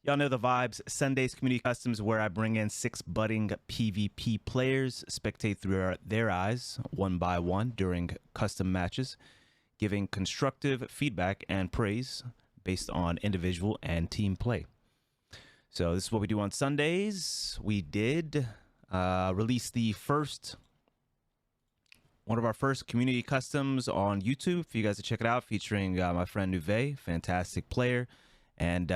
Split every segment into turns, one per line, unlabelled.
Y'all know the vibes. Sundays Community Customs, where I bring in 6 budding PvP players, spectate through their eyes, one by one, during custom matches, giving constructive feedback and praise based on individual and team play. So this is what we do on Sundays. We did release the first, one of our first community customs on YouTube for you guys to check it out, featuring my friend Nuveii, fantastic player, and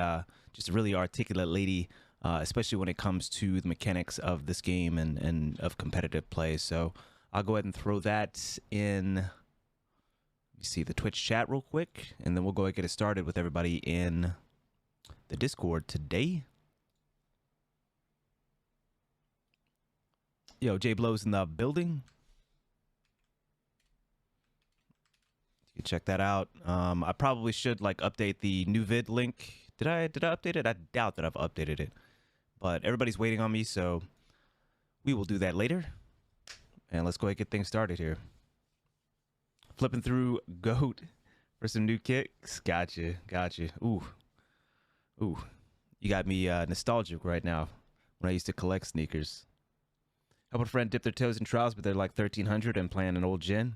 just a really articulate lady, especially when it comes to the mechanics of this game and of competitive play. So I'll go ahead and throw that in. Let me see the Twitch chat real quick, and then we'll go ahead and get it started with everybody in the Discord today. Yo, J Blow's in the building. You can check that out. I probably should like update the Nuveii link. Did I update it? I doubt that I've updated it. But everybody's waiting on me, so we will do that later. And let's go ahead and get things started here. Flipping through GOAT for some new kicks. Gotcha. Ooh. You got me nostalgic right now when I used to collect sneakers. Help a friend dip their toes in trials, but they're like 1300 and playing an old gen.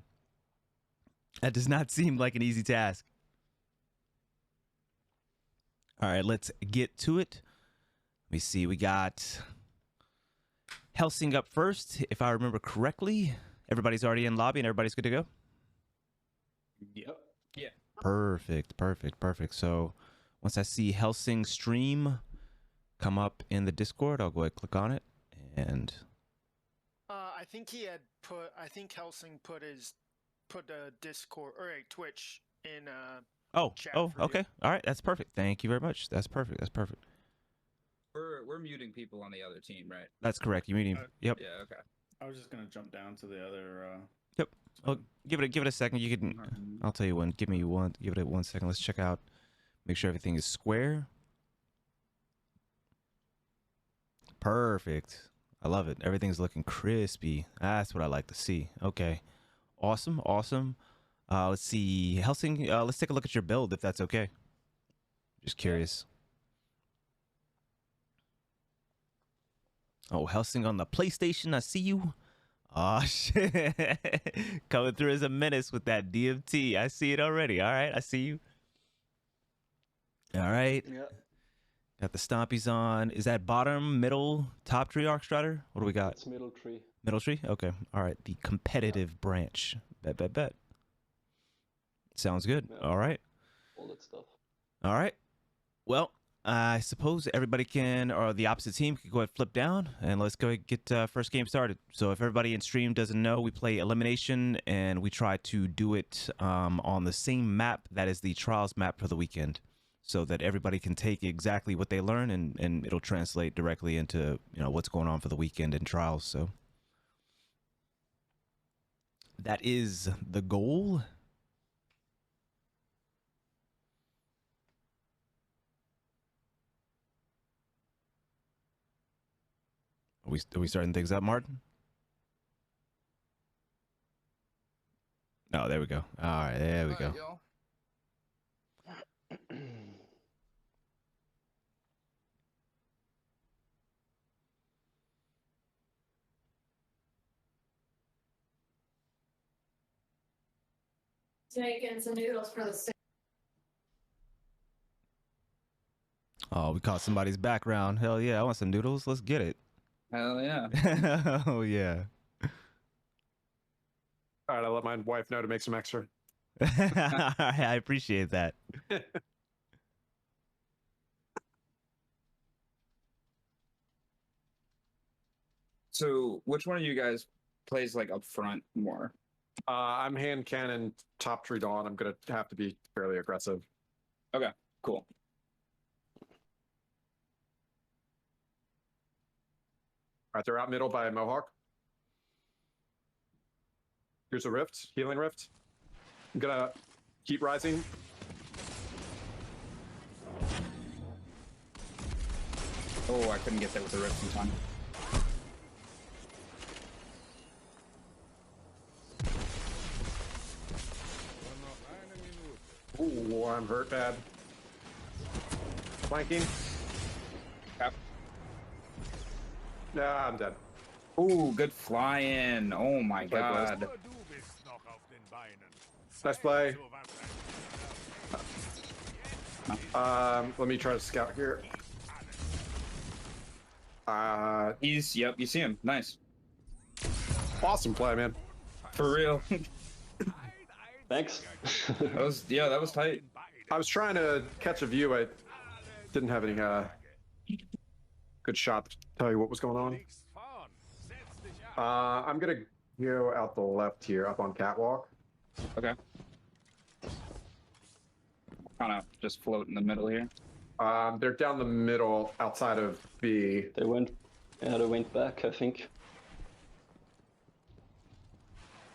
That does not seem like an easy task. All right, let's get to it. Let me see. We got Helsing up first, if I remember correctly. Everybody's already in lobby and everybody's good to go?
Yep. Yeah.
Perfect. So once I see Helsing stream come up in the Discord, I'll go ahead and click on it. And
I think he had put. I think Helsing put a Discord or a Twitch in. Chat
okay.
you.
All right, that's perfect. Thank you very much. That's perfect.
We're muting people on the other team, right?
That's correct. You meeting? Yep.
Yeah. Okay.
I was just gonna jump down to the other.
Yep. Well, give it a second. You can. I'll tell you when. Give it 1 second. Let's check out. Make sure everything is square. Perfect. I love it. Everything's looking crispy. That's what I like to see. Okay. Awesome. Let's see, Helsing. Let's take a look at your build, if that's okay. Just curious. Oh, Helsing on the PlayStation. I see you. Oh shit, coming through as a menace with that DMT. I see it already. All right, I see you. All right.
Yeah.
Got the stompies on. Is that bottom, middle, top tree arc strider? What do we got?
It's middle tree.
Middle tree? Okay. All right. The competitive branch. Bet. Sounds good.
Yeah.
All right.
All that stuff.
All right. Well, I suppose everybody can, or the opposite team can go ahead and flip down, and let's go ahead and get first game started. So if everybody in stream doesn't know, we play elimination, and we try to do it on the same map that is the trials map for the weekend, so that everybody can take exactly what they learn, and it'll translate directly into what's going on for the weekend in trials. So that is the goal. Are we starting things up, Martin? Oh, there we go. All right, there we go.
Making some noodles for the soup.
Oh, we caught somebody's background. Hell yeah, I want some noodles. Let's get it.
Hell yeah.
Oh yeah.
All right, I'll let my wife know to make some extra.
I appreciate that.
So, which one of you guys plays like up front more?
I'm hand cannon, top tree dawn. I'm gonna have to be fairly aggressive.
Okay, cool.
All right, they're out middle by Mohawk. Here's a rift, healing rift. I'm gonna keep rising.
Oh, I couldn't get there with the rift in time.
Ooh, I'm hurt bad. Flanking.
Cap.
Yeah, I'm dead.
Ooh, good flying. Oh my
Play, boys.
god.
Nice play. Let me try to scout here.
Yep, you see him. Nice.
Awesome play, man.
For real.
Thanks.
that was tight.
I was trying to catch a view. I didn't have any good shot to tell you what was going on. I'm gonna go out the left here, up on catwalk.
Okay. Kind of just float in the middle here.
They're down the middle, outside of B.
They went back, I think.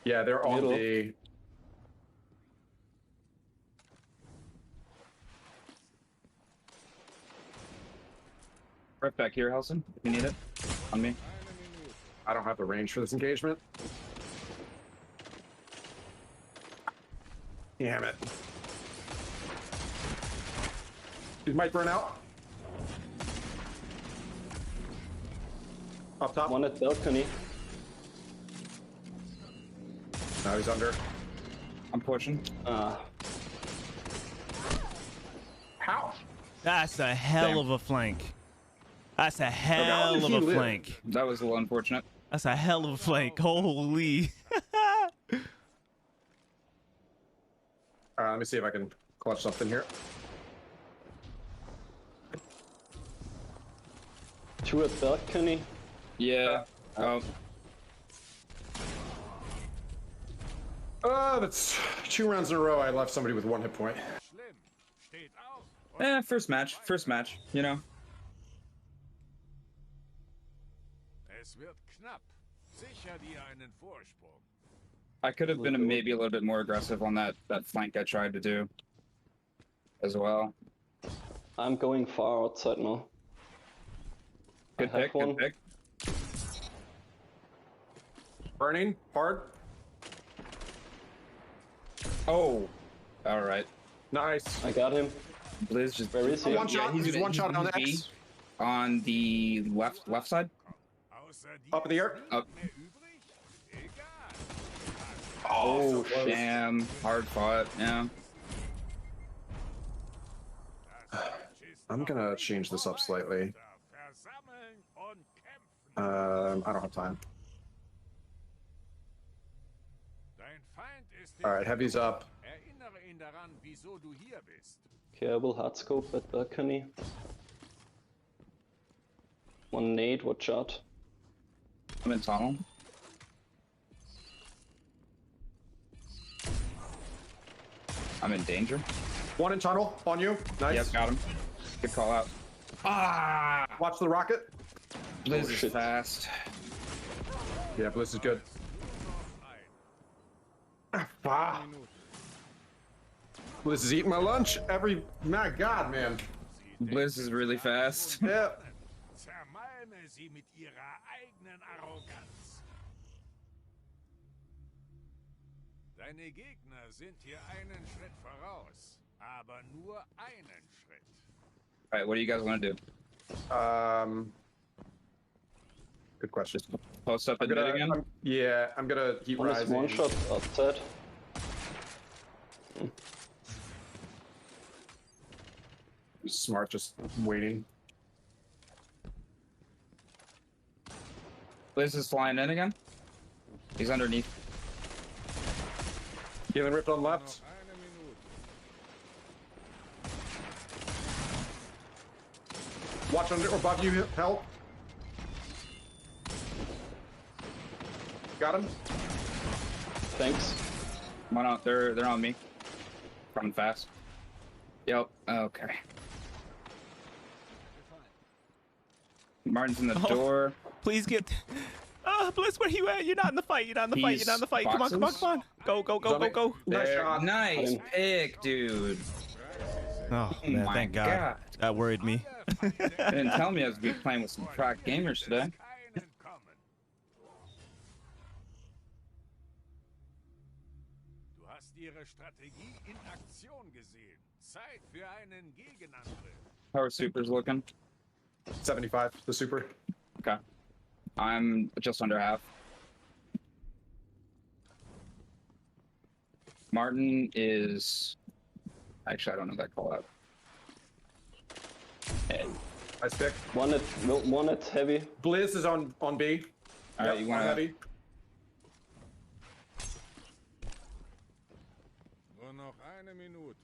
Yeah, they're on
Middle.
B.
Right back here, Helson, if you need it. On me.
I don't have the range for this engagement. Damn it. He might burn out. Up top.
One at balcony.
Now he's under.
I'm pushing.
How?
That's a hell
Damn.
of a flank. That's a hell of a
live?
flank.
That was a little unfortunate.
That's a hell of a flank. Holy.
Let me see if I can clutch something here.
Two at balcony.
Yeah. Oh,
That's 2 rounds in a row. I left somebody with 1 hit point.
first match, you know.
Es wird knapp. Sicher dir einen Vorsprung.
I could have been maybe a little bit more aggressive on that flank I tried to do as well.
I'm going far outside now.
Good
I have
pick,
one.
good pick.
Burning hard.
Oh, all right.
Nice.
I got him.
Blizz just
Where is he?
One shot. He's one shot on
B
X.
on the left side.
Up in the air.
Up.
Mehr übrig? Egal.
Oh, damn. Hard fought. Yeah.
I'm gonna change this up slightly.
Versammeln und kämpfen.
I don't have time.
Dein Feind ist
All right, heavy's up.
Erinnere ihn daran, wieso du hier bist.
Okay, I will hardscope at balcony. One nade, watch out.
I'm in tunnel. I'm in danger.
1 in tunnel on you. Nice.
Yep, got him. Good call out. Ah!
Watch the rocket.
Blizz
Oh,
is
shit.
fast.
Yeah, Bliss is good. Ah. Bliss is eating my lunch. My God, man.
Blizz is really fast.
Yeah.
Zermalme sie mit ihrer eigenen Arroganz. Deine Gegner sind hier einen Schritt voraus, aber nur einen Schritt.
All right, what do you guys want to do?
Good question.
Post up
I'm
in mid
gonna,
again?
I'm gonna heat
One is
rise.
one shot outside.
Smart, just waiting.
Blizz is flying in again. He's underneath.
Healing ripped on left.
Eine Minute.
Watch under above you. Help. Got him.
Thanks.
Come on out. They're on me. Running fast. Yep. Okay. Martin's in the
Oh.
door.
Please get. Bliss, where you at? You're not in the fight. You're not in the fight. You're not in the fight. Come on, come on, come on. Go, go, go, go, go.
Nice
There.
shot.
Nice
Fine.
pick, dude.
Oh,
Oh
man,
my
thank God. That worried me.
They didn't tell me I was gonna be playing with some crack gamers today.
Keinen kommen. Du hast ihre Strategie in Aktion gesehen. Zeit für einen Gegenangriff.
How are supers looking?
75, the super.
Okay. I'm just under half. Martin is... Actually, I don't know that call out.
Nice pick.
One at heavy.
Blizz is on B.
All right, you want
heavy.
Nur noch eine Minute.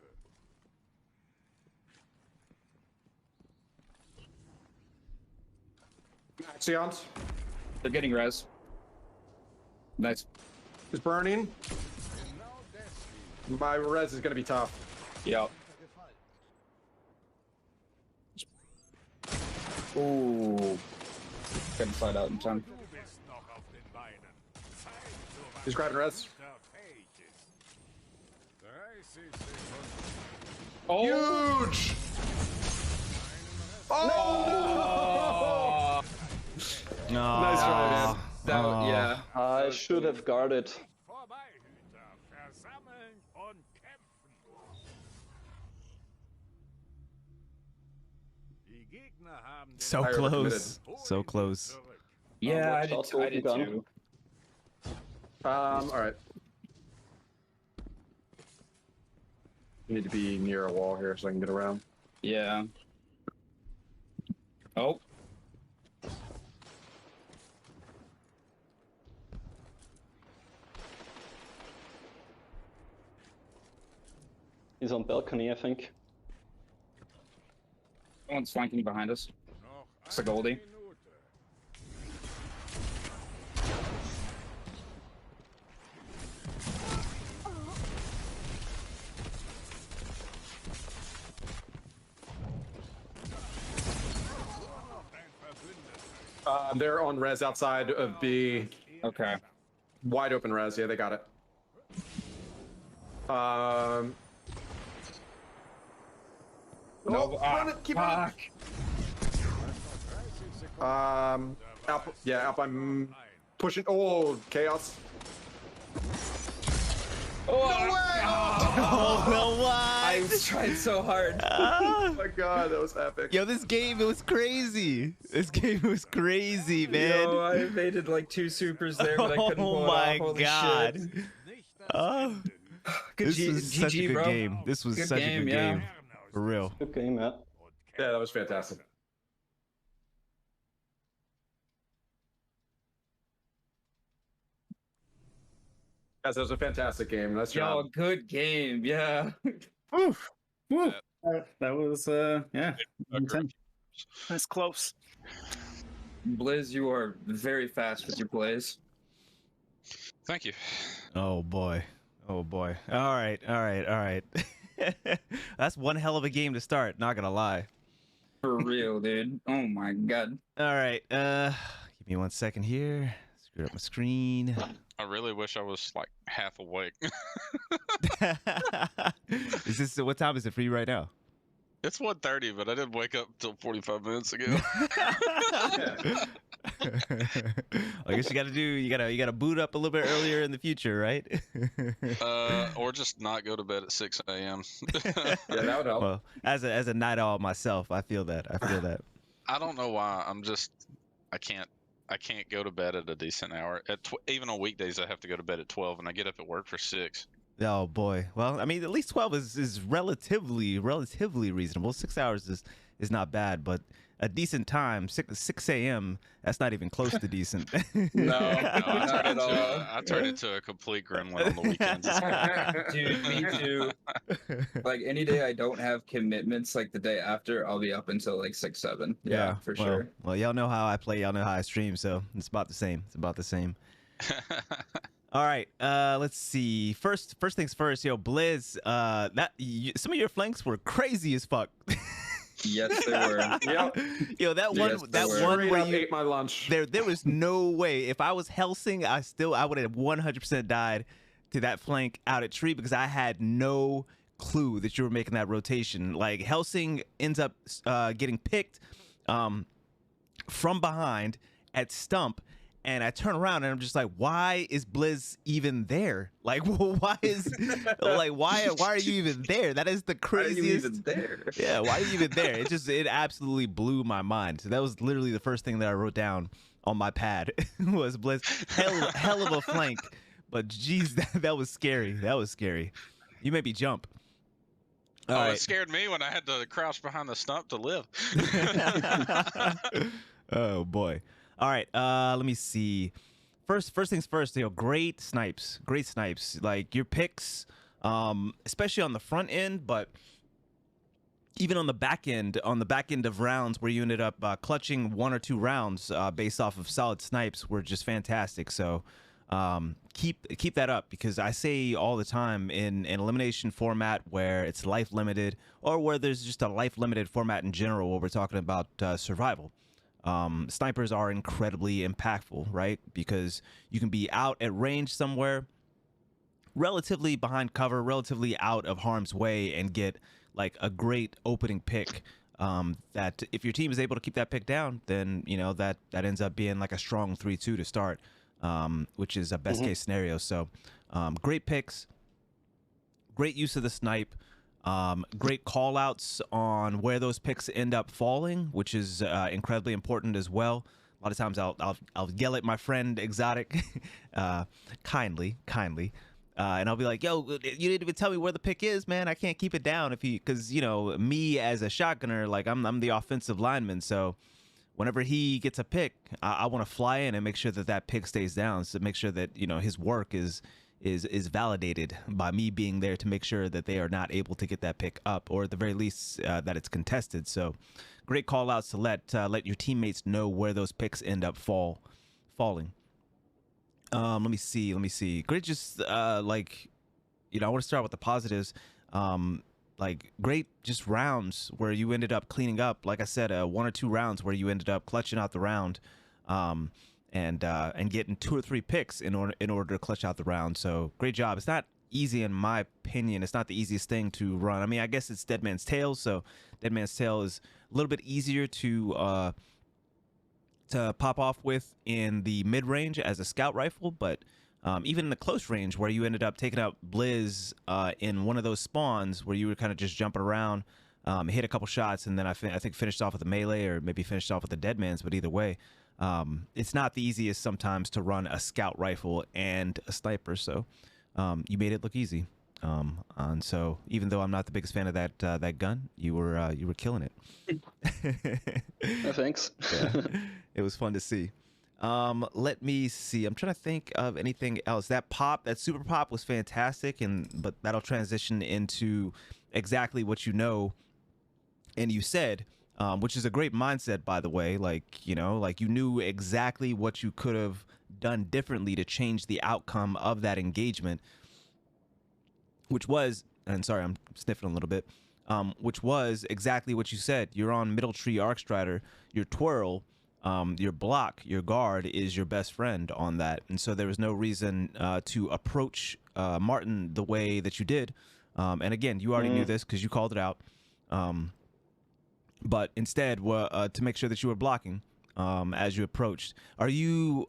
Axions
They're getting res. Nice.
is burning.
Genau deswegen.
My res is gonna be tough.
Yep. Ooh. Couldn't slide out in time.
Du bist noch auf den Beinen. Zeit, so was
He's grabbing res.
Guter fähig ist. 30 Sekunden.
Huge! Oh! Nice try, man.
That was, yeah.
I should have guarded.
Vorbeihüter, versammeln und kämpfen. Die Gegner haben den
So
Higher
close.
Holen
So close.
zurück.
Yeah, I
watch
did,
out,
I did
gun.
too.
All right. Need to be near a wall here so I can get around.
Yeah. Oh.
He's on balcony, I think.
Someone's flanking behind us.
Noch
It's a
eine
Goldie.
Minute.
They're on res outside of B.
Okay.
Wide open res. Yeah, they got it.
No,
run it, keep
fuck.
Alp, yeah, Alp, I'm pushing. Oh, chaos.
Oh, no, what?
I was trying so hard.
Oh my god, that was epic.
Yo, this game, it was crazy. This game was crazy, man.
Yo, I evaded like 2 supers there, but I couldn't pull
Oh
it
my
off. Holy
god.
shit.
Oh,
Good
this was such a
GG,
good
bro.
game. This was
Good
such a
game,
good
yeah.
game. For real.
Good game, yeah.
Yeah, that was fantastic. Guys, that was a fantastic game. Nice
Yo,
job.
good game, yeah.
Oof. Woo. That was yeah. Intense.
That's close.
Blizz, you are very fast with your plays.
Thank you.
Oh boy. Oh boy. All right. All right. All right. That's one hell of a game to start. Not gonna lie.
For real, dude. Oh my god.
All right. Give me 1 second here. Screw up my screen.
I really wish I was like half awake.
Is this what time is it for you right now?
It's 1:30, but I didn't wake up until 45 minutes ago.
I guess you gotta boot up a little bit earlier in the future, right?
Or just not go to bed at 6 a.m.
Yeah, that would help.
Well, as a night owl myself, I feel that.
I don't know why. I can't go to bed at a decent hour. Even on weekdays, I have to go to bed at 12, and I get up at work for 6.
Oh boy. Well, I mean, at least 12 is relatively reasonable. 6 hours is not bad, but a decent time, 6 a.m. That's not even close to decent.
No,
I
not at all.
I turn into a complete gremlin on the weekends.
Dude, me too. Like any day I don't have commitments, like the day after, I'll be up until like 6, 7. Yeah, for
well,
sure.
Well, y'all know how I play. Y'all know how I stream, so it's about the same. All right, let's see. First things first, yo, Blizz. Some of your flanks were crazy as fuck.
Yes, they were.
Yep.
Yo, that
Yes,
one
they were.
where
Straight up
you
ate my lunch.
there was no way. If I was Helsing, I would have 100% died to that flank out at tree because I had no clue that you were making that rotation. Like Helsing ends up getting picked from behind at stump, And I turn around and I'm just like, why is Blizz even there? Like, why is like why are you even there? That is the craziest.
Why are you even there?
Yeah, why are you even there? It absolutely blew my mind. So that was literally the first thing that I wrote down on my pad was Blizz. Hell of a flank, but geez, that was scary. That was scary. You made me jump. All right.
It scared me when I had to crouch behind the stump to live.
Oh boy. All right, let me see. First things first, great snipes. Like your picks, especially on the front end, but even on the back end of rounds where you ended up clutching 1 or 2 rounds based off of solid snipes were just fantastic. So keep that up, because I say all the time in an elimination format where it's life limited, or where there's just a life limited format in general where we're talking about survival. Snipers are incredibly impactful, right? Because you can be out at range somewhere, relatively behind cover, relatively out of harm's way, and get like a great opening pick. That if your team is able to keep that pick down, then you know that ends up being like a strong 3-2 to start, which is a best case scenario. So great picks, great use of the snipe. Great call outs on where those picks end up falling, which is incredibly important as well. A lot of times I'll yell at my friend Exotic kindly, and I'll be like, yo, you didn't even tell me where the pick is, man. I can't keep it down because you know me as a shotgunner, like I'm the offensive lineman, so whenever he gets a pick, I want to fly in and make sure that pick stays down, so make sure that you know his work is validated by me being there to make sure that they are not able to get that pick up, or at the very least that it's contested. So great call outs to let your teammates know where those picks end up falling. Let me see. Great, just like, you know, I want to start with the positives. Like great just rounds where you ended up cleaning up, like I said, 1 or 2 rounds where you ended up clutching out the round. And getting 2 or 3 picks in order to clutch out the round. So great job. It's not easy, in my opinion. It's not the easiest thing to run. I mean, I guess it's Dead Man's Tail, so Dead Man's Tail is a little bit easier to pop off with in the mid range as a scout rifle, but even in the close range where you ended up taking out Blizz in one of those spawns where you were kind of just jumping around, hit a couple shots, and then I think finished off with a melee, or maybe finished off with a Dead Man's, but either way. It's not the easiest sometimes to run a scout rifle and a sniper, so you made it look easy. And so even though I'm not the biggest fan of that gun, you were killing it.
Thanks.
Yeah, it was fun to see. Let me see. I'm trying to think of anything else. That super pop was fantastic, but that'll transition into exactly what you know and you said. Which is a great mindset, by the way. Like, you know, like you knew exactly what you could have done differently to change the outcome of that engagement, which was, and sorry, I'm sniffing a little bit, which was exactly what you said. You're on Middle Tree Arcstrider, your twirl, your block, your guard is your best friend on that. And so there was no reason to approach Martin the way that you did. And again, you already knew this because you called it out. But instead, to make sure that you were blocking as you approached. Have you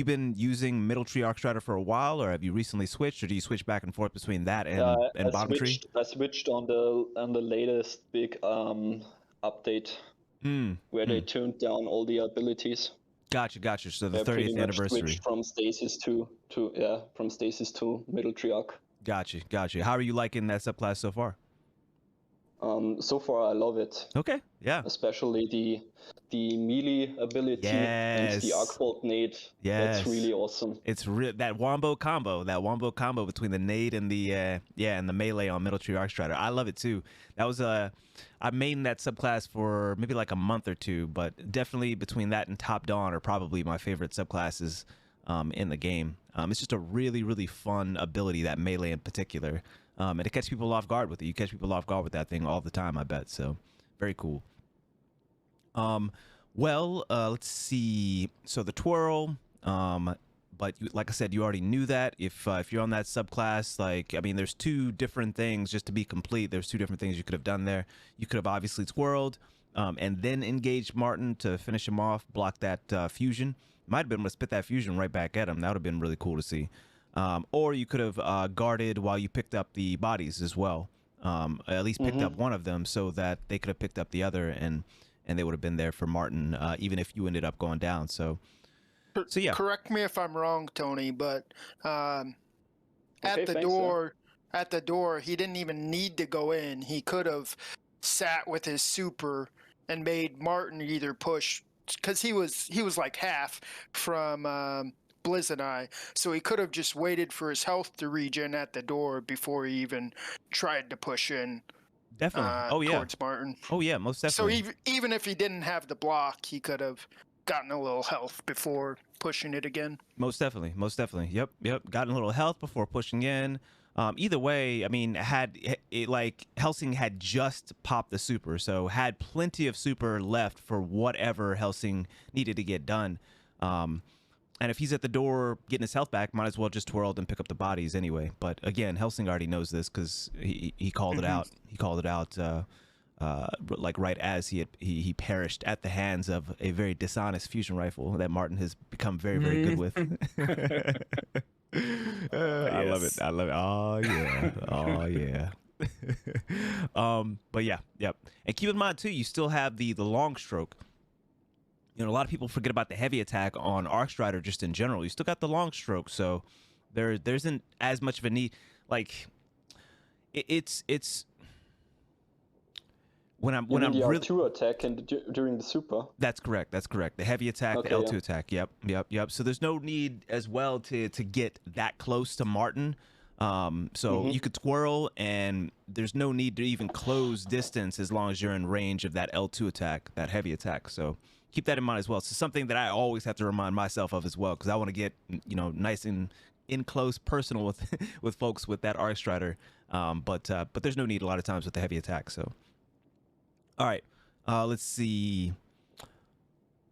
been using Middle Tree Arcstrider for a while, or have you recently switched, or do you switch back and forth between that and Bottom Tree?
I switched on the latest big update where they tuned down all the abilities.
Gotcha. So the 30th anniversary.
Switched from stasis to Middle Tree Arc.
Gotcha. How are you liking that subclass so far?
So far I love it.
Okay, yeah.
Especially the melee ability and the arc bolt nade. That's really awesome.
It's that wombo combo between the nade and the and the melee on Middle Tree Arcstrider. I love it too. That was I mained that subclass for maybe like a month or 2, but definitely between that and Top Dawn are probably my favorite subclasses in the game. It's just a really fun ability, that melee in particular. And it catches people off guard with it. You catch people off guard with that thing all the time, I bet. So, very cool. Well, let's see. So the twirl, but like I said, you already knew that. If you're on that subclass, like, I mean, there's 2 different things, just to be complete. There's 2 different things you could have done there. You could have obviously twirled and then engaged Martin to finish him off, block that fusion. Might have been able to spit that fusion right back at him. That would have been really cool to see. Or you could have guarded while you picked up the bodies as well. At least picked up one of them so that they could have picked up the other, and they would have been there for Martin, even if you ended up going down. So yeah.
Correct me if I'm wrong, Tony, but at the door, he didn't even need to go in. He could have sat with his super and made Martin either push, because he was like half from Blizz and I, so he could have just waited for his health to regen at the door before he even tried to push in.
Definitely.
Towards Martin.
Oh yeah, most definitely.
So even if he didn't have the block, he could have gotten a little health before pushing it again.
Most definitely. Yep. Gotten a little health before pushing in. Either way, I mean, Helsing had just popped the super, so had plenty of super left for whatever Helsing needed to get done. And if he's at the door getting his health back, might as well just twirl and pick up the bodies anyway. But again, Helsing already knows this because he called it out. He called it out like right as he perished at the hands of a very dishonest fusion rifle that Martin has become very, very good with. I love it. Oh yeah. But yeah, yep. And keep in mind too, you still have the long stroke. You know, a lot of people forget about the heavy attack on Arcstrider just in general. You still got the long stroke, so there isn't as much of a need. Like it's when I'm really
R2 attack during the super. That's
correct. The heavy attack, the L2 attack. Yep. So there's no need as well to get that close to Martin. So you could twirl, and there's no need to even close distance as long as you're in range of that L2 attack, that heavy attack. So keep that in mind as well. It's something that I always have to remind myself of as well, because I want to get, you know, nice and in close personal with folks with that Arcstrider. But there's no need a lot of times with the heavy attack. So all right, let's see.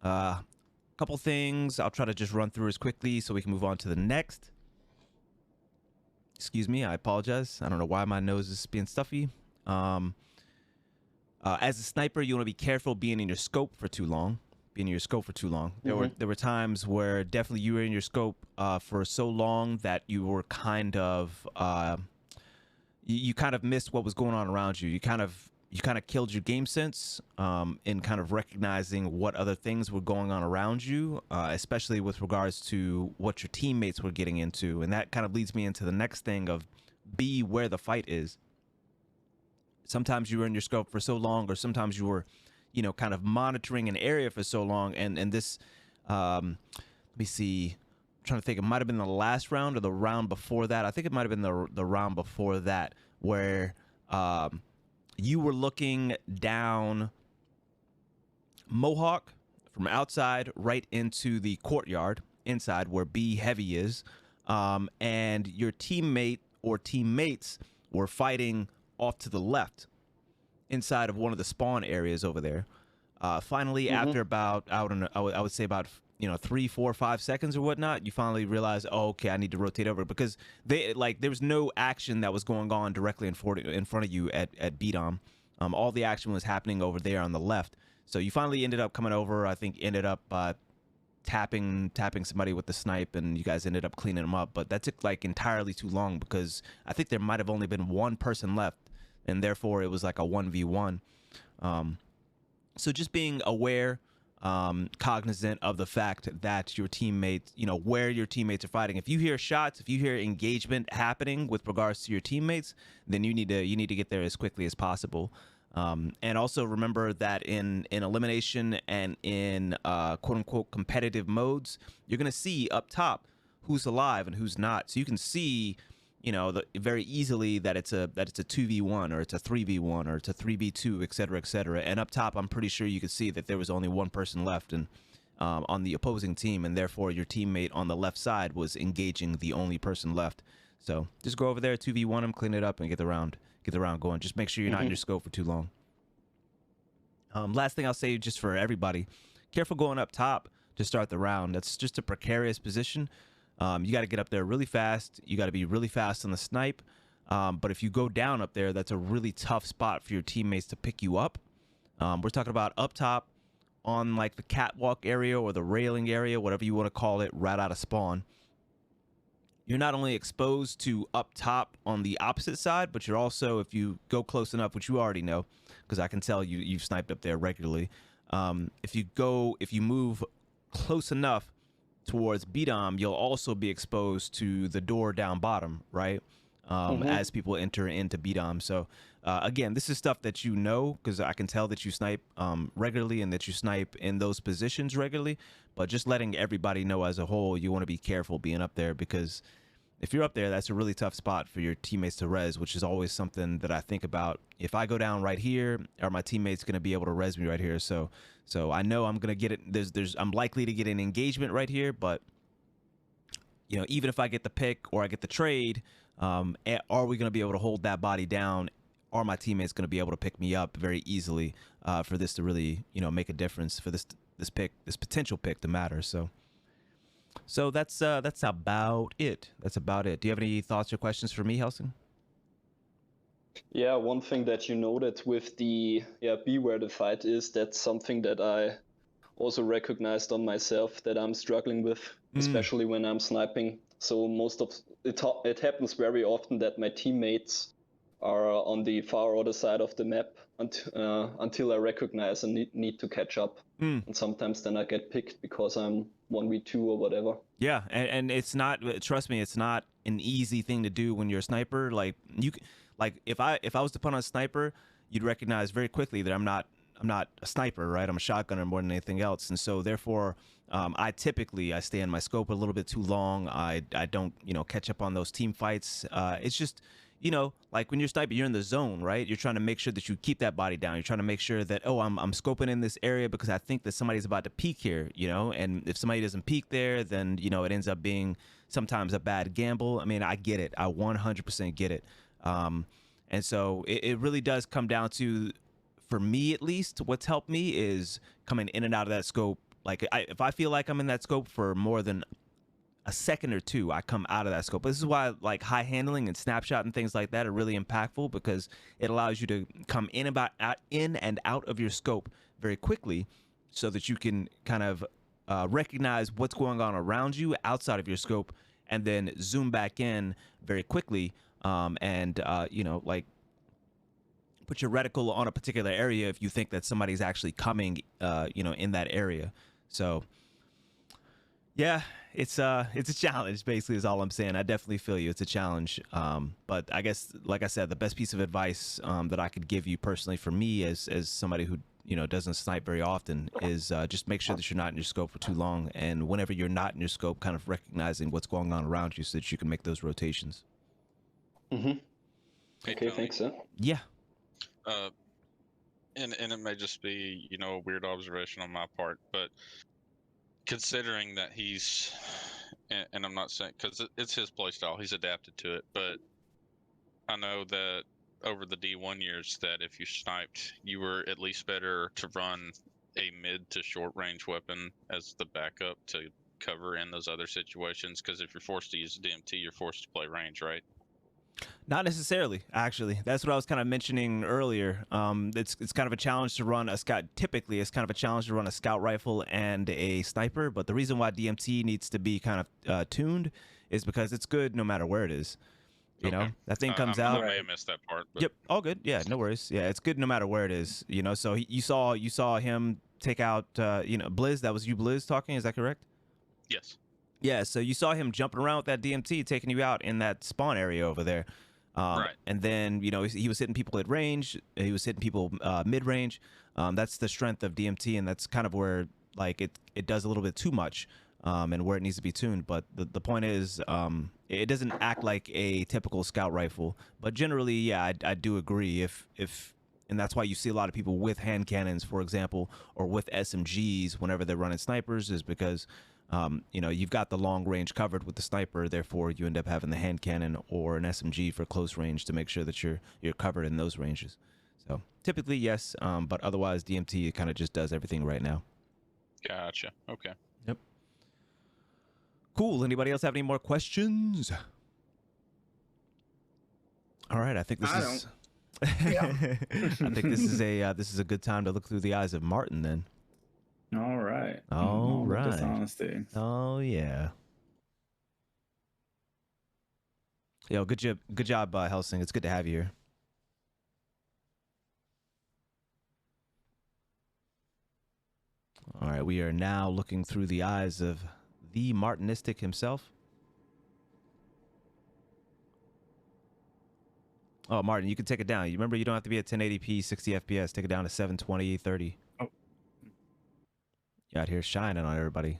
Couple things I'll try to just run through as quickly so we can move on to the next. Excuse me, I apologize. I don't know why my nose is being stuffy. As a sniper, you want to be careful being in your scope for too long. There were times where definitely you were in your scope for so long that you were kind of you kind of missed what was going on around you. You kind of killed your game sense in kind of recognizing what other things were going on around you, especially with regards to what your teammates were getting into. And that kind of leads me into the next thing of be where the fight is. Sometimes you were in your scope for so long, or sometimes you were, you know, kind of monitoring an area for so long. And this, let me see, I'm trying to think, it might have been the last round or the round before that. I think it might have been the round before that where you were looking down Mohawk from outside right into the courtyard inside where B Heavy is, and your teammate or teammates were fighting off to the left inside of one of the spawn areas over there. Finally, after about, I would say about, you know, 3, 4, 5 seconds or whatnot, you finally realize, oh, okay, I need to rotate over, because there was no action that was going on directly in front of you at B-Dom. All the action was happening over there on the left. So you finally ended up coming over. I think ended up tapping somebody with the snipe, and you guys ended up cleaning them up. But that took like entirely too long, because I think there might have only been one person left, and therefore it was like a 1v1. So just being aware, cognizant of the fact that your teammates, you know, where your teammates are fighting. If you hear shots, if you hear engagement happening with regards to your teammates, then you need to get there as quickly as possible. And also remember that in elimination and in quote unquote competitive modes, you're gonna see up top who's alive and who's not. So you can see, you know, very easily that it's a 2v1 or it's a 3v1 or it's a 3v2, etc., etc. And up top, I'm pretty sure you could see that there was only one person left and on the opposing team, and therefore your teammate on the left side was engaging the only person left. So just go over there, 2v1 him, clean it up, and get the round going. Just make sure you're not in your scope for too long. Last thing I'll say, just for everybody, careful going up top to start the round. That's just a precarious position. You got to get up there really fast. You got to be really fast on the snipe. But if you go down up there, that's a really tough spot for your teammates to pick you up. We're talking about up top on like the catwalk area or the railing area, whatever you want to call it, right out of spawn, you're not only exposed to up top on the opposite side, but you're also, if you go close enough, which you already know, because I can tell you've sniped up there regularly. If you move close enough towards B-Dom, you'll also be exposed to the door down bottom, right? As people enter into B-Dom. So again, this is stuff that you know, because I can tell that you snipe regularly and that you snipe in those positions regularly. But just letting everybody know as a whole, you want to be careful being up there, because if you're up there, that's a really tough spot for your teammates to res, which is always something that I think about. If I go down right here, are my teammates going to be able to res me right here? So I know I'm going to get it. I'm likely to get an engagement right here, but you know, even if I get the pick or I get the trade, are we going to be able to hold that body down? Are my teammates going to be able to pick me up very easily for this to really, you know, make a difference, for this potential pick to matter? So that's about it. That's about it. Do you have any thoughts or questions for me, Helsing?
Yeah, one thing that you noted with the beware the fight is that's something that I also recognized on myself that I'm struggling with, especially when I'm sniping. So most of it happens very often that my teammates are on the far other side of the map until I recognize and need to catch up. And sometimes then I get picked because I'm 1v2 or whatever.
Yeah, and it's not, trust me, it's not an easy thing to do when you're a sniper. Like if I was to put on a sniper, you'd recognize very quickly that I'm not a sniper, right? I'm a shotgunner more than anything else. And so therefore, I stay in my scope a little bit too long. I don't, you know, catch up on those team fights. It's just, you know, like when you're sniping, you're in the zone, right? You're trying to make sure that you keep that body down. You're trying to make sure that, oh, I'm scoping in this area because I think that somebody's about to peek here, you know? And if somebody doesn't peek there, then, you know, it ends up being sometimes a bad gamble. I mean, I get it. I 100% get it. And so it really does come down to, for me at least, what's helped me is coming in and out of that scope. Like if I feel like I'm in that scope for more than a second or two, I come out of that scope. This is why like high handling and snapshot and things like that are really impactful, because it allows you to come in and out of your scope very quickly, so that you can kind of recognize what's going on around you outside of your scope, and then zoom back in very quickly, and you know, like put your reticle on a particular area if you think that somebody's actually coming, you know, in that area. So yeah, it's a challenge, basically, is all I'm saying. I definitely feel you. It's a challenge. But I guess, like I said, the best piece of advice that I could give you personally, for me as somebody who, you know, doesn't snipe very often, is just make sure that you're not in your scope for too long. And whenever you're not in your scope, kind of recognizing what's going on around you so that you can make those rotations.
Hey, okay,
Tony.
thanks.
Yeah.
And it may just be, you know, a weird observation on my part, but considering that he's, and I'm not saying, because it's his play style, he's adapted to it, but I know that over the D1 years that if you sniped, you were at least better to run a mid to short range weapon as the backup to cover in those other situations, because if you're forced to use a DMT, you're forced to play range, right?
Not necessarily, actually. That's what I was kind of mentioning earlier. It's kind of a challenge to run a scout. Typically, it's kind of a challenge to run a scout rifle and a sniper. But the reason why DMT needs to be kind of tuned is because it's good no matter where it is. You know, that thing comes out.
I may have missed that part. But...
Yep, all good. Yeah, no worries. Yeah, it's good no matter where it is. You know, so you saw him take out you know, Blizz. That was you, Blizz, talking. Is that correct?
Yes.
Yeah. So you saw him jumping around with that DMT, taking you out in that spawn area over there.
Right.
And then, you know, he was hitting people at range. He was hitting people mid-range. That's the strength of DMT, and that's kind of where, like, it does a little bit too much, and where it needs to be tuned. But the point is, it doesn't act like a typical scout rifle. But generally, yeah, I do agree. And that's why you see a lot of people with hand cannons, for example, or with SMGs whenever they're running snipers, is because you know, you've got the long range covered with the sniper, therefore you end up having the hand cannon or an SMG for close range to make sure that you're covered in those ranges. So typically, yes, but otherwise DMT kind of just does everything right now.
Gotcha. Okay.
Yep. Cool. Anybody else have any more questions? All right, I think this is.
Yeah.
I think this is a good time to look through the eyes of Martin then.
Honest honesty.
Oh yeah. Yo, good job, Helsing. It's good to have you here. All right, we are now looking through the eyes of the Martinistic himself. Oh, Martin, you can take it down. You remember, you don't have to be at 1080p, 60 FPS. Take it down to 720, 30.
Oh.
You out here shining on everybody.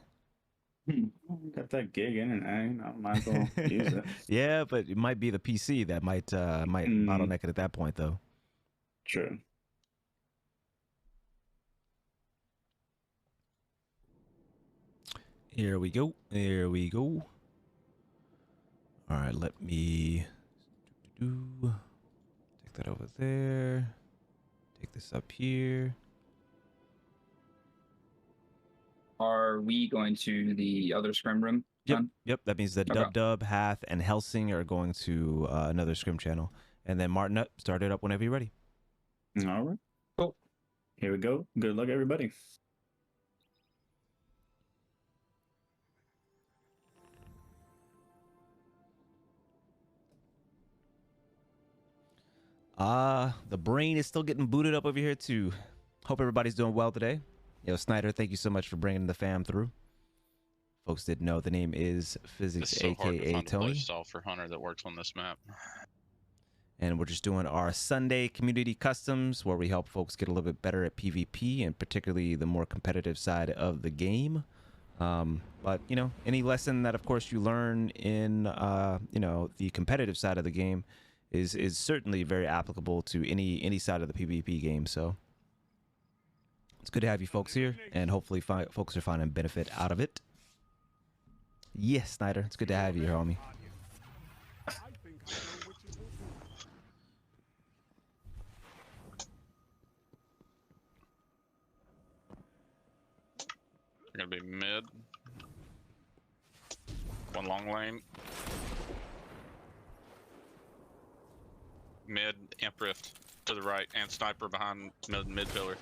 Got that gig internet. I might as well use it.
Yeah, but it might be the PC that might bottleneck it at that point, though.
True.
Here we go. Here we go. All right, let me take that over there. Take this up here.
Are we going to the other scrim room?
Yep, yep. That means that
Okay.
Dub, Hath, and Helsing are going to another scrim channel. And then Martin, start it up whenever you're ready.
All right.
Cool.
Here we go. Good luck, everybody.
The brain is still getting booted up over here too. Hope everybody's doing well today. Yo, Snyder, thank you so much for bringing the fam through. Folks didn't know the name is Physics,
It's so hard to
aka
find a
Tony.
playstyle for Hunter that works on this map.
And we're just doing our Sunday community customs where we help folks get a little bit better at PvP and particularly the more competitive side of the game. But, you know, any lesson that, of course, you learn in, you know, the competitive side of the game is certainly very applicable to any side of the PvP game. So it's good to have you folks here, and hopefully folks are finding benefit out of it. Yes, Snyder, it's good to have you here, homie.
You're gonna be mid. One long lane. Mid, amp rift to the right, and sniper behind mid pillar.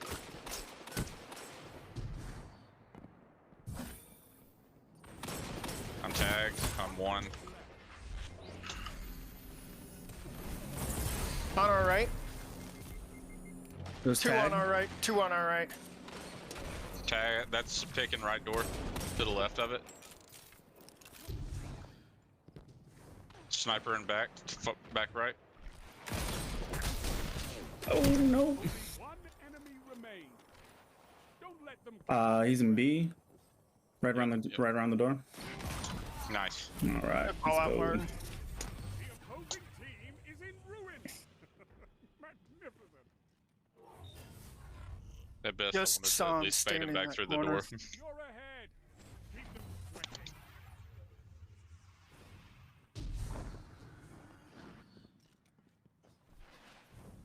I'm tagged. I'm one.
On our right.
Those
Two
tag.
on our right. Two on our right.
Tag. That's picking right door to the left of it. Sniper in back. Back right.
Oh no.
One enemy remains. Don't let them
He's in B. Right around the door.
Nice.
All right.
Call out,
let's go.
Martin.
The opposing team is in ruin. Magnificent.
At best,
Just
I wanted to at
Son
least fade him
standing
back
in
through
that
the door.
corner.
You're ahead. Keep them sweating.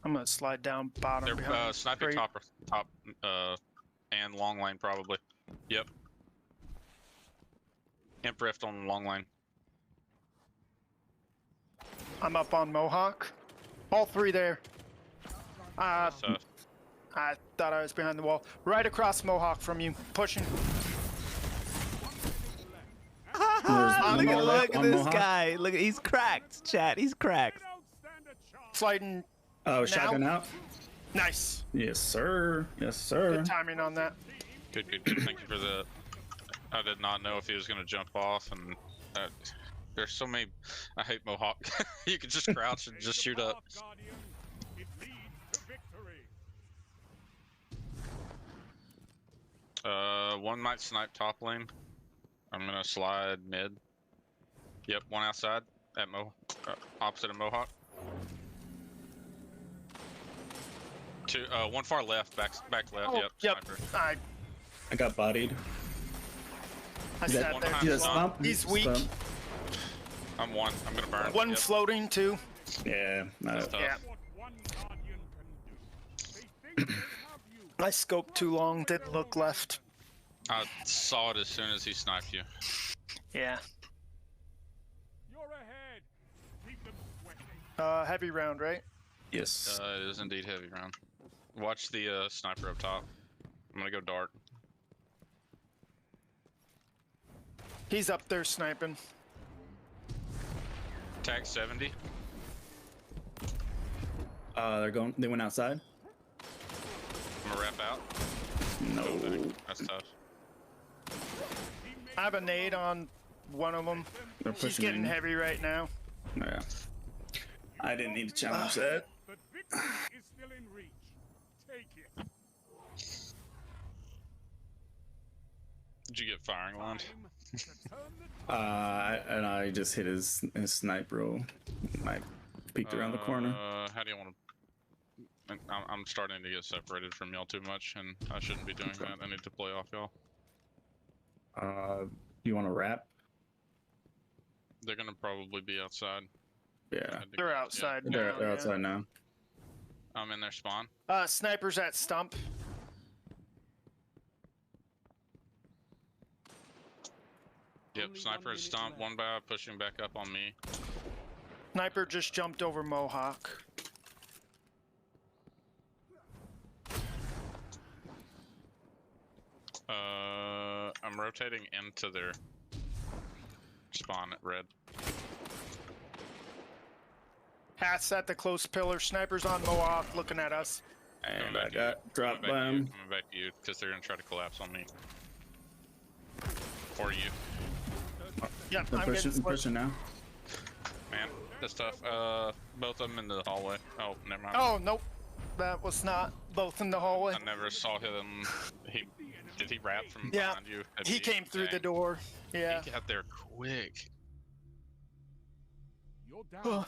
I'm gonna slide down bottom
They're
behind.
sniping
crate.
top, and long lane probably. Yep. Imp rift on long lane.
I'm up on Mohawk. All three there.
So
I thought I was behind the wall. Right across Mohawk from you. Pushing.
Look at this guy. Look, he's cracked, chat. He's cracked.
Don't stand a chance.
Sliding.
Oh, shotgun out.
Nice.
Yes, sir. Yes, sir.
Good timing on that.
good. Thank you for the. I did not know if he was gonna jump off, and there's so many. I hate Mohawk. You can just crouch and just shoot up.
Guardian. It leads to victory.
One might snipe top lane. I'm gonna slide mid. Yep, one outside at opposite of Mohawk. Two, one far left, back left.
Oh, yep.
Sniper.
I
got bodied.
sat
one
there.
behind
too
the
long.
stump.
He's weak.
Stump.
I'm one. I'm gonna burn.
One
Yep.
floating too.
Yeah.
That's tough.
Yeah.
What one guardian can do. They think they have you.
I scoped too long. Didn't look left.
I saw it as soon as he sniped you.
Yeah.
You're ahead. Keep them sweating.
Heavy round, right?
Yes.
It is indeed heavy round. Watch the sniper up top. I'm gonna go dark.
He's up there sniping.
Tag 70.
They went outside.
I'm gonna wrap out.
No.
That's tough.
I have a nade on one of them.
They're
He's
pushing
getting
in.
heavy right now.
Yeah. I didn't need to challenge that.
But victory is still in reach. Take it.
Did you get firing lined?
Time to turn the
And I just hit his sniper roll. I peeked around the corner.
How do you want to? I'm starting to get separated from y'all too much, and I shouldn't be doing that. I need to play off y'all.
You want to wrap?
They're gonna probably be outside.
Yeah.
They're outside now.
They're
yeah.
outside now.
I'm in their spawn.
Snipers at stump.
Yep, sniper is stomp. One by pushing back up on me.
Sniper just jumped over Mohawk.
I'm rotating into their spawn at red.
Hats at the close pillar. Snipers on Mohawk looking at us.
And
Coming
I
back to you.
got dropped
Coming
by
back to you.
him.
Coming back to you because they're gonna try to collapse on me. Or you,
Yep,
They're
I'm
pushing,
getting split.
pushing now.
man. That's tough. Both of them in the hallway. Oh, never mind.
Oh, nope. That was not both in the hallway.
I never saw him. Did he wrap from
Yeah,
behind you?
He came through the door. Yeah.
He got there quick.
You're down.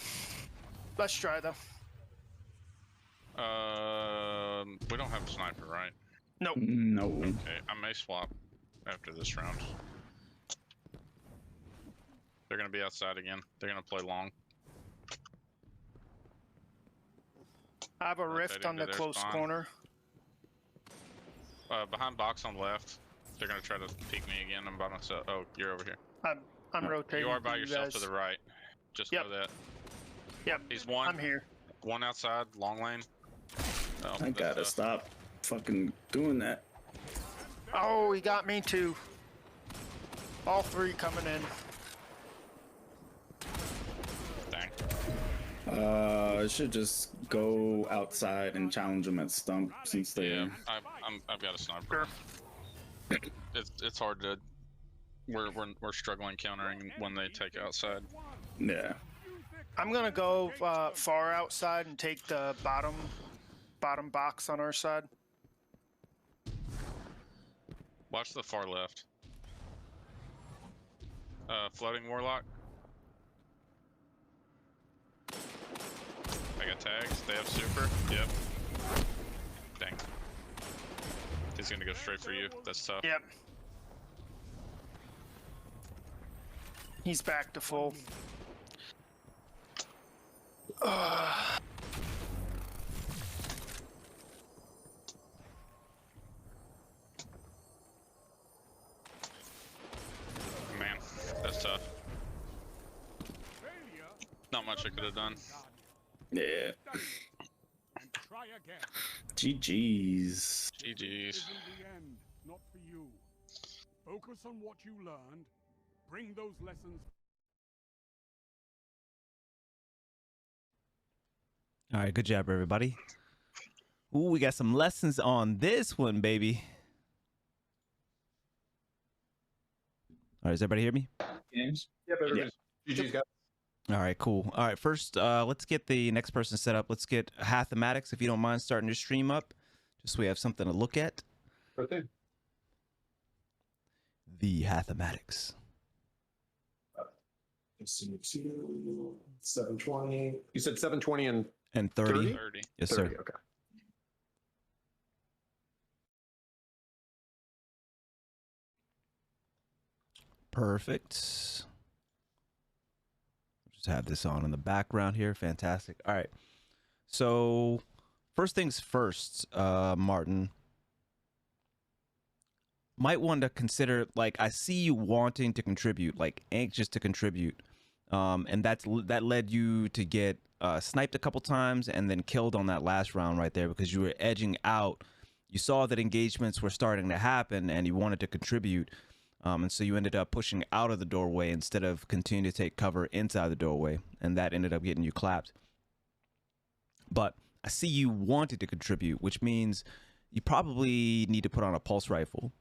Let's try though.
We don't have a sniper, right?
Nope.
No.
Okay, I may swap after this round. They're gonna be outside again. They're gonna play long.
I have a rift
Rotating
on
to
the
their
close
spawn.
corner.
Behind box on the left. They're gonna try to peek me again. I'm by myself. Oh, you're over here.
I'm rotating.
You are by
to
yourself to
guys.
the right. Just
Yep.
know that.
Yep.
He's one.
I'm here.
One outside, long lane. Oh,
I
that's
gotta
tough.
stop fucking doing that.
Oh, he got me too. All three coming in.
Dang.
I should just go outside and challenge them at stump since they.
Yeah, I've got a sniper. It's hard to. We're struggling countering when they take outside.
Yeah.
I'm gonna go far outside and take the bottom box on our side.
Watch the far left. Floating warlock. I got tags. They have super. Yep. Dang. He's gonna go straight for you. That's tough.
Yep. He's back to full.
Man, that's tough.
Failure.
Not much I could have done.
Yeah.
And try again.
GG's.
GG's.
Isn't the end, not for you. Focus on what you learned. Bring those lessons.
All right, good job, everybody. Ooh, we got some lessons on this one, baby. All right, does everybody hear me?
Games. Yep, everybody's GG's got.
All right, cool. All right, first, let's get the next person set up. Let's get Hathematics, if you don't mind starting your stream up, just so we have something to look at.
Okay.
The Hathematics.
720. You said 720 and
And 30.
30.
Yes,
30.
sir.
Okay.
Perfect. Just have this on in the background here. Fantastic. All right. So, first things first, Martin. Might want to consider, like, I see you wanting to contribute, like anxious to contribute. And that led you to get sniped a couple times and then killed on that last round right there because you were edging out. You saw that engagements were starting to happen and you wanted to contribute. And so you ended up pushing out of the doorway instead of continuing to take cover inside the doorway, and that ended up getting you clapped. But I see you wanted to contribute, which means you probably need to put on a pulse rifle.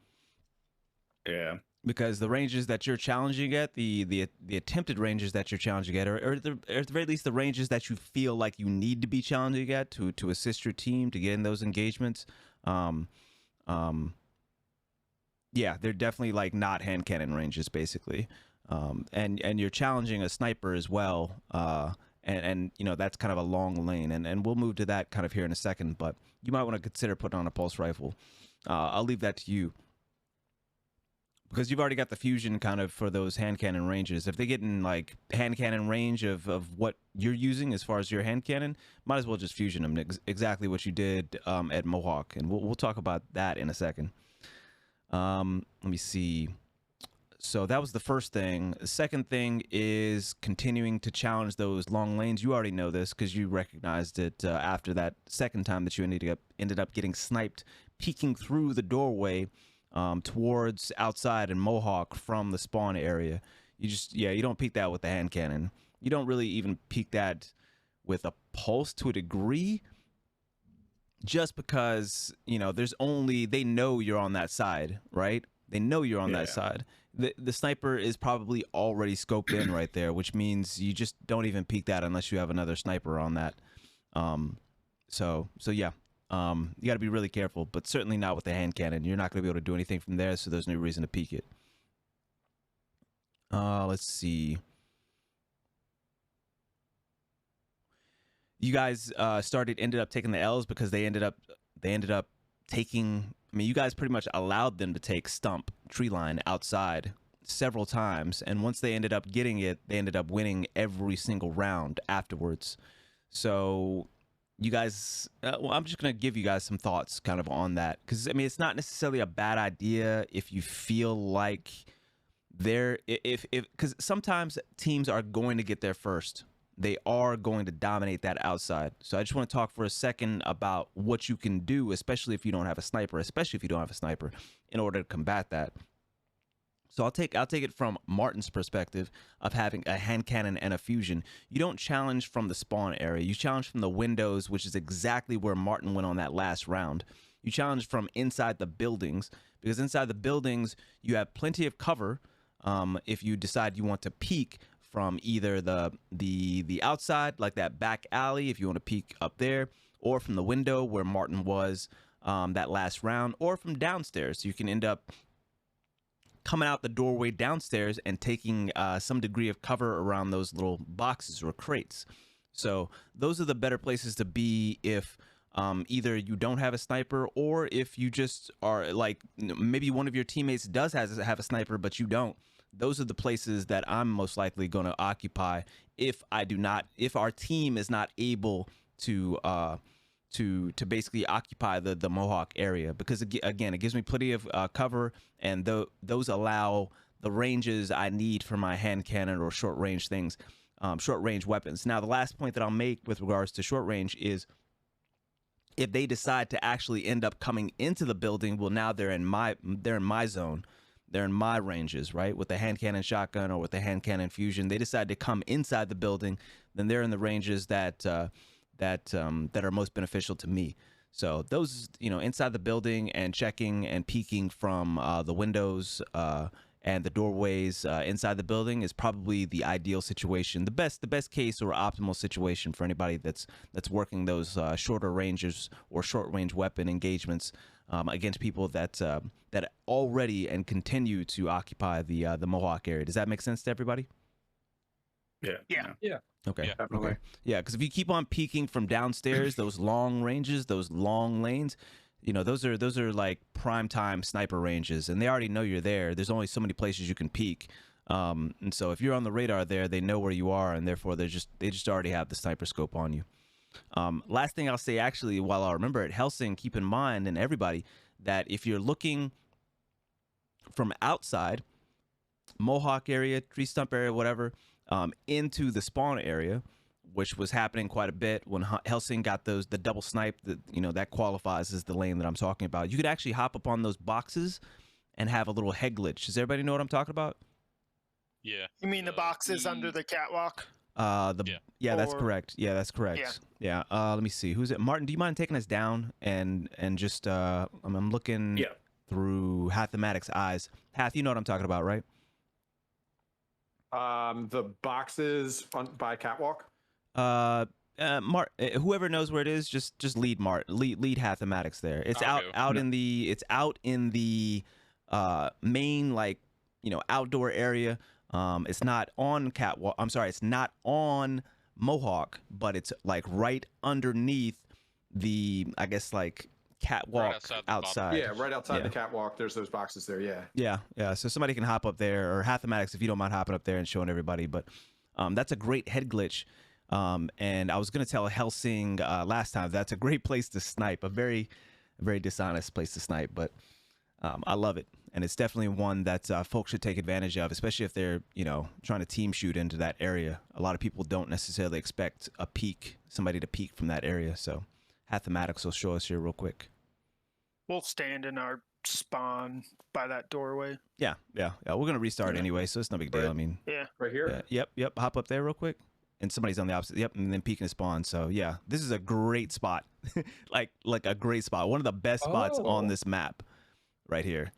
Yeah.
Because the ranges that you're challenging at, the attempted ranges that you're challenging at, or at the very least the ranges that you feel like you need to be challenging at to assist your team to get in those engagements, yeah, they're definitely like not hand cannon ranges, basically. And you're challenging a sniper as well, and you know that's kind of a long lane, and we'll move to that kind of here in a second. But you might want to consider putting on a pulse rifle. I'll leave that to you. Because you've already got the fusion kind of for those hand cannon ranges. If they get in like hand cannon range of what you're using as far as your hand cannon, might as well just fusion them. Exactly what you did at Mohawk, and we'll talk about that in a second. Let me see. So that was the first thing. The second thing is continuing to challenge those long lanes. You already know this because you recognized it after that second time that you ended up getting sniped, peeking through the doorway towards outside and Mohawk from the spawn area. You don't peek that with the hand cannon. You don't really even peek that with a pulse to a degree, just because, you know, they know you're on that side, right? They know you're on that side. The sniper is probably already scoped in right there, which means you just don't even peek that unless you have another sniper on that. So yeah. You got to be really careful, but certainly not with the hand cannon. You're not going to be able to do anything from there, so there's no reason to peek it. Let's see. You guys ended up taking the L's because they ended up taking. I mean, you guys pretty much allowed them to take stump tree line outside several times, and once they ended up getting it, they ended up winning every single round afterwards. So you guys, well, I'm just going to give you guys some thoughts kind of on that. Because, I mean, it's not necessarily a bad idea if you feel like because sometimes teams are going to get there first. They are going to dominate that outside. So I just want to talk for a second about what you can do, especially if you don't have a sniper, in order to combat that. So I'll take it from Martin's perspective of having a hand cannon and a fusion. You don't challenge from the spawn area. You challenge from the windows, which is exactly where Martin went on that last round. You challenge from inside the buildings, because inside the buildings you have plenty of cover if you decide you want to peek from either the outside, like that back alley, if you want to peek up there, or from the window where Martin was that last round, or from downstairs. So you can end up coming out the doorway downstairs and taking some degree of cover around those little boxes or crates. So those are the better places to be if either you don't have a sniper, or if you just are like, maybe one of your teammates does have a sniper but you don't. Those are the places that I'm most likely going to occupy if our team is not able to basically occupy the Mohawk area, because again, it gives me plenty of cover, and those allow the ranges I need for my hand cannon or short range things, short range weapons. Now, the last point that I'll make with regards to short range is, if they decide to actually end up coming into the building, well, now they're in my zone. They're in my ranges, right? With the hand cannon shotgun or with the hand cannon fusion, they decide to come inside the building, then they're in the ranges that are most beneficial to me. So those, inside the building and checking and peeking from the windows and the doorways inside the building is probably the ideal situation, the best case or optimal situation for anybody that's working those shorter ranges or short range weapon engagements against people that already and continue to occupy the Mohawk area. Does that make sense to everybody?
Yeah.
Okay.
Yeah,
definitely.
Okay. Yeah, because if you keep on peeking from downstairs, those long ranges, those long lanes, those are like prime time sniper ranges, and they already know you're there. There's only so many places you can peek, and so if you're on the radar there, they know where you are, and therefore they just already have the sniper scope on you. Last thing I'll say, actually, while I remember it, Helsing, keep in mind, and everybody, that if you're looking from outside, Mohawk area, tree stump area, whatever, into the spawn area, which was happening quite a bit when Helsing got the double snipe, that qualifies as the lane that I'm talking about. You could actually hop up on those boxes and have a little head glitch. Does everybody know what I'm talking about?
Yeah.
You mean the boxes under the catwalk?
Yeah, that's
Or-
correct. Yeah, that's correct. Yeah. Let me see. Who's it? Martin, do you mind taking us down and just I'm looking through Hathematic's eyes. Hath, you know what I'm talking about, right?
The boxes by catwalk.
Whoever knows where it is, just lead Hathematics there. It's out in the main, like, outdoor area. It's not on catwalk. I'm sorry, it's not on Mohawk, but it's like right underneath the, I guess, like catwalk outside.
Yeah, right outside the catwalk. There's those boxes there. Yeah.
Yeah. So somebody can hop up there, or Hathematics, if you don't mind hopping up there and showing everybody. But that's a great head glitch. And I was gonna tell Helsing last time, that's a great place to snipe. A very, very dishonest place to snipe, but I love it. And it's definitely one that folks should take advantage of, especially if they're, trying to team shoot into that area. A lot of people don't necessarily expect somebody to peek from that area. So Hathematics will show us here real quick.
We'll stand in our spawn by that doorway.
Yeah. We're going to restart anyway, so it's no big deal. I mean,
right here.
Yep. Hop up there real quick. And somebody's on the opposite. Yep. And then peek and spawn. So yeah, this is a great spot. like a great spot. One of the best spots on this map right here.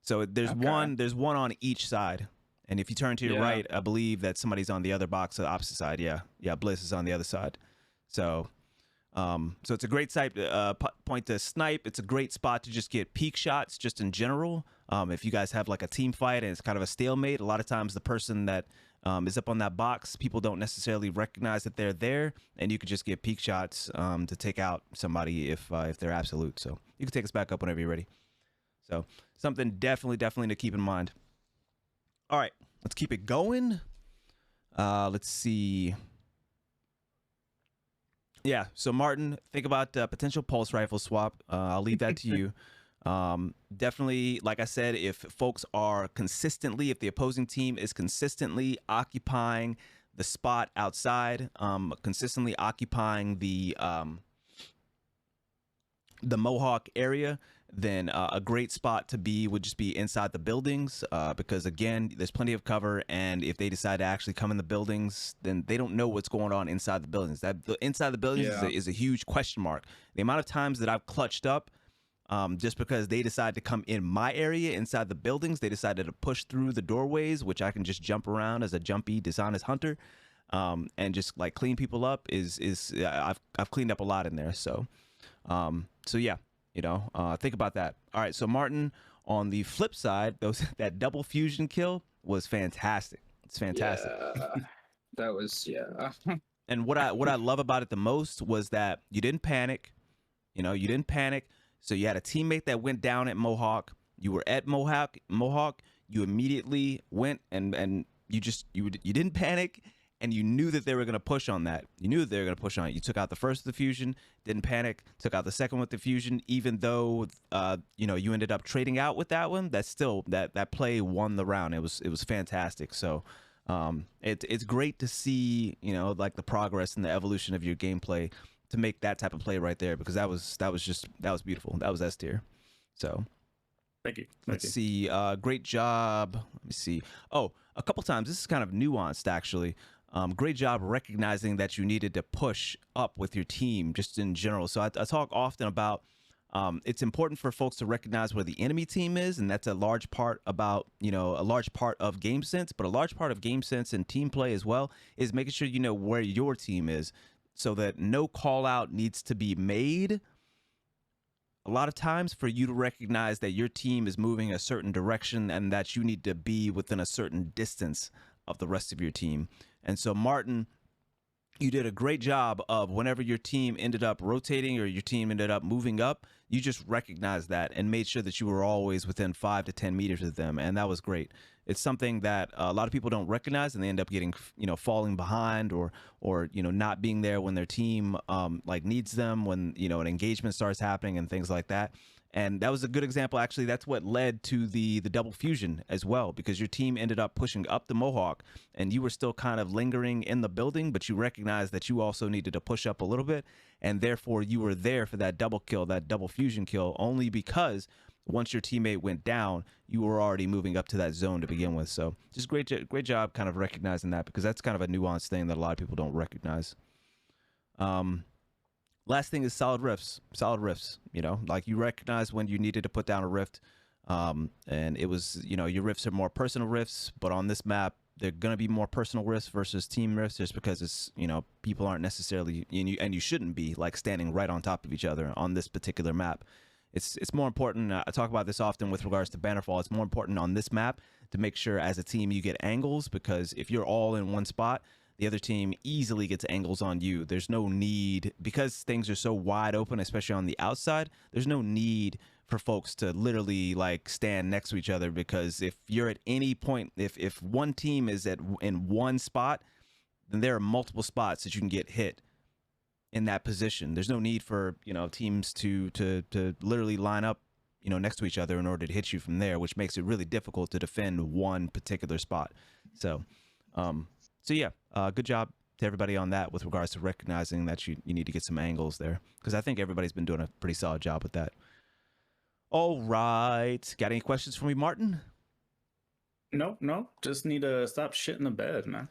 So there's one on each side. And if you turn to your right, I believe that somebody's on the other box, the opposite side. Yeah. Bliss is on the other side. So it's a great point to snipe. It's a great spot to just get peek shots just in general. If you guys have like a team fight and it's kind of a stalemate, a lot of times the person that is up on that box, people don't necessarily recognize that they're there, and you could just get peek shots to take out somebody if they're absolute. So you can take us back up whenever you're ready. So something definitely to keep in mind. All right, let's keep it going. Let's see. Yeah, so Martin, think about potential pulse rifle swap. I'll leave that to you. Definitely, like I said, if folks are if the opposing team is consistently occupying the spot outside, consistently occupying the Mohawk area, then a great spot to be would just be inside the buildings, because again, there's plenty of cover, and if they decide to actually come in the buildings, then they don't know what's going on inside the buildings. Inside the buildings is a huge question mark. The amount of times that I've clutched up just because they decided to come in my area inside the buildings, they decided to push through the doorways, which I can just jump around as a jumpy, dishonest hunter, and just like clean people up. I've cleaned up a lot in there. So yeah. Think about that. All right, so Martin, on the flip side, that double fusion kill was fantastic. It's fantastic.
Yeah, that was
And what I love about it the most was that you didn't panic. You didn't panic. So you had a teammate that went down at Mohawk. You were at Mohawk. You immediately went and you didn't panic. And you knew that they were going to push on that. You took out the first with the fusion, didn't panic, took out the second with the fusion, even though, you ended up trading out with that one. That's still, that play won the round. It was fantastic. So it's great to see, like the progress and the evolution of your gameplay to make that type of play right there, because that was beautiful. That was S tier. So
thank you.
Let's see. Great job. Let me see. Oh, a couple times. This is kind of nuanced, actually. Great job recognizing that you needed to push up with your team just in general. So I talk often about it's important for folks to recognize where the enemy team is, and that's a large part about, a large part of game sense, but a large part of game sense and team play as well is making sure you know where your team is so that no call out needs to be made. A lot of times for you to recognize that your team is moving a certain direction and that you need to be within a certain distance of the rest of your team. And so, Martin, you did a great job of whenever your team ended up rotating or your team ended up moving up, you just recognized that and made sure that you were always within 5 to 10 meters of them. And that was great. It's something that a lot of people don't recognize, and they end up getting, falling behind or not being there when their team needs them, when, an engagement starts happening and things like that. And that was a good example. Actually, that's what led to the double fusion as well, because your team ended up pushing up the Mohawk and you were still kind of lingering in the building, but you recognized that you also needed to push up a little bit. And therefore you were there for that double kill, that double fusion kill, only because once your teammate went down, you were already moving up to that zone to begin with. So just great job kind of recognizing that, because that's kind of a nuanced thing that a lot of people don't recognize. Last thing is solid rifts, you know, like you recognize when you needed to put down a rift. And it was, you know, your rifts are more personal rifts, but on this map, they're going to be more personal rifts versus team rifts, just because it's, you know, people aren't necessarily, and you shouldn't be like standing right on top of each other on this particular map. It's more important. I talk about this often with regards to Bannerfall. It's more important on this map to make sure as a team you get angles, because if you're all in one spot, the other team easily gets angles on you. There's no need, because things are so wide open, especially on the outside, there's no need for folks to literally like stand next to each other, because if you're at any point, if one team is in one spot, then there are multiple spots that you can get hit in that position. There's no need for, you know, teams to literally line up, you know, next to each other in order to hit you from there, which makes it really difficult to defend one particular spot. So yeah, good job to everybody on that with regards to recognizing that you need to get some angles there, because I think everybody's been doing a pretty solid job with that. All right. Got any questions for me, Martin?
Nope. Just need to stop shitting the bed, man.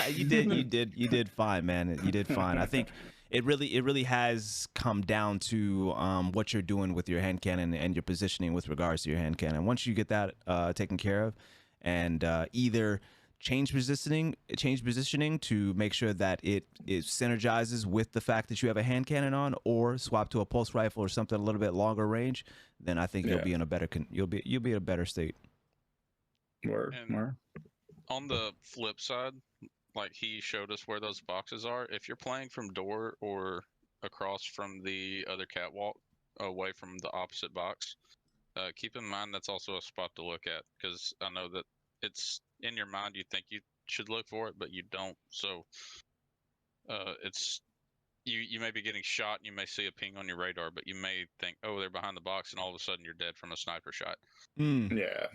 You did fine, man. You did fine. I think it really has come down to what you're doing with your hand cannon and your positioning with regards to your hand cannon. Once you get that taken care of, and either change positioning to make sure that it synergizes with the fact that you have a hand cannon on, or swap to a pulse rifle or something a little bit longer range, then I think you'll be in a better you'll be in a better state.
Word.
On the flip side, like he showed us where those boxes are. If you're playing from door or across from the other catwalk, away from the opposite box, keep in mind that's also a spot to look at, because I know that it's in your mind, you think you should look for it, but you don't. So it's you may be getting shot and you may see a ping on your radar, but you may think, oh, they're behind the box, and all of a sudden you're dead from a sniper shot.
Yeah.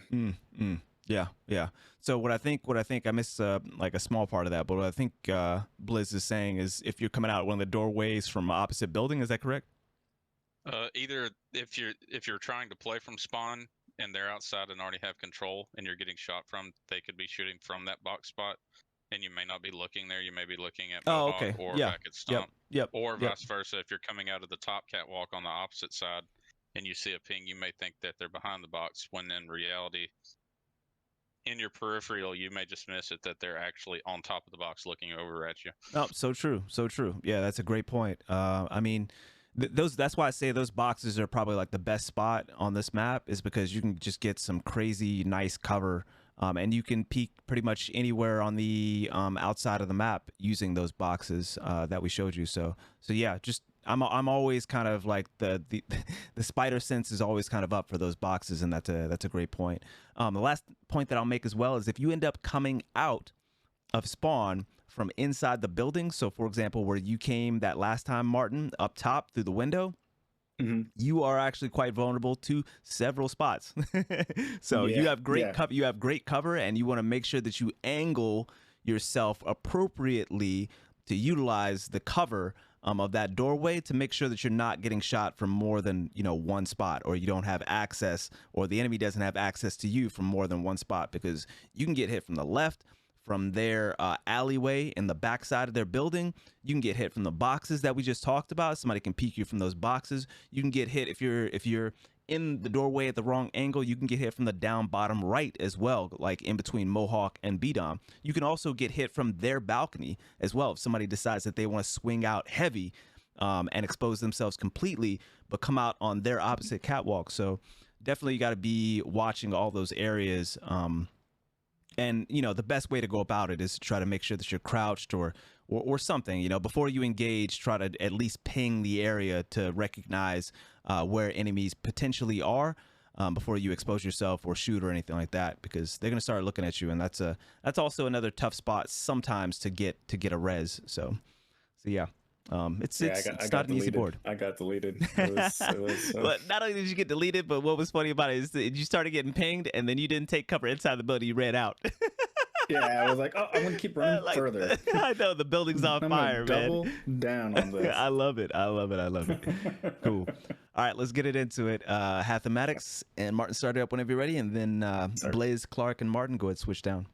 So what I think I missed like a small part of that, but what I think Blizz is saying is, if you're coming out one of the doorways from opposite building, is that correct?
Either if you're trying to play from spawn and they're outside and already have control, and you're getting shot from, they could be shooting from that box spot, and you may not be looking there. You may be looking at Mohawk or back at Stump. Or vice versa. If you're coming out of the top catwalk on the opposite side and you see a ping, you may think that they're behind the box, when in reality, in your peripheral, you may just miss it that they're actually on top of the box looking over at you.
Oh, so true. Yeah, that's a great point. I mean, that's why I say those boxes are probably like the best spot on this map, is because you can just get some crazy nice cover, and you can peek pretty much anywhere on the outside of the map using those boxes that we showed you. So yeah, just I'm always kind of like the spider sense is always kind of up for those boxes, and that's a great point. The last point that I'll make as well is, if you end up coming out of spawn from inside the building, so for example where you came that last time, Martin, up top through the window, you are actually quite vulnerable to several spots. So you have great cover. You have great cover, and you want to make sure that you angle yourself appropriately to utilize the cover of that doorway, to make sure that you're not getting shot from more than, you know, one spot, or you don't have access, or the enemy doesn't have access to you from more than one spot, because you can get hit from the left, from their alleyway in the backside of their building. You can get hit from the boxes that we just talked about. Somebody can peek you from those boxes. You can get hit if you're in the doorway at the wrong angle. You can get hit from the down bottom right as well, like in between Mohawk and B-Dom. You can also get hit from their balcony as well, if somebody decides that they want to swing out heavy and expose themselves completely, but come out on their opposite catwalk. So definitely you got to be watching all those areas. And, you know, the best way to go about it is to try to make sure that you're crouched or something, you know, before you engage, try to at least ping the area to recognize where enemies potentially are before you expose yourself or shoot or anything like that, because they're going to start looking at you. And that's also another tough spot sometimes to get a res. So yeah. It's not an easy board.
I got deleted. It was
But not only did you get deleted, but what was funny about it is that you started getting pinged, and then you didn't take cover inside the building. You ran out.
Yeah, I was like, oh, I'm gonna keep running further.
I know, the building's on fire, man.
Double down on this.
I love it. Cool. All right, let's get it into it. Hathematics and Martin, start it up whenever you're ready, and then Blaze, Clark, and Martin, go ahead, switch down.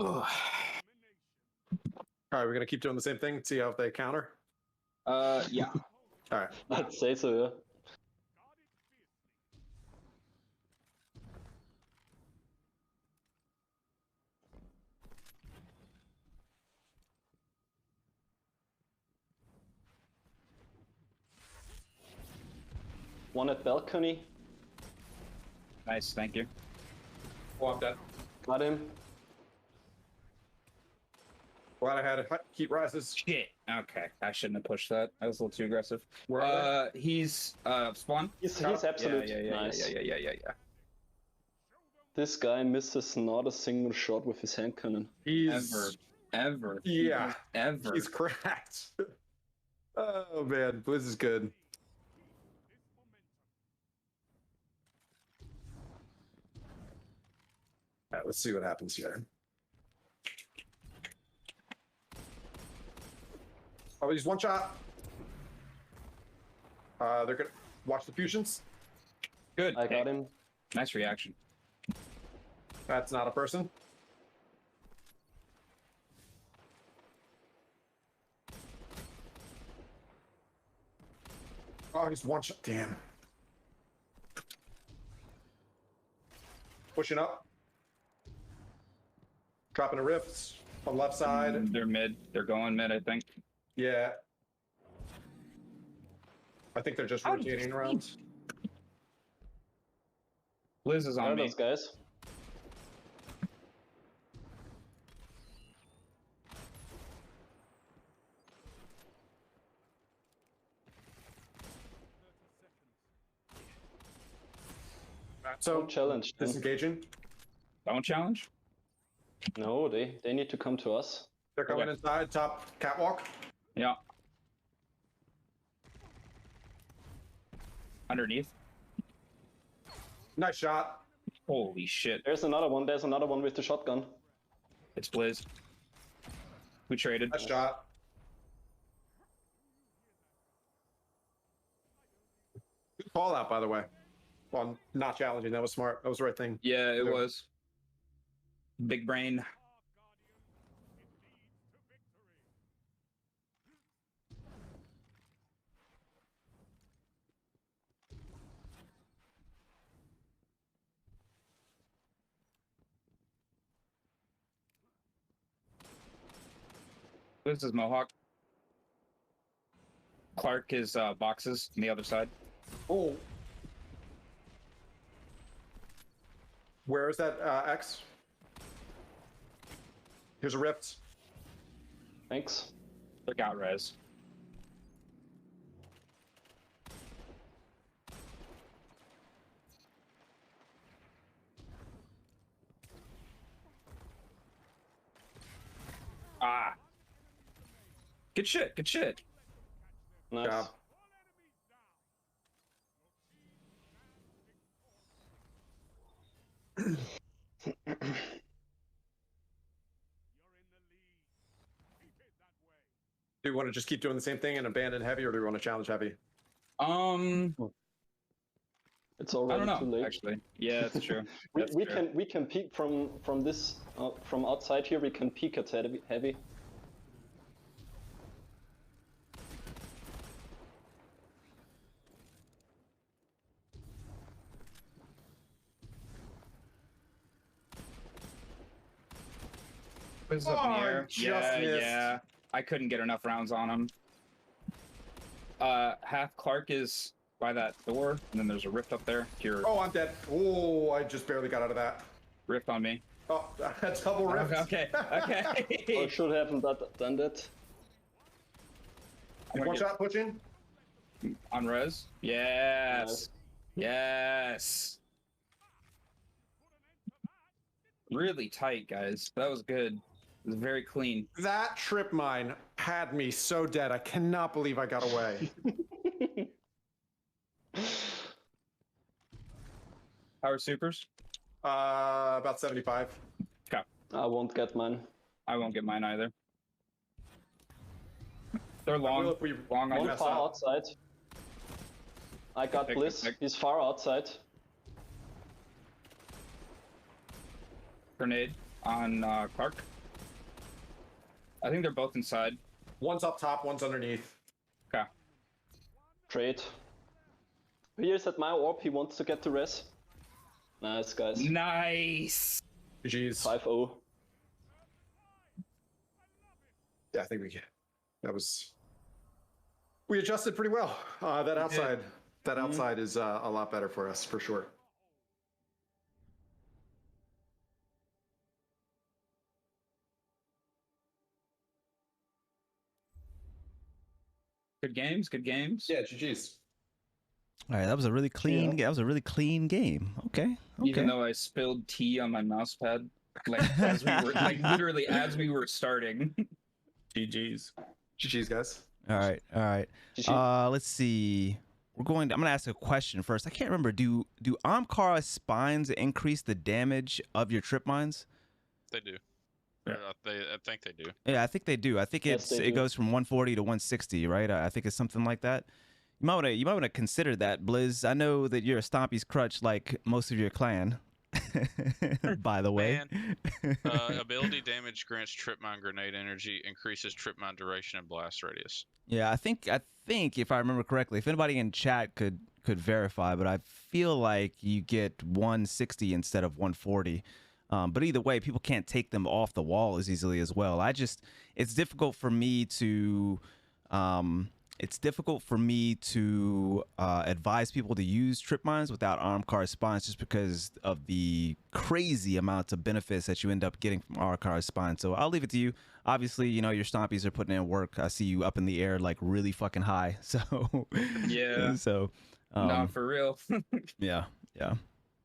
All right, we're gonna keep doing the same thing. See how they counter.
Yeah.
All right.
I'd say so, yeah. One at balcony.
Nice, thank you.
Walk that.
Got him.
Glad I had it. Heat rises.
Shit. Okay, I shouldn't have pushed that. I was a little too aggressive.
Where are
He's spawn.
He's absolute. Nice.
Yeah.
This guy misses not a single shot with his hand cannon.
He's
Ever.
Yeah.
Ever.
He's cracked. Oh man, Blizz is good. All right, let's see what happens here. Oh, he's one shot. They're gonna watch the fusions.
Good.
I got him.
Nice reaction.
That's not a person. Oh, he's one shot. Damn. Pushing up. Dropping a rift on left side.
They're mid. They're going mid, I think.
Yeah. I think they're just rotating around.
Liz is on me.
Those guys.
So
challenge.
Disengaging.
Don't challenge.
No, they need to come to us.
They're coming inside, top catwalk.
Yeah. Underneath.
Nice shot.
Holy shit.
There's another one. There's another one with the shotgun.
It's Blizz. We traded.
Nice shot. Good call out, by the way. Well, not challenging. That was smart. That was the right thing.
Yeah, it was. Big brain. This is Mohawk. Clark is boxes on the other side.
Oh. Where is that X? Here's a rift.
Thanks.
They got res. Ah. Good shit, good shit.
Nice.
Job. Do you want to just keep doing the same thing and abandon heavy, or do you want to challenge heavy?
It's already
I don't
too
know,
late.
actually. Yeah, that's true.
we can peek from this from outside here. We can peek at heavy.
This is up in the air.
Just missed.
I couldn't get enough rounds on him. Half Clark is by that door, and then there's a rift up there. Here,
Oh, I'm dead. Oh, I just barely got out of that.
rift on me.
Oh, double rift.
Okay, okay.
I should haven't done that.
One shot pushing.
On res. Yes. Yes. Really tight, guys. That was good. It was very clean.
That trip mine had me so dead. I cannot believe I got away.
How are supers?
About 75.
Okay.
I won't get mine.
I won't get mine either. They're
Well,
long.
if we
Long on
One
mess
far
up.
outside. I got
Pick,
Bliss.
pick.
He's far outside.
Grenade on Clark. I think they're both inside.
One's up top, one's underneath.
Okay.
Trade. Here's at my orb. He wants to get to res. Nice, guys.
Nice.
Jeez.
5-0.
Yeah, I think we. That was. We adjusted pretty well. That outside. That outside is a lot better for us, for sure.
Good games. Good games.
Yeah, GG's.
All right, that was a really clean. That was a really clean game. Okay.
Even though I spilled tea on my mouse pad, like as we were, like literally as we were starting. GG's.
GG's, guys.
All right. All right. Let's see. I'm gonna ask a question first. I can't remember. Do Amkara spines increase the damage of your trip mines?
They do. I think they do.
Yeah, I think they do. I think
Yes, they
it
do.
goes from 140 to 160, right? I think it's something like that. You might want to consider that, Blizz. I know that you're a Stompy's crutch like most of your clan. By the way.
Ability damage grants trip mine grenade energy, increases trip mine duration and blast radius.
Yeah, I think if I remember correctly, if anybody in chat could verify, but I feel like you get 160 instead of 140. But either way, people can't take them off the wall as easily as well. It's difficult for me to advise people to use trip mines without arm card spines, just because of the crazy amounts of benefits that you end up getting from arm card spines. So I'll leave it to you. Obviously, you know, your Stompies are putting in work. I see you up in the air like really fucking high. So
Yeah.
So
No, for real.
yeah.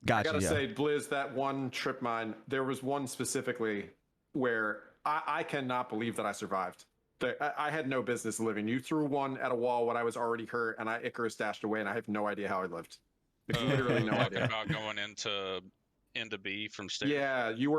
Gotcha.
I gotta say, Blizz, that one trip mine, there was one specifically where I cannot believe that I survived. I had no business living. You threw one at a wall when I was already hurt, and I Icarus dashed away, and I have no idea how I lived. Like, literally no
Talking
idea.
about going into B from stairs.
Yeah, you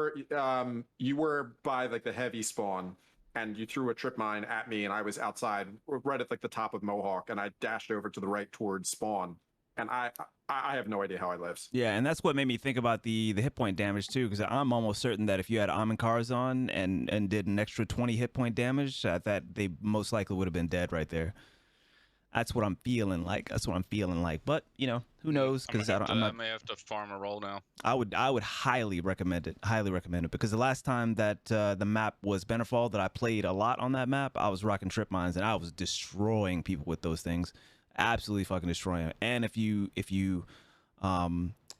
were by like the heavy spawn, and you threw a trip mine at me, and I was outside, right at like the top of Mohawk, and I dashed over to the right towards spawn, and I have no idea how I lived.
Yeah, and that's what made me think about the hit point damage too, because I'm almost certain that if you had Amankars on and did an extra 20 hit point damage, that they most likely would have been dead right there. That's what I'm feeling like. But you know, who knows? Because
I may have to farm a roll now.
I would highly recommend it. Highly recommend it, because the last time that the map was Bannerfall, that I played a lot on that map, I was rocking trip mines and I was destroying people with those things. Absolutely fucking destroying them. And if you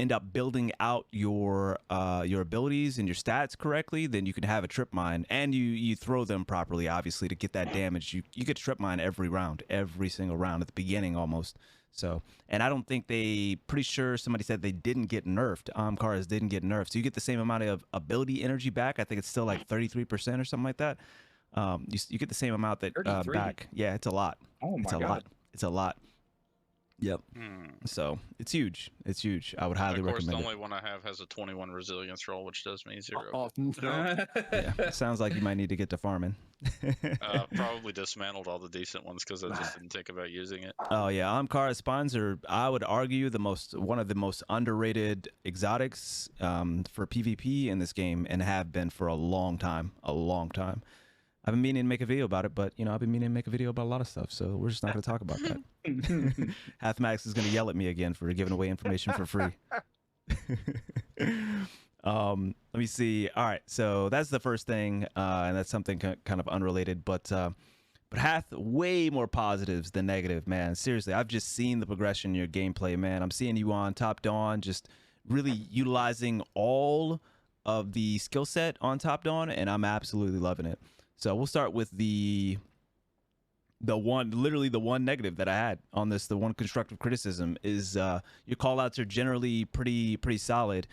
end up building out your abilities and your stats correctly, then you can have a trip mine, and you throw them properly, obviously, to get that damage. You get a trip mine every round, every single round at the beginning almost. So, and I don't think pretty sure somebody said they didn't get nerfed. Cars didn't get nerfed, so you get the same amount of ability energy back. I think it's still like 33% or something like that. You get the same amount that back. Yeah, it's a lot.
Oh my God.
It's a lot. Yep. So it's huge. I would highly recommend it.
Of course, the only one I have has a 21 resilience roll, which does me 0.
Oh, no.
Yeah, sounds like you might need to get to farming.
Probably dismantled all the decent ones because I just didn't think about using it.
Oh yeah, Amkara spines are, I would argue, one of the most underrated exotics for PvP in this game, and have been for a long time. I've been meaning to make a video about it, but you know, I've been meaning to make a video about a lot of stuff, so we're just not going to talk about that. Hathmax is going to yell at me again for giving away information for free. Let me see. All right, so that's the first thing, and that's something kind of unrelated, but but Hath, way more positives than negative, man. Seriously, I've just seen the progression in your gameplay, man. I'm seeing you on Top Dawn, just really utilizing all of the skill set on Top Dawn, and I'm absolutely loving it. So we'll start with the one negative that I had on this. The one constructive criticism is your call outs are generally pretty solid.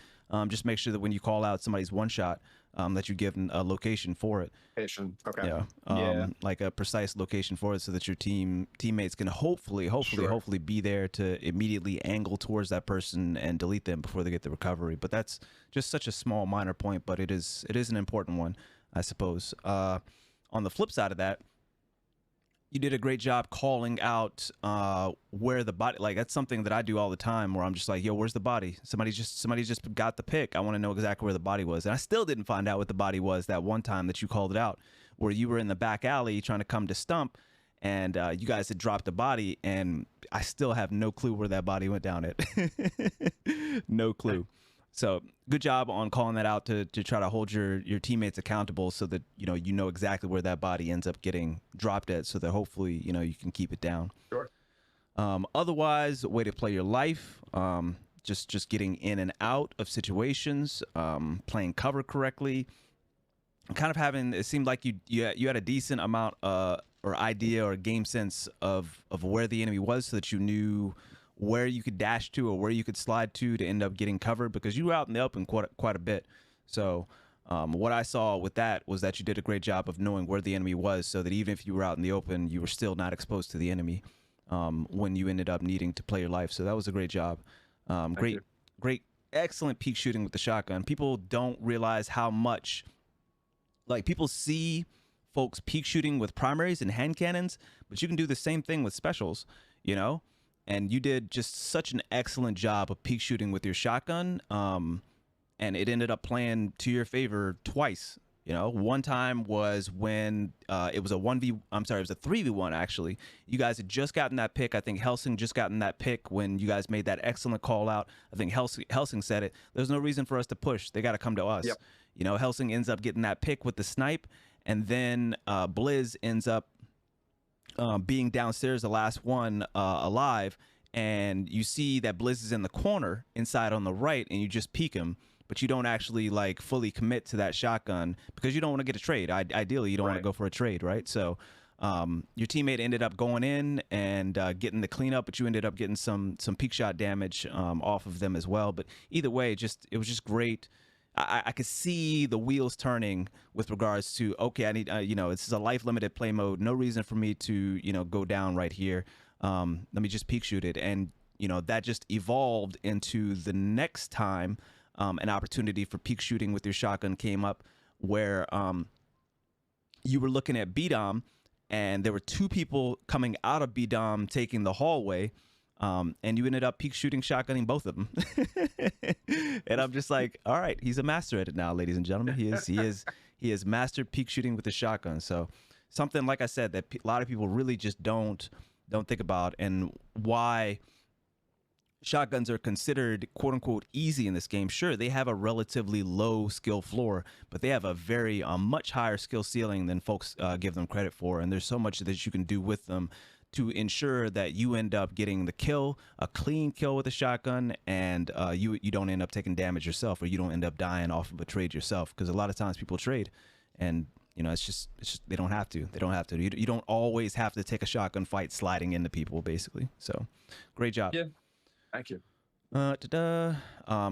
Just make sure that when you call out somebody's one shot, that you give a location for it.
Okay.
Yeah. Like a precise location for it, so that your teammates can hopefully be there to immediately angle towards that person and delete them before they get the recovery. But that's just such a small minor point, but it is an important one, I suppose. On the flip side of that, you did a great job calling out where the body, like that's something that I do all the time, where I'm just like, yo, where's the body? Somebody just got the pick. I want to know exactly where the body was. And I still didn't find out what the body was that one time that you called it out, where you were in the back alley trying to come to Stump, and you guys had dropped the body, and I still have no clue where that body went down at. No clue. So good job on calling that out to try to hold your teammates accountable, so that you know exactly where that body ends up getting dropped at, so that hopefully you can keep it down.
Sure.
Otherwise, way to play your life. Just getting in and out of situations, playing cover correctly, kind of having, it seemed like you had a decent amount or idea or game sense of where the enemy was, so that you knew where you could dash to or where you could slide to end up getting covered, because you were out in the open quite a bit. So what I saw with that was that you did a great job of knowing where the enemy was, so that even if you were out in the open, you were still not exposed to the enemy when you ended up needing to play your life. So that was a great job. Great, excellent peak shooting with the shotgun. People don't realize how much, like, people see folks peak shooting with primaries and hand cannons, but you can do the same thing with specials, and you did just such an excellent job of peak shooting with your shotgun, and it ended up playing to your favor twice. One time was when it was a 3v1 actually. You guys had just gotten that pick. I think Helsing just gotten that pick when you guys made that excellent call out. I think Helsing said it. There's no reason for us to push. They got to come to us. Yep. Helsing ends up getting that pick with the snipe, and then Blizz ends up being downstairs, the last one alive, and you see that Blizz is in the corner inside on the right, and you just peek him, but you don't actually like fully commit to that shotgun because you don't want to get a trade. Ideally, you don't want to go for a trade, right? So your teammate ended up going in and getting the cleanup, but you ended up getting some peak shot damage off of them as well. But either way, it was just great. I could see the wheels turning with regards to, okay, I need, this is a life limited play mode. No reason for me to, go down right here. Let me just peek shoot it. And, that just evolved into the next time an opportunity for peek shooting with your shotgun came up, where you were looking at B-Dom, and there were two people coming out of B-Dom taking the hallway. And you ended up peek shooting shotgunning both of them. And I'm just like, all right, he's a master at it now, ladies and gentlemen. He is mastered peek shooting with the shotgun. So something, like I said, that a lot of people really just don't think about, and why shotguns are considered quote unquote easy in this game. Sure, they have a relatively low skill floor, but they have a much higher skill ceiling than folks give them credit for. And there's so much that you can do with them to ensure that you end up getting the kill, a clean kill with a shotgun, and you don't end up taking damage yourself, or you don't end up dying off of a trade yourself. Because a lot of times people trade, and it's just they don't have to. You don't always have to take a shotgun fight sliding into people, basically. So, great job.
Yeah, thank you.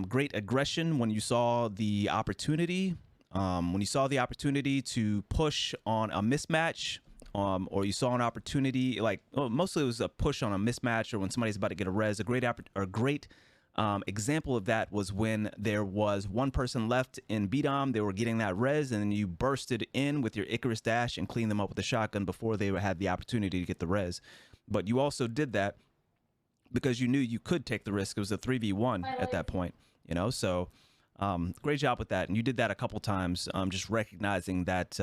Great aggression when you saw the opportunity. When you saw the opportunity to push on a mismatch. Or you saw an opportunity, mostly it was a push on a mismatch, or when somebody's about to get a res. A great example of that was when there was one person left in B-Dom. They were getting that res, and then you bursted in with your Icarus dash and cleaned them up with a shotgun before they had the opportunity to get the res. But you also did that because you knew you could take the risk. It was a 3v1 at that point, So great job with that, and you did that a couple times. Just recognizing that.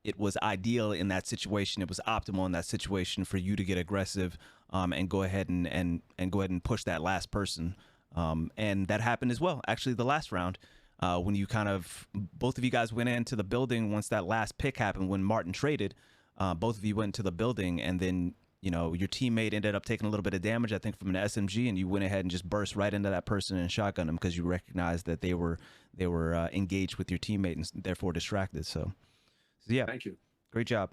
It was ideal in that situation. It was optimal in that situation for you to get aggressive and go ahead and push that last person. And that happened as well. Actually, the last round, when you both of you guys went into the building once that last pick happened, when Martin traded, both of you went into the building, and then your teammate ended up taking a little bit of damage, I think, from an SMG, and you went ahead and just burst right into that person and shotgun them because you recognized that they were engaged with your teammate and therefore distracted. So yeah,
Thank you.
great job.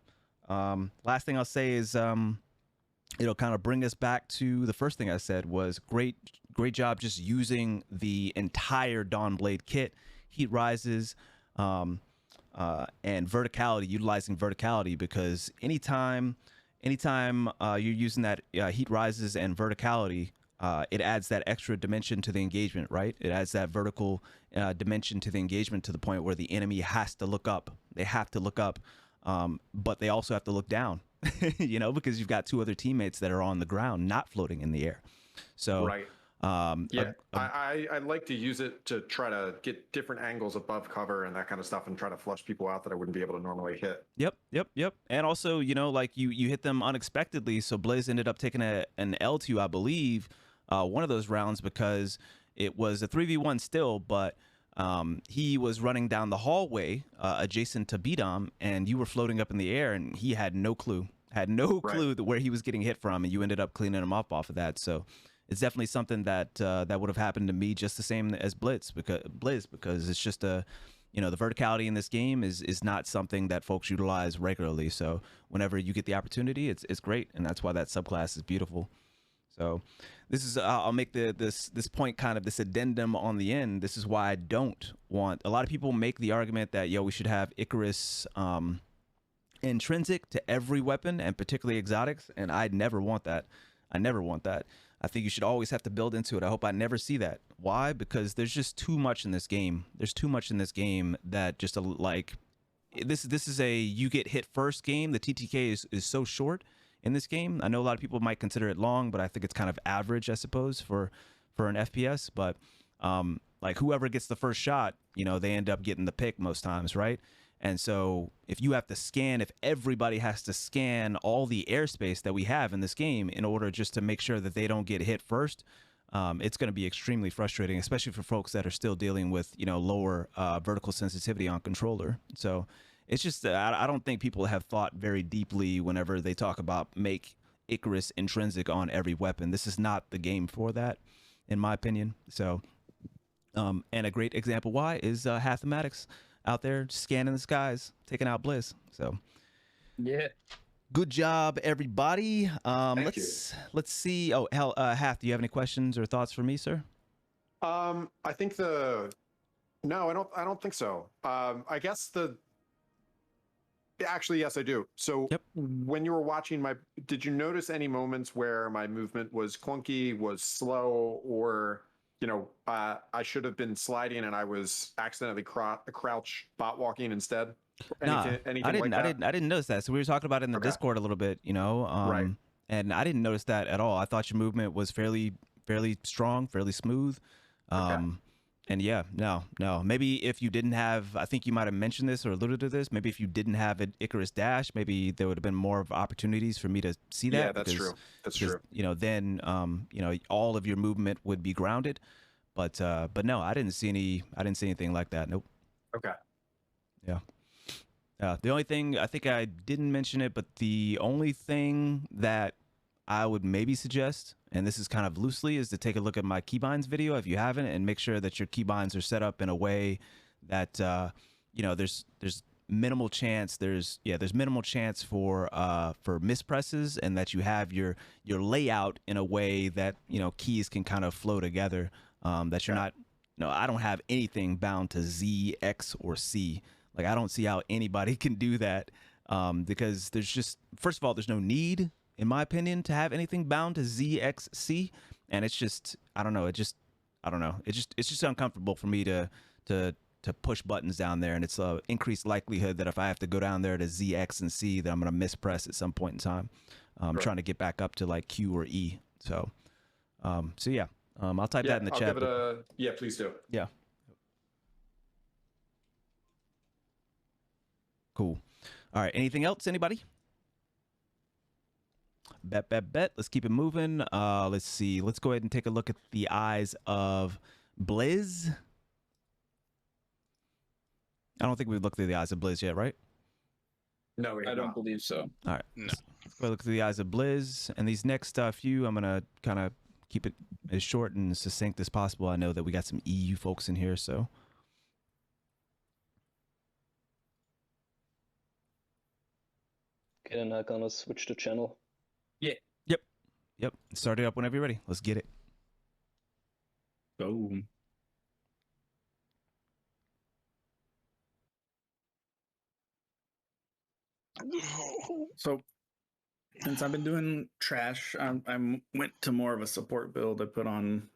Last thing I'll say is it'll kind of bring us back to the first thing I said was great job just using the entire Dawnblade kit, heat rises, and verticality, utilizing verticality, because anytime you're using that heat rises and verticality, it adds that extra dimension to the engagement, right? It adds that vertical dimension to the engagement to the point where the enemy has to look up. They have to look up, but they also have to look down, because you've got two other teammates that are on the ground, not floating in the air. So
right. I like to use it to try to get different angles above cover and that kind of stuff, and try to flush people out that I wouldn't be able to normally hit.
Yep. And also, like you hit them unexpectedly. So Blaze ended up taking an L2, I believe, one of those rounds, because it was a 3v1 still, but he was running down the hallway adjacent to BDOM, and you were floating up in the air, and he had no clue where he was getting hit from, and you ended up cleaning him up off of that. So it's definitely something that that would have happened to me just the same as Blizz, because it's just the verticality in this game is not something that folks utilize regularly. So whenever you get the opportunity, it's great, and that's why that subclass is beautiful. So this is I'll make this point, kind of this addendum on the end. This is why I don't want, a lot of people make the argument that we should have Icarus intrinsic to every weapon, and particularly exotics, and I never want that. I think you should always have to build into it. I hope I never see that. Why? Because there's just too much in this game. There's too much in this game that just this is a you get hit first game. The TTK is so short in this game. I know a lot of people might consider it long, but I think it's kind of average, I suppose, for an FPS. But like whoever gets the first shot, they end up getting the pick most times, right? And so if you have to scan, if everybody has to scan all the airspace that we have in this game in order just to make sure that they don't get hit first, it's going to be extremely frustrating, especially for folks that are still dealing with, lower vertical sensitivity on controller. So it's just, I don't think people have thought very deeply whenever they talk about make Icarus intrinsic on every weapon. This is not the game for that, in my opinion. So, and a great example why is Hathematics out there scanning the skies, taking out Blizz. So
yeah,
good job, everybody. Let's see. Oh, hell, Hath, do you have any questions or thoughts for me, sir?
I think no, I don't think so. I guess actually, yes, I do. So when you were watching did you notice any moments where my movement was clunky, was slow, or I should have been sliding and I was accidentally crouch bot walking instead? Anything
I
like that?
I didn't notice that. So we were talking about it in the Discord a little bit,
right.
And I didn't notice that at all. I thought your movement was fairly strong, fairly smooth. And yeah, no. Maybe if you didn't have, I think you might have mentioned this or alluded to this, maybe if you didn't have an Icarus Dash, maybe there would have been more of opportunities for me to see that.
Yeah, that's true. That's true.
Then, all of your movement would be grounded. But no, I didn't see anything like that. Nope.
Okay.
Yeah. The only thing, I think I didn't mention it, but the only thing that I would maybe suggest, and this is kind of loosely, is to take a look at my keybinds video if you haven't, and make sure that your keybinds are set up in a way that there's minimal chance there's minimal chance for mispresses, and that you have your layout in a way that keys can kind of flow together, that you're not I don't have anything bound to Z, X, or C. Like, I don't see how anybody can do that, because there's just, first of all, there's no need, in my opinion, to have anything bound to ZXC, and it's just, I don't know, it's just uncomfortable for me to push buttons down there, and it's a increased likelihood that if I have to go down there to ZX and C, that I'm gonna mispress at some point in time. Trying to get back up to like Q or E. So yeah, I'll type that in the chat.
Give it yeah, please do.
Yeah. Cool. All right. Anything else? Anybody? Bet. Let's keep it moving. Let's see. Let's go ahead and take a look at the eyes of Blizz. I don't think we've looked through the eyes of Blizz yet, right?
No, we
I
have
don't
not.
believe so.
All right.
No.
Let's go look through the eyes of Blizz. And these next few, I'm going to kind of keep it as short and succinct as possible. I know that we got some EU folks in here, so.
Okay, then I'm gonna switch the channel.
Yep. Start it up whenever you're ready. Let's get it.
Go. So, since I've been doing trash, I went to more of a support build. I put on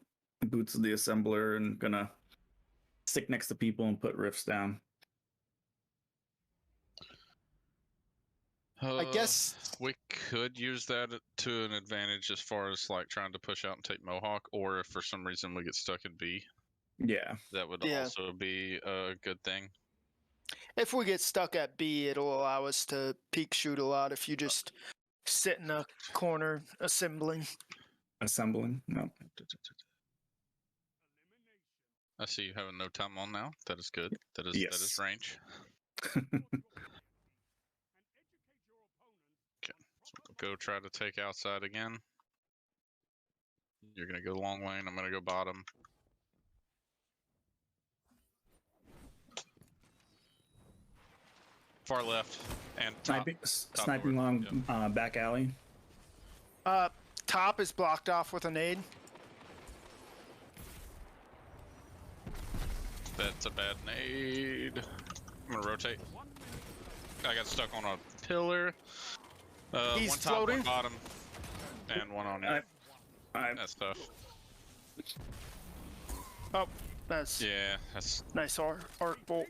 Boots of the Assembler and gonna stick next to people and put rifts down.
I guess
we could use that to an advantage as far as like trying to push out and take Mohawk, or if for some reason we get stuck in B,
Yeah.
that would
Yeah.
also be a good thing.
if we get stuck at B, it'll allow us to peek shoot a lot if you just sit in a corner assembling.
Assembling? No.
I see you having no time on now. That is good. That is
Yes.
range. Go try to take outside again. You're gonna go long lane. I'm gonna go bottom. Far left and top.
Sniping along back alley.
Top is blocked off with a nade.
That's a bad nade. I'm gonna rotate. I got stuck on a pillar.
He's
one top,
floating.
one bottom, and one on you.
I
That's tough.
Oh, that's
Yeah, that's.
nice arc bolt.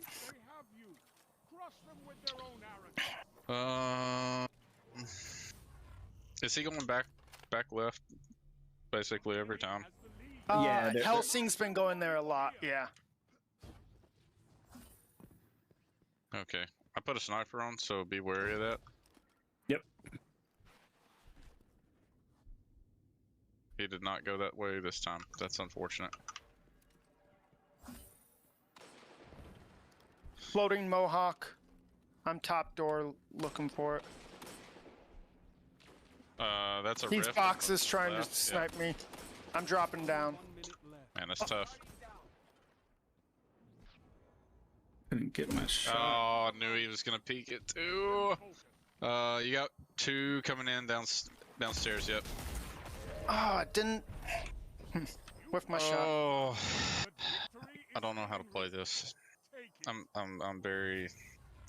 Is he going back left, basically every time?
Yeah,
Helsing's been going there a lot. Yeah.
Okay, I put a sniper on, so be wary of that.
Yep.
He did not go that way this time. That's unfortunate.
Floating Mohawk. I'm top door looking for it.
That's a
These
rift
boxes trying to
left, yeah.
snipe me. I'm dropping down.
Man, that's tough.
couldn't get my shot.
Oh, I knew he was gonna peek it too. You got two coming in downstairs. Yep.
Oh, I didn't. With my shot.
Oh, I don't know how to play this. I'm very,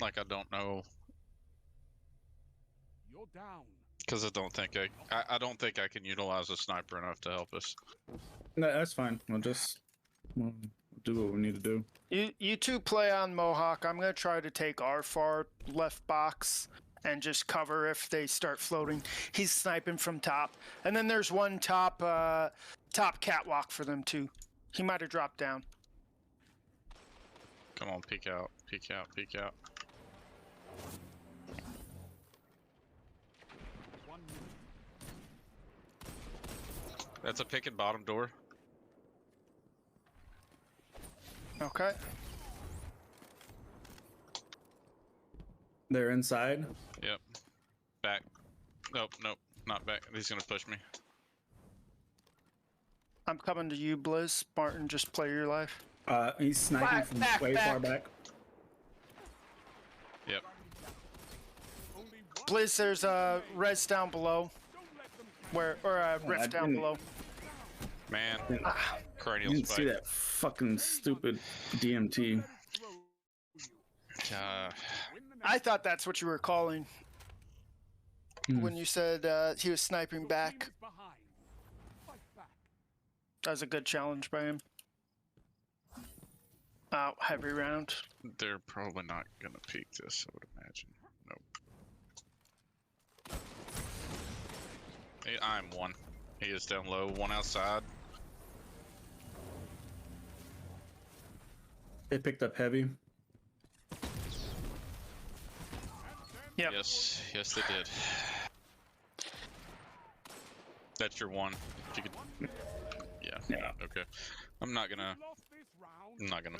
like, I don't know.
You're down.
Because I don't think I don't think I can utilize a sniper enough to help us.
No, that's fine. We'll do what we need to do.
You two play on Mohawk. I'm gonna try to take our far left box and just cover if they start floating. He's sniping from top, and then there's one top catwalk for them too. He might have dropped down.
Come on, peek out, peek out, peek out. That's a pick and bottom door.
Okay.
They're inside.
Yep. Back. Nope, nope, not back. He's gonna push me.
I'm coming to you, Blizz. Martin, just play your life.
He's sniping from way far back.
Yep.
Blizz, there's a res down below. Or a rift down below.
Man, cranial
You didn't
spike.
see that fucking stupid DMT.
I thought that's what you were calling when you said he was sniping back. That was a good challenge by him. Heavy round.
They're probably not gonna peek this, I would imagine. Nope. I'm one. He is down low. One outside.
They picked up heavy.
Yep.
Yes, yes they did. That's your one. If you could... Yeah.
Yeah.
Okay. I'm not gonna I'm not gonna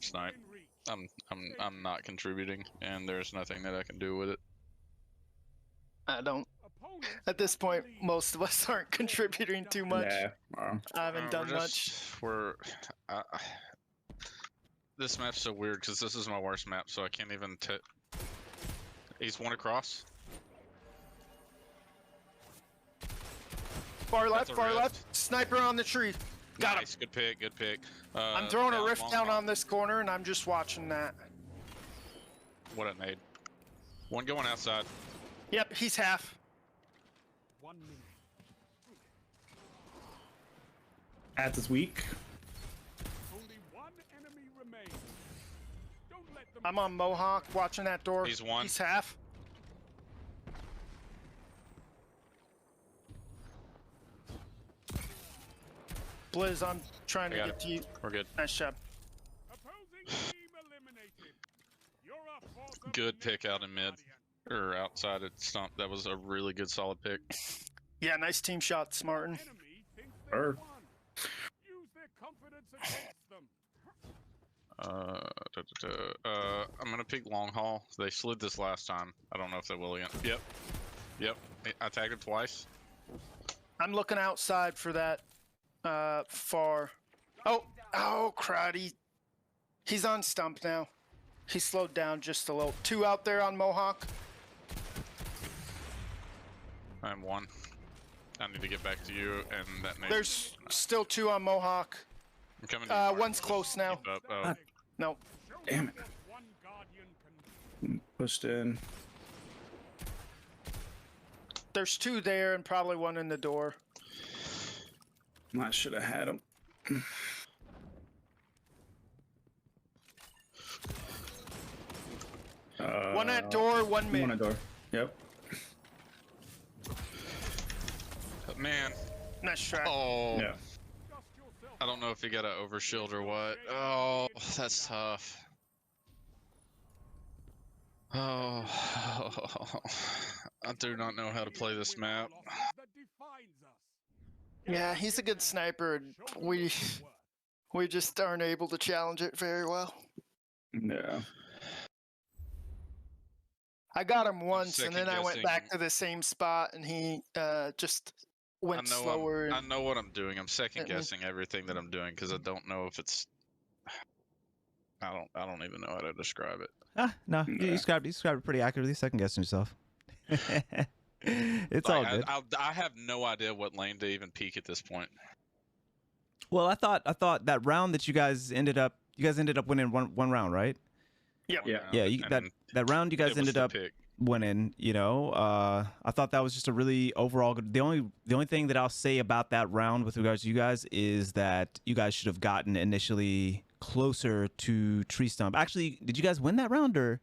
snipe. I'm not contributing, and there's nothing that I can do with it.
I don't. At this point, most of us aren't contributing too much.
Yeah.
I haven't done much.
This map's so weird because this is my worst map, so I can't even. He's one across.
Far left, far left. Sniper on the tree. Got
Nice,
him.
good pick, good pick.
I'm throwing a rift down
long.
on this corner, and I'm just watching that.
What a nade. One going outside.
Yep, he's half.
1 minute.
At this week.
Only one enemy remains. Don't let them.
I'm on Mohawk, watching that door.
He's one.
He's half. Blizz, I'm trying to
I got
get
it.
to you.
We're good.
Nice job.
Opposing team eliminated. You're a force of
Good pick out in mid.
Guardian.
Or outside at stump. That was a really good solid pick.
Yeah, nice team shots, Martin.
Enemy thinks they
Sure.
won. Use their confidence against them.
I'm gonna pick long haul. They slid this last time. I don't know if they will again. Yep. I tagged it twice.
I'm looking outside for that far. Oh, crud. He's on stump now. He slowed down just a little. 2 out there on Mohawk.
I'm one. I need to get back to you, and that nade.
There's still 2 on Mohawk.
I'm coming to you, Mark.
One's close now.
Keep up. Oh.
No.
Damn it.
What one Guardian can do.
Pushed in.
There's 2 there and probably 1 in the door.
I should have had him.
One at door, 1 mid.
One at door. Yep.
Man.
Nice try.
Oh.
Yeah.
I don't know if he got an overshield or what. Oh, that's tough. Oh. I do not know how to play this map.
That defines us.
Yeah, he's a good sniper. And we just aren't able to challenge it very well.
Yeah.
I got him once, and
Second
then I went back
guessing.
to the same spot, and he just went slower.
I know what I'm doing. I'm second guessing everything that I'm doing because I don't know if it's. I don't even know how to describe it.
No, you described it pretty accurately. Second guessing yourself. It's all good.
I have no idea what lane to even peek at this point.
Well, I thought that round that you guys ended up winning one round, right?
Yep.
Yeah.
Yeah, that round you guys ended up winning. You know, I thought that was just a really overall good. The only thing that I'll say about that round with regards to you guys is that you guys should have gotten initially closer to tree stump. Actually, did you guys win that round or?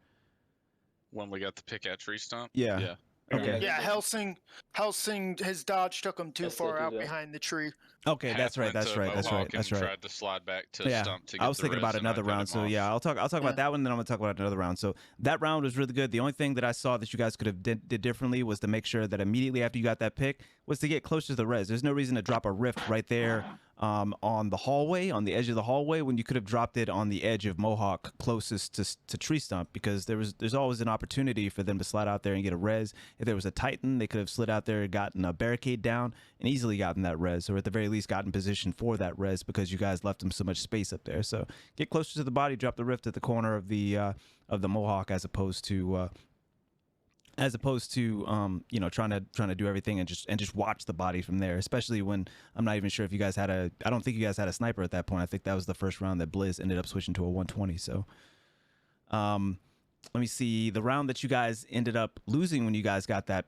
When we got the pick at tree stump.
Yeah.
Yeah.
Okay.
Yeah, Helsing, his dodge took him too
Yes, they
far
did,
out
yeah.
behind the tree.
Okay, that's right. That's right.
Tried to slide back to
Yeah,
stump to get
I was
the
thinking
res,
about
and I
another
pinned
round.
him
So
off.
yeah, I'll talk about that one, then I'm gonna talk about another round. So that round was really good. The only thing that I saw that you guys could have did differently was to make sure that immediately after you got that pick was to get closer to the res. There's no reason to drop a rift right there on the hallway, on the edge of the hallway, when you could have dropped it on the edge of Mohawk closest to tree stump, because there's always an opportunity for them to slide out there and get a res. If there was a Titan, they could have slid out there and gotten a barricade down and easily gotten that res, or at the very least gotten position for that res, because you guys left them so much space up there. So get closer to the body, drop the rift at the corner of the Mohawk, as opposed to you know, trying to do everything and just watch the body from there, especially when I'm not even sure if you guys had I don't think you guys had a sniper at that point. I think that was the first round that Blizz ended up switching to a 120. So let me see the round that you guys ended up losing when you guys got that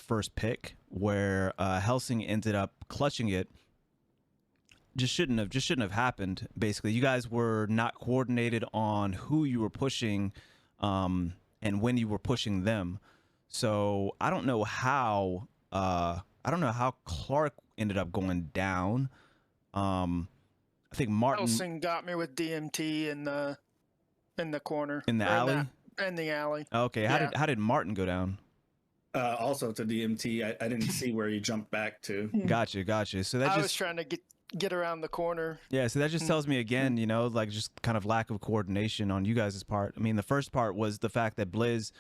first pick, where Helsing ended up clutching it. Just shouldn't have happened. Basically, you guys were not coordinated on who you were pushing and when you were pushing them. So I don't know how Clark ended up going down. I think Martin
Helsing got me with DMT in the corner.
in the alley.
In the alley.
Okay,
Yeah.
how did Martin go down?
Also to DMT, I didn't see where he jumped back to.
Gotcha. So that
I
just
was trying to get around the corner.
Yeah, so that just tells me again, you know, like just kind of lack of coordination on you guys' part. I mean, the first part was the fact that Blizz,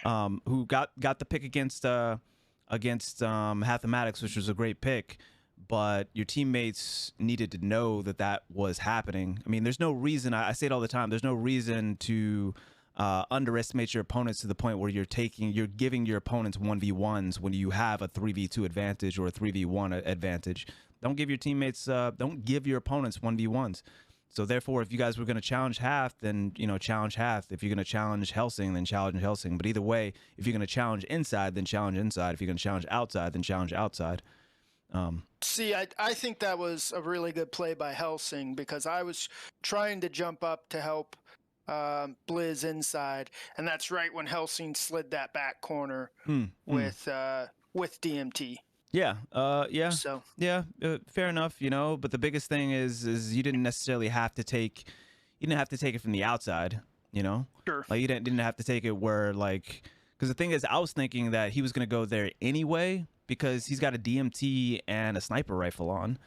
who got the pick against Hathematics, which was a great pick, but your teammates needed to know that that was happening. I mean, there's no reason, I say it all the time, there's no reason to underestimate your opponents to the point where you're giving your opponents 1v1s when you have a 3v2 advantage or a 3v1 advantage. Don't give your teammates, don't give your opponents 1v1s. So therefore, if you guys were going to challenge Hath, then, you know, challenge Hath. If you're going to challenge Helsing, then challenge Helsing. But either way, if you're going to challenge inside, then challenge inside. If you're going to challenge outside, then challenge outside.
See, I think that was a really good play by Helsing, because I was trying to jump up to help Blizz inside, and that's right when Helsing slid that back corner with DMT.
Yeah,
So
fair enough, you know. But the biggest thing is you didn't necessarily have to take, it from the outside, you know.
Sure.
Like you didn't have to take it where, like, because the thing is, I was thinking that he was gonna go there anyway because he's got a DMT and a sniper rifle on.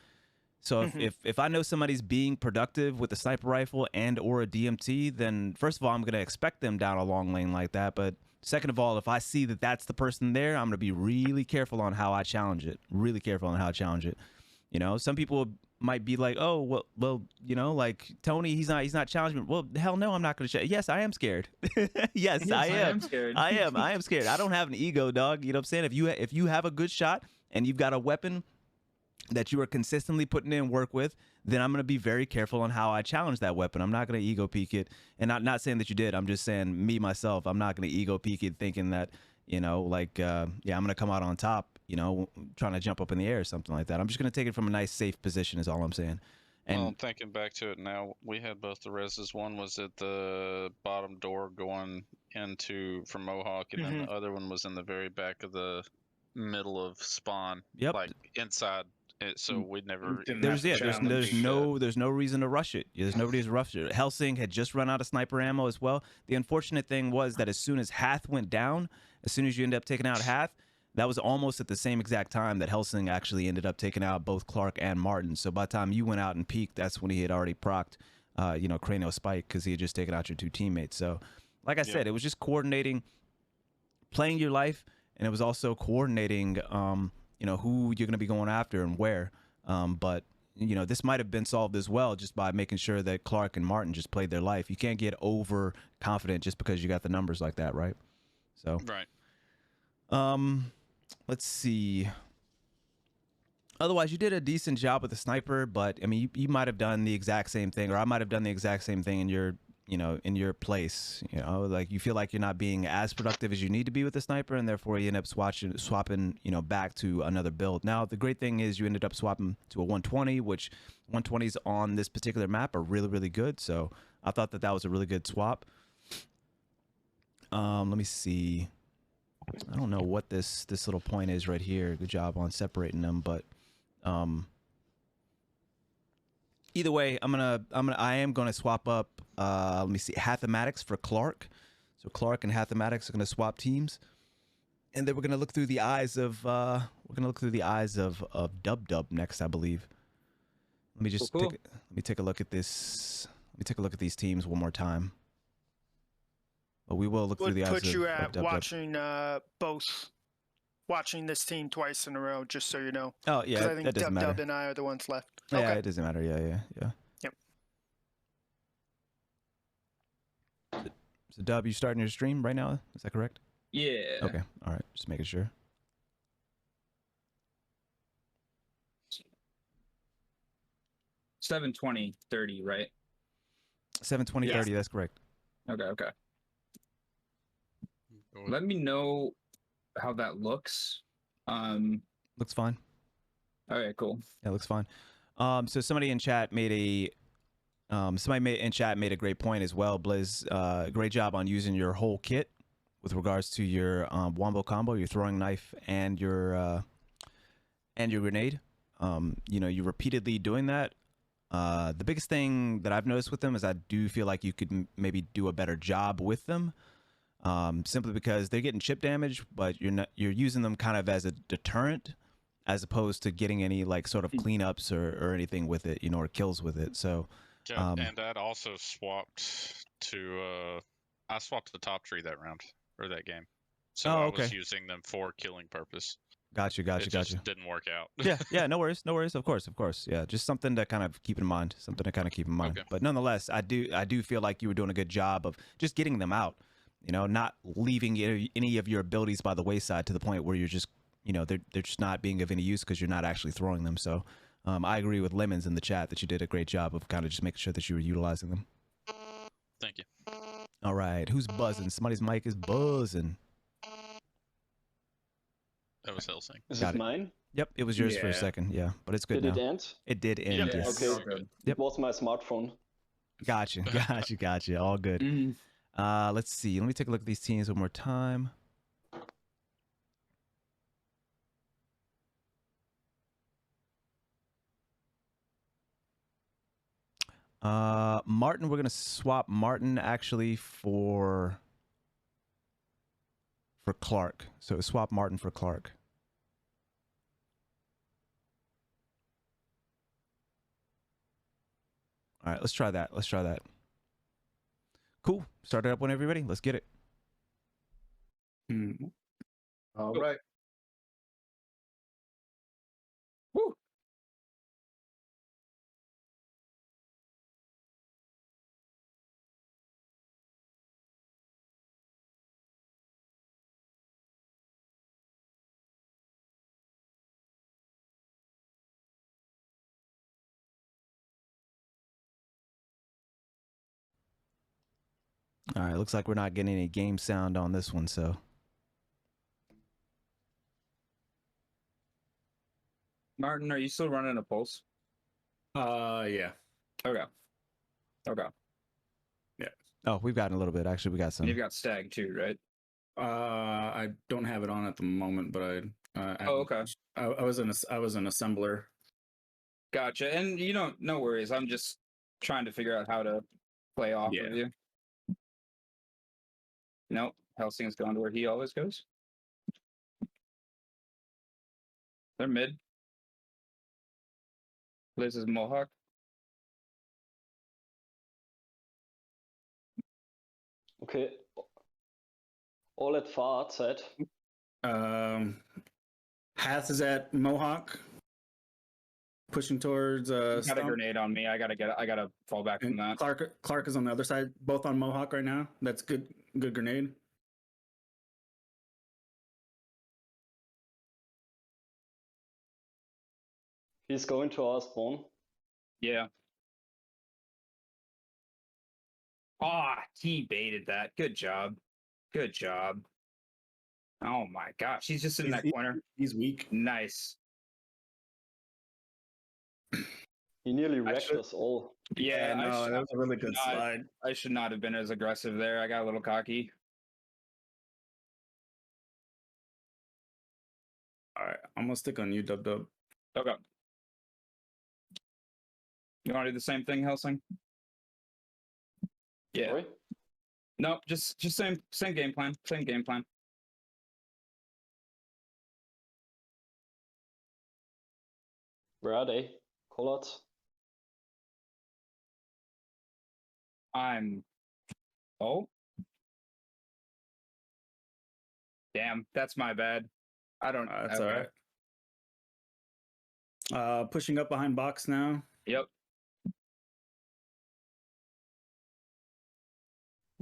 So if I know somebody's being productive with a sniper rifle and or a DMT, then first of all, I'm gonna expect them down a long lane like that. But second of all, if I see that that's the person there, I'm going to be really careful on how I challenge it. Really careful on how I challenge it. You know, some people might be like, oh, well, you know, like Tony, he's not challenging me. Well, hell no, I'm not going to. Yes, I am scared. yes, I am
scared.
I am scared. I don't have an ego, dog. You know what I'm saying? If you have a good shot and you've got a weapon that you are consistently putting in work with, then I'm going to be very careful on how I challenge that weapon. I'm not going to ego peek it. And not saying that you did. I'm just saying me, myself, I'm not going to ego peek it thinking that, you know, like, yeah, I'm going to come out on top, you know, trying to jump up in the air or something like that. I'm just going to take it from a nice, safe position is all I'm saying. And
well, thinking back to it now, we had both the reses. One was at the bottom door going into from Mohawk, and then the other one was in the very back of the middle of spawn.
Yep.
Like inside. So we'd never.
There's no reason to rush it. There's nobody to rush it. Helsing had just run out of sniper ammo as well. The unfortunate thing was that as soon as Hath went down, as soon as you end up taking out Hath, that was almost at the same exact time that Helsing actually ended up taking out both Clark and Martin. So by the time you went out and peaked, that's when he had already procced, you know, Cranial Spike, because he had just taken out your two teammates. So, like I said, it was just coordinating, playing your life, and it was also coordinating. You know, who you're going to be going after and where. But, you know, this might have been solved as well just by making sure that Clark and Martin just played their life. You can't get overconfident just because you got the numbers like that, right? So,
right.
Let's see. Otherwise, you did a decent job with the sniper, but, I mean, you might have done the exact same thing, or I might have done the exact same thing in your, you know, in your place. You know, like you feel like you're not being as productive as you need to be with the sniper, and therefore you end up swapping, you know, back to another build. Now, the great thing is you ended up swapping to a 120, which 120s on this particular map are really, really good. So I thought that was a really good swap. Let me see. I don't know what this little point is right here. Good job on separating them, but either way, I am gonna swap up. Let me see, Hathematics for Clark. So Clark and Hathematics are gonna swap teams, and then we're gonna look through the eyes of Dub Dub next, I believe. Let me just let me take a look at this. Let me take a look at these teams one more time. But we will look through the eyes of
Dub. Would put you at
Dub.
watching this team twice in a row, just so you know.
Oh yeah,
I think
that doesn't
Dub
matter.
and I are the ones left.
Yeah,
Okay.
it doesn't matter. Yeah.
Yep.
So Dub, you starting your stream right now? Is that correct?
Yeah.
Okay. All right. Just making sure.
$7:20:30, right?
7:20:30. That's correct.
Okay. Let me know how that looks.
Looks fine.
Okay, cool.
Yeah, looks fine. So somebody in chat made a great point as well. Blizz, great job on using your whole kit with regards to your wombo combo, your throwing knife, and your grenade. You know, you're repeatedly doing that. The biggest thing that I've noticed with them is I do feel like you could maybe do a better job with them, simply because they're getting chip damage, but you're using them kind of as a deterrent. as opposed to getting any like sort of cleanups or anything with it, or kills with it. So
Yeah, and that also swapped to I swapped the top tree that round or that game. So I was using them for killing purpose.
Gotcha.
It just didn't work out.
Yeah, no worries. Of course. Yeah, just something to kind of keep in mind.
Okay.
But nonetheless, I do feel like you were doing a good job of just getting them out. Not leaving any of your abilities by the wayside to the point where you're just, they're just not being of any use because you're not actually throwing them. So I agree with Lemons in the chat that you did a great job of kind of just making sure that you were utilizing them.
Thank you.
All right, who's buzzing? Somebody's mic is buzzing.
That was Helsing.
Is it mine?
Yep, it was yours for a second. Yeah, but it's good now.
Did it end?
It did end.
Yep.
Yes.
Okay.
Good.
It was my smartphone.
Gotcha. All good. Let's see. Let me take a look at these teams one more time. Martin, we're gonna swap Martin actually for Clark. So swap Martin for Clark. All right, let's try that. Cool. Start it up whenever you're ready. Let's get it.
All right. Woo.
All right, looks like we're not getting any game sound on this one, so.
Martin, are you still running a pulse?
Yeah.
Okay.
Yeah.
Oh, we've gotten a little bit. Actually, we got some.
And you've got Stag too, right?
I don't have it on at the moment, but
okay.
I was an assembler.
Gotcha. And no worries. I'm just trying to figure out how to play off of you. Nope. Helsing's gone to where he always goes. They're mid. Liz is Mohawk.
Okay. All at far outside.
Hath is at Mohawk. Pushing towards
Got a grenade on me. I gotta fall back from that.
Clark is on the other side, both on Mohawk right now. That's good grenade.
He's going to our spawn.
Yeah. He baited that. Good job. Oh my gosh, he's just in that corner.
He's weak.
Nice.
He nearly wrecked us all.
Yeah,
no, that was a really good slide.
I should not have been as aggressive there. I got a little cocky.
All right, I'm gonna stick on you, Dub.
Okay. You want to do the same thing, Helsing? Yeah.
Sorry?
No, just same game plan. Same game plan.
Where are they? Callouts?
Oh. Damn, that's my bad. I don't.
That's all right. Pushing up behind box now.
Yep.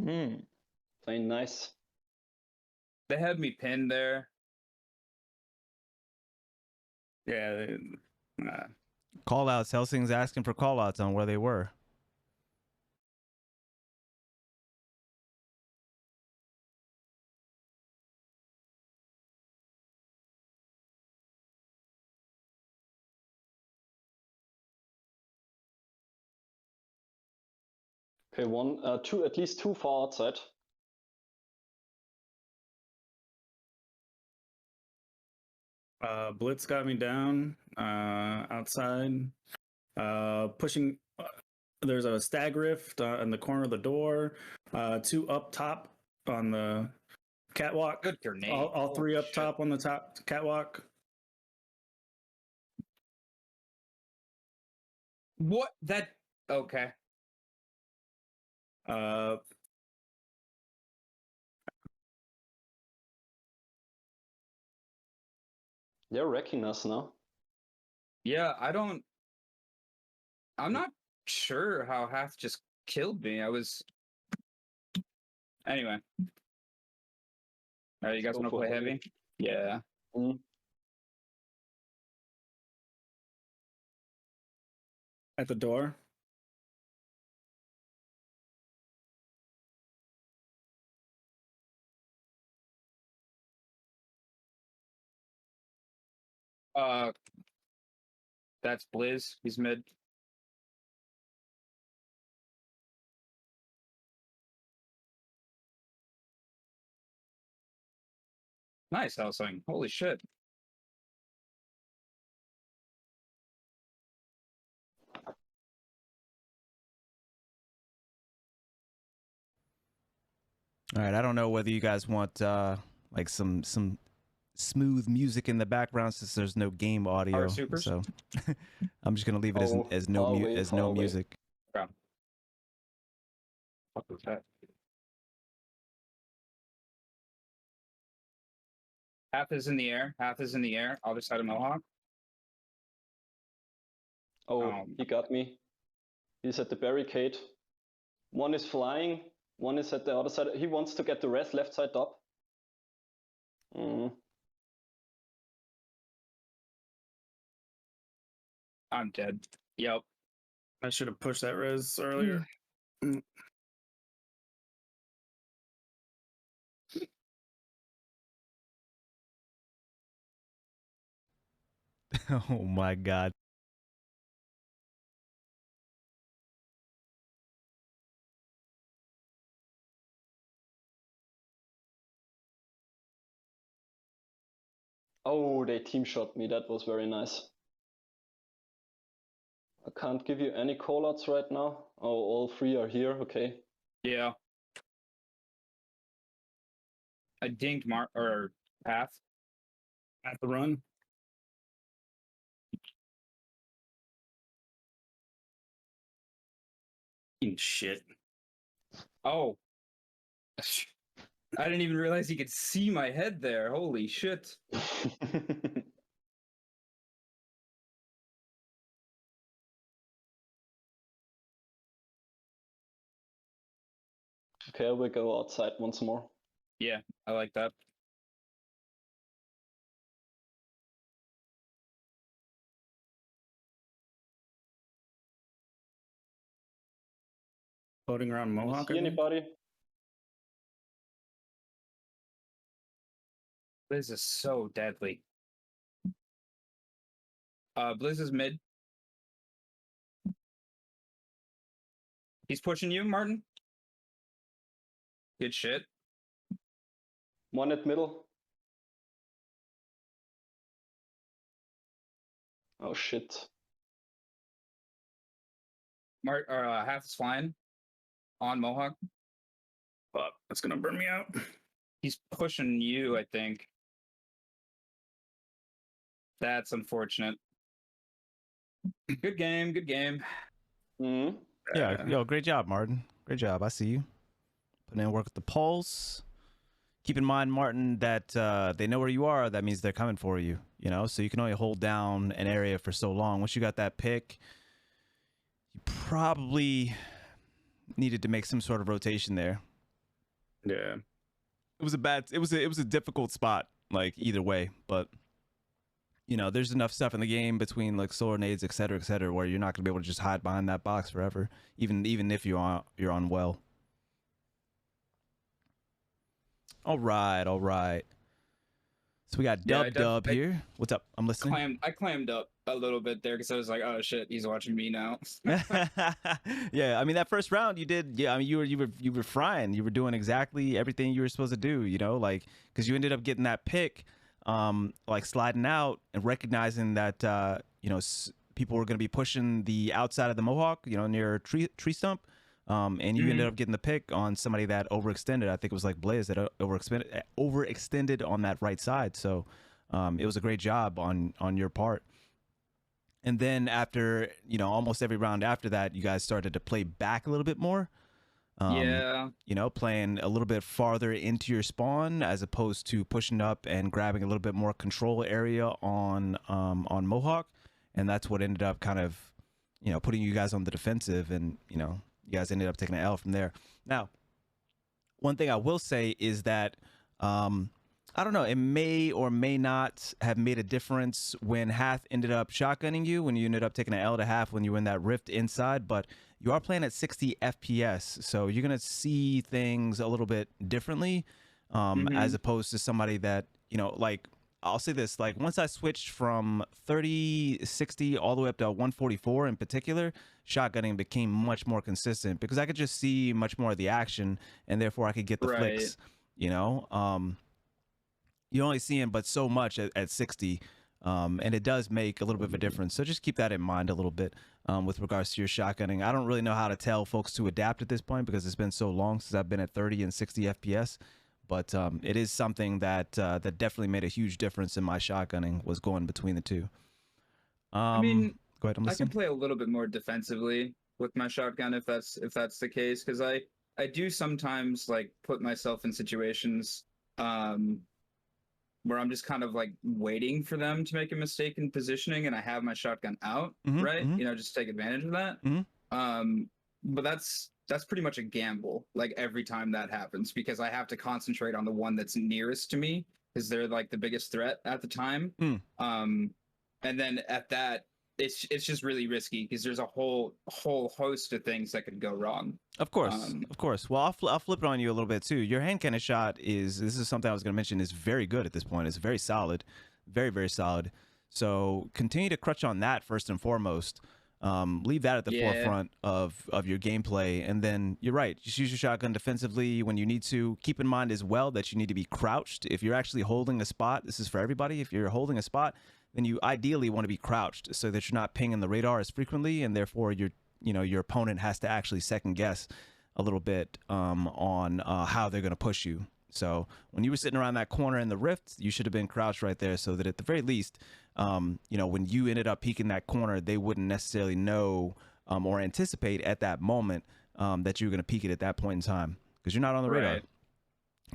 Playing nice.
They had me pinned there.
Yeah.
Call outs. Helsing's asking for call outs on where they were.
Okay, two, at least two far outside.
Blitz got me down outside. Pushing. There's a stag rift in the corner of the door. Two up top on the catwalk.
Good grenade.
All three up top on the top catwalk.
What? That okay.
They're wrecking us now.
Yeah, I'm not sure how Hath just killed me. Anyway. All right, you guys
Go
want to
for
play heavy? Yeah.
At the door.
That's Blizz. He's mid. Nice housing. Holy shit.
All right, I don't know whether you guys want like some smooth music in the background since there's no game audio.
Supers?
So I'm just gonna leave it as no music.
Okay. What was that? Half is in the air. Half is in the air. Other side of Mohawk.
Oh, he got me. He's at the barricade. One is flying. One is at the other side. He wants to get the rest left side top.
I'm dead. Yep.
I should have pushed that res earlier.
Oh my god.
Oh, they team shot me. That was very nice. I can't give you any callouts right now. Oh, all three are here. Okay.
Yeah. I dinked Path.
At the run. Shit.
Oh. I didn't even realize he could see my head there. Holy shit.
Okay, we'll go outside once more.
Yeah, I like that.
Floating around Mohawk.
See anybody?
Blizz is so deadly. Blizz is mid. He's pushing you, Martin. Good shit.
One at middle. Oh shit.
Half is flying on Mohawk.
Fuck, that's gonna burn me out.
He's pushing you, I think. That's unfortunate. Good game, good game.
Yeah, yo, great job, Martin. Great job. I see you. Putting in work with the pulse. Keep in mind, Martin, that they know where you are. That means they're coming for you, you know? So you can only hold down an area for so long. Once you got that pick, you probably needed to make some sort of rotation there.
Yeah.
It was a difficult spot, like either way, but you know, there's enough stuff in the game between like solar nades, et cetera, where you're not gonna be able to just hide behind that box forever, even if you're on well. All right. So we got Dub here. What's up? I'm listening.
I clammed up a little bit there because I was like, oh shit, he's watching me now.
Yeah, I mean that first round you did. Yeah, I mean you were frying. You were doing exactly everything you were supposed to do. You know, like because you ended up getting that pick, like sliding out and recognizing that you know people were going to be pushing the outside of the Mohawk, you know, near a tree stump. And you ended up getting the pick on somebody that overextended. I think it was like Blaze that overextended on that right side. So it was a great job on your part. And then after, almost every round after that, you guys started to play back a little bit more.
Yeah.
Playing a little bit farther into your spawn as opposed to pushing up and grabbing a little bit more control area on Mohawk. And that's what ended up kind of, putting you guys on the defensive, and, you guys ended up taking an L from there. Now, one thing I will say is that, I don't know, it may or may not have made a difference when Hath ended up shotgunning you, when you ended up taking an L to Half when you were in that rift inside, but you are playing at 60 FPS, so you're going to see things a little bit differently, as opposed to somebody that, like, I'll say this, like, once I switched from 30, 60 all the way up to 144 in particular, shotgunning became much more consistent because I could just see much more of the action, and therefore I could get the flicks, you're only seeing but so much at 60, and it does make a little bit of a difference. So just keep that in mind a little bit with regards to your shotgunning. I don't really know how to tell folks to adapt at this point because it's been so long since I've been at 30 and 60 FPS. But it is something that that definitely made a huge difference in my shotgunning, was going between the two.
I mean,
go ahead, I'm listening.
I can play a little bit more defensively with my shotgun if that's the case, because I do sometimes like put myself in situations where I'm just kind of like waiting for them to make a mistake in positioning, and I have my shotgun out, right? Just take advantage of that. But that's pretty much a gamble, like every time that happens, because I have to concentrate on the one that's nearest to me because they're like the biggest threat at the time. And then at that, it's just really risky because there's a whole host of things that could go wrong.
Of course. Well, I'll flip it on you a little bit too. Your hand cannon shot this is something I was going to mention, is very good at this point. It's very solid, very, very solid. So continue to crutch on that first and foremost. Leave that at the forefront of your gameplay, and then you're right. Just use your shotgun defensively when you need to. Keep in mind as well that you need to be crouched. If you're actually holding a spot, this is for everybody. If you're holding a spot, then you ideally want to be crouched so that you're not pinging the radar as frequently, and therefore your opponent has to actually second guess a little bit on how they're going to push you. So when you were sitting around that corner in the rift, you should have been crouched right there, so that at the very least, when you ended up peeking that corner, they wouldn't necessarily know or anticipate at that moment that you were going to peek it at that point in time, because you're not on the radar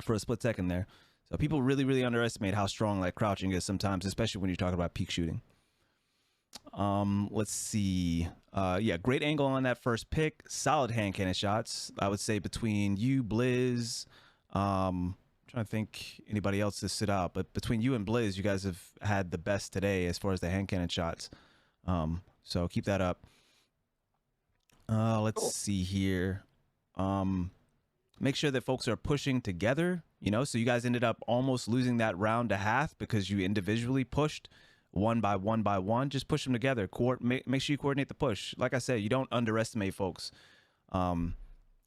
for a split second there. So people really, really underestimate how strong like crouching is sometimes, especially when you're talking about peek shooting. Let's see. Great angle on that first pick. Solid hand cannon shots. I would say between you, Blizz, trying to think anybody else to sit out, but between you and Blizz, you guys have had the best today as far as the hand cannon shots. So keep that up. Let's see here. Make sure that folks are pushing together, so you guys ended up almost losing that round to Hath because you individually pushed one by one. Just push them together. Make sure you coordinate the push. Like I said, you don't underestimate folks,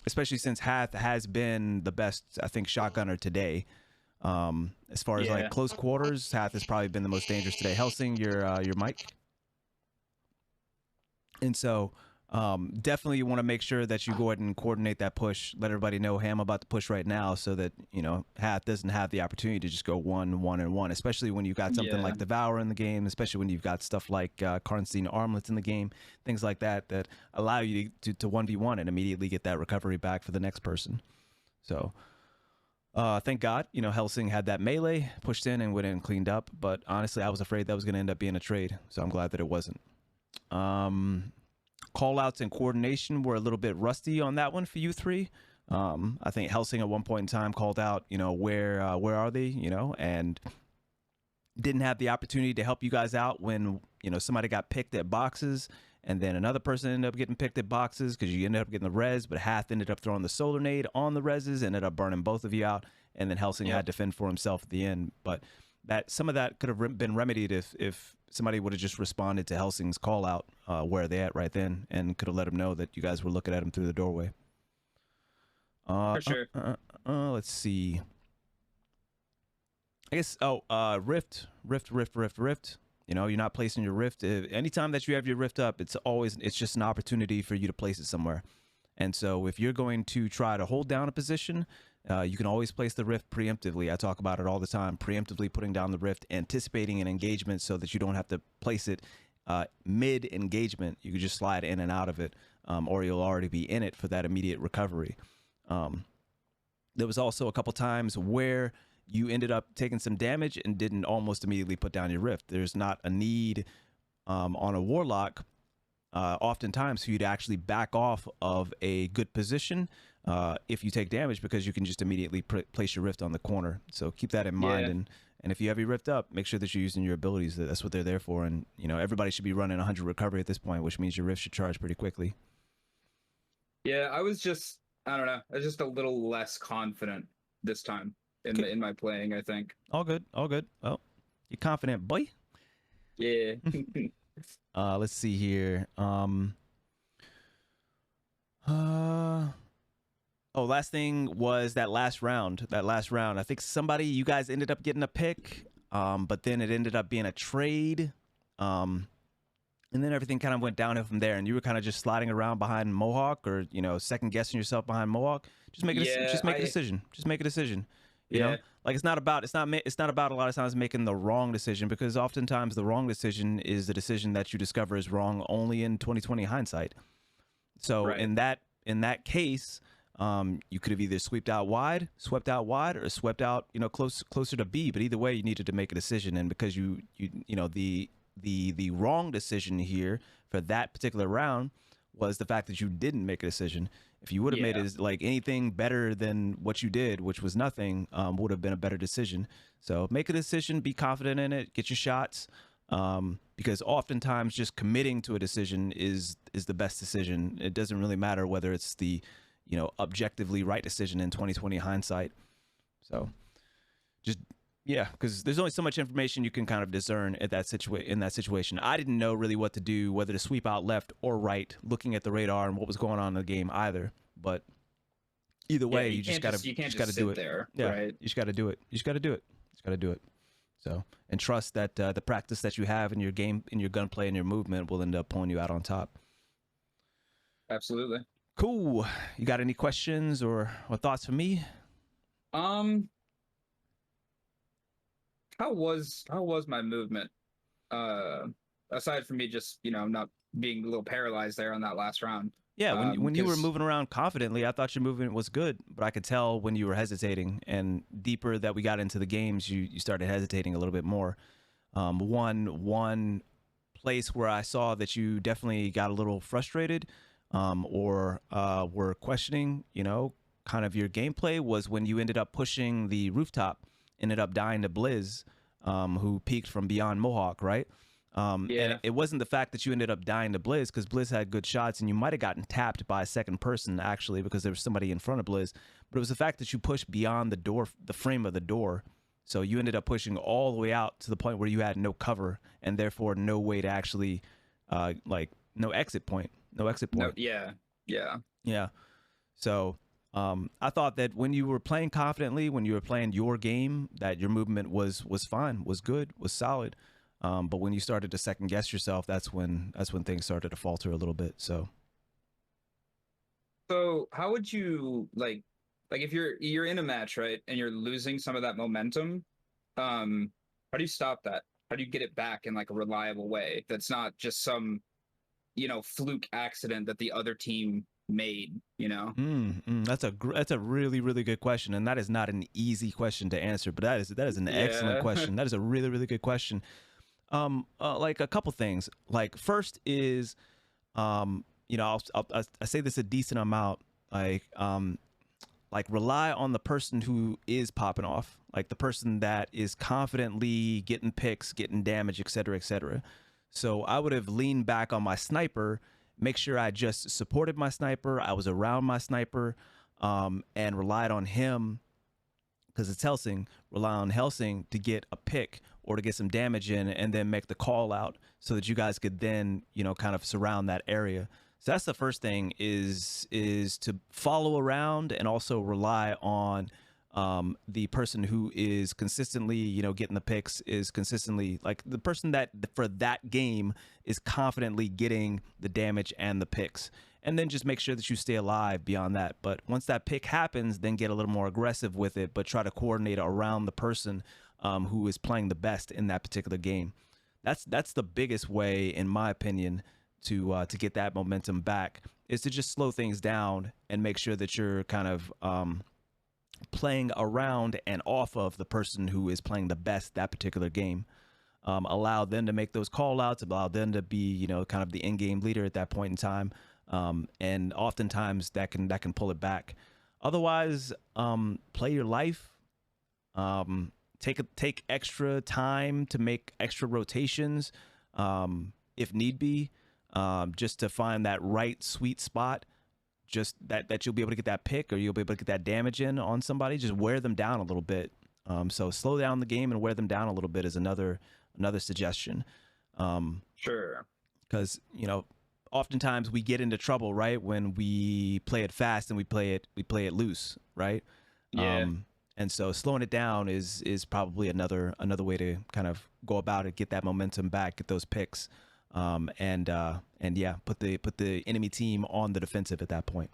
especially since Hath has been the best, I think, shotgunner today. As far as like close quarters, Hath has probably been the most dangerous today. Helsing, your mic. And so definitely you want to make sure that you go ahead and coordinate that push. Let everybody know, hey, I'm about to push right now, so that Hath doesn't have the opportunity to just go one, especially when you've got something like Devour in the game, especially when you've got stuff like Karnstein armlets in the game, things like that allow you to 1v1 and immediately get that recovery back for the next person. So thank God, Helsing had that melee, pushed in and went in and cleaned up, but honestly I was afraid that was going to end up being a trade, so I'm glad that it wasn't. Call outs and coordination were a little bit rusty on that one for you three. I think Helsing at one point in time called out, where are they, and didn't have the opportunity to help you guys out when, somebody got picked at boxes, and then another person ended up getting picked at boxes because you ended up getting the res, but Hath ended up throwing the solar nade on the reses, ended up burning both of you out, and then Helsing had to fend for himself at the end. But some of that could have been remedied if somebody would have just responded to Helsing's call out where they at right then, and could have let him know that you guys were looking at him through the doorway.
For sure.
Let's see. I guess rift. You're not placing your rift. Anytime that you have your rift up, it's just an opportunity for you to place it somewhere. And so if you're going to try to hold down a position, you can always place the rift preemptively. I talk about it all the time, preemptively putting down the rift, anticipating an engagement so that you don't have to place it mid engagement, you could just slide in and out of it, or you'll already be in it for that immediate recovery. There was also a couple times where you ended up taking some damage and didn't almost immediately put down your rift. There's not a need on a warlock oftentimes for you to actually back off of a good position if you take damage, because you can just immediately place your rift on the corner. So keep that in mind. And if you have your rift up, make sure that you're using your abilities. That's what they're there for. And everybody should be running 100 recovery at this point, which means your rift should charge pretty quickly.
Yeah, I was just a little less confident this time in my playing, I think.
All good. Oh, you're confident, boy.
Yeah.
Let's see here. Last thing was that last round. I think you guys ended up getting a pick, but then it ended up being a trade. And then everything kind of went downhill from there, and you were kind of just sliding around behind Mohawk, or second guessing yourself behind Mohawk. Just make a decision. Just make a decision. You know, like it's not about a lot of times making the wrong decision, because oftentimes the wrong decision is the decision that you discover is wrong only in 2020 hindsight. So in that case, you could have either swept out wide, or swept out closer to B. But either way, you needed to make a decision, and because the wrong decision here for that particular round was the fact that you didn't make a decision. If you would have made it like anything better than what you did, which was nothing, would have been a better decision. So make a decision, be confident in it, get your shots, because oftentimes just committing to a decision is the best decision. It doesn't really matter whether it's the objectively right decision in 2020 hindsight. So just because there's only so much information you can kind of discern in that situation. I didn't know really what to do, whether to sweep out left or right, looking at the radar and what was going on in the game either. But either way, you just gotta do it.
Right?
You just gotta do it. You just gotta do it. So, and trust that the practice that you have in your game, in your gunplay, and your movement will end up pulling you out on top.
Absolutely.
Cool. You got any questions or thoughts for me?
How was my movement? Aside from me just, not being a little paralyzed there on that last round.
Yeah, when you were moving around confidently, I thought your movement was good, but I could tell when you were hesitating, and deeper that we got into the games, you started hesitating a little bit more. One place where I saw that you definitely got a little frustrated, or were questioning, kind of your gameplay, was when you ended up pushing the rooftop, ended up dying to Blizz, who peeked from beyond Mohawk, right? And it wasn't the fact that you ended up dying to Blizz, because Blizz had good shots, and you might have gotten tapped by a second person, actually, because there was somebody in front of Blizz. But it was the fact that you pushed beyond the door, the frame of the door. So you ended up pushing all the way out to the point where you had no cover, and therefore no way to actually, no exit point. No exit point. Yeah. So I thought that when you were playing confidently, when you were playing your game, that your movement was fine, was good, was solid. But when you started to second guess yourself, that's when things started to falter a little bit. So
how would you like if you're in a match, right, and you're losing some of that momentum, how do you stop that? How do you get it back in like a reliable way that's not just some fluke accident that the other team made?
That's a really, really good question, and that is not an easy question to answer, but that is an excellent question. That is a really, really good question. Like a couple things. Like first is, I say this a decent amount. Like rely on the person who is popping off, like the person that is confidently getting picks, getting damage, etc., etc. So I would have leaned back on my sniper, make sure I just supported my sniper, I was around my sniper, and relied on him, because it's Helsing, rely on Helsing to get a pick or to get some damage in, and then make the call out so that you guys could then, kind of surround that area. So that's the first thing, is to follow around and also rely on the person who is consistently, getting the picks, is consistently like the person that for that game is confidently getting the damage and the picks. And then just make sure that you stay alive beyond that. But once that pick happens, then get a little more aggressive with it, but try to coordinate around the person who is playing the best in that particular game. that's the biggest way, in my opinion, to get that momentum back, is to just slow things down and make sure that you're kind of playing around and off of the person who is playing the best that particular game. Allow them to make those call outs, allow them to be, you know, kind of the in-game leader at that point in time. And oftentimes that can pull it back. Otherwise, play your life. Take extra time to make extra rotations, if need be, just to find that right sweet spot. Just that you'll be able to get that pick, or you'll be able to get that damage in on somebody. Just wear them down a little bit. So slow down the game and wear them down a little bit is another suggestion.
Sure.
Because, you know, oftentimes we get into trouble, right, when we play it fast and we play it loose, right?
Yeah.
And so slowing it down is probably another way to kind of go about it, get that momentum back, get those picks, and yeah, put the enemy team on the defensive at that point.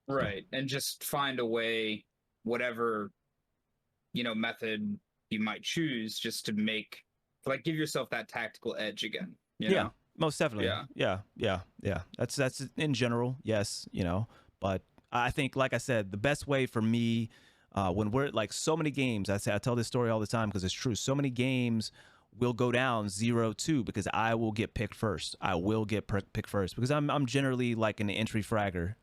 Right, and just find a way, whatever, you know, method you might choose, just to give yourself that tactical edge again. You know?
Most definitely. Yeah. That's in general, yes, you know. But I think, like I said, the best way for me, when we're like so many games, I tell this story all the time because it's true. So many games will go down 0-2 because I will get picked first. I will get picked first because I'm generally like an entry fragger.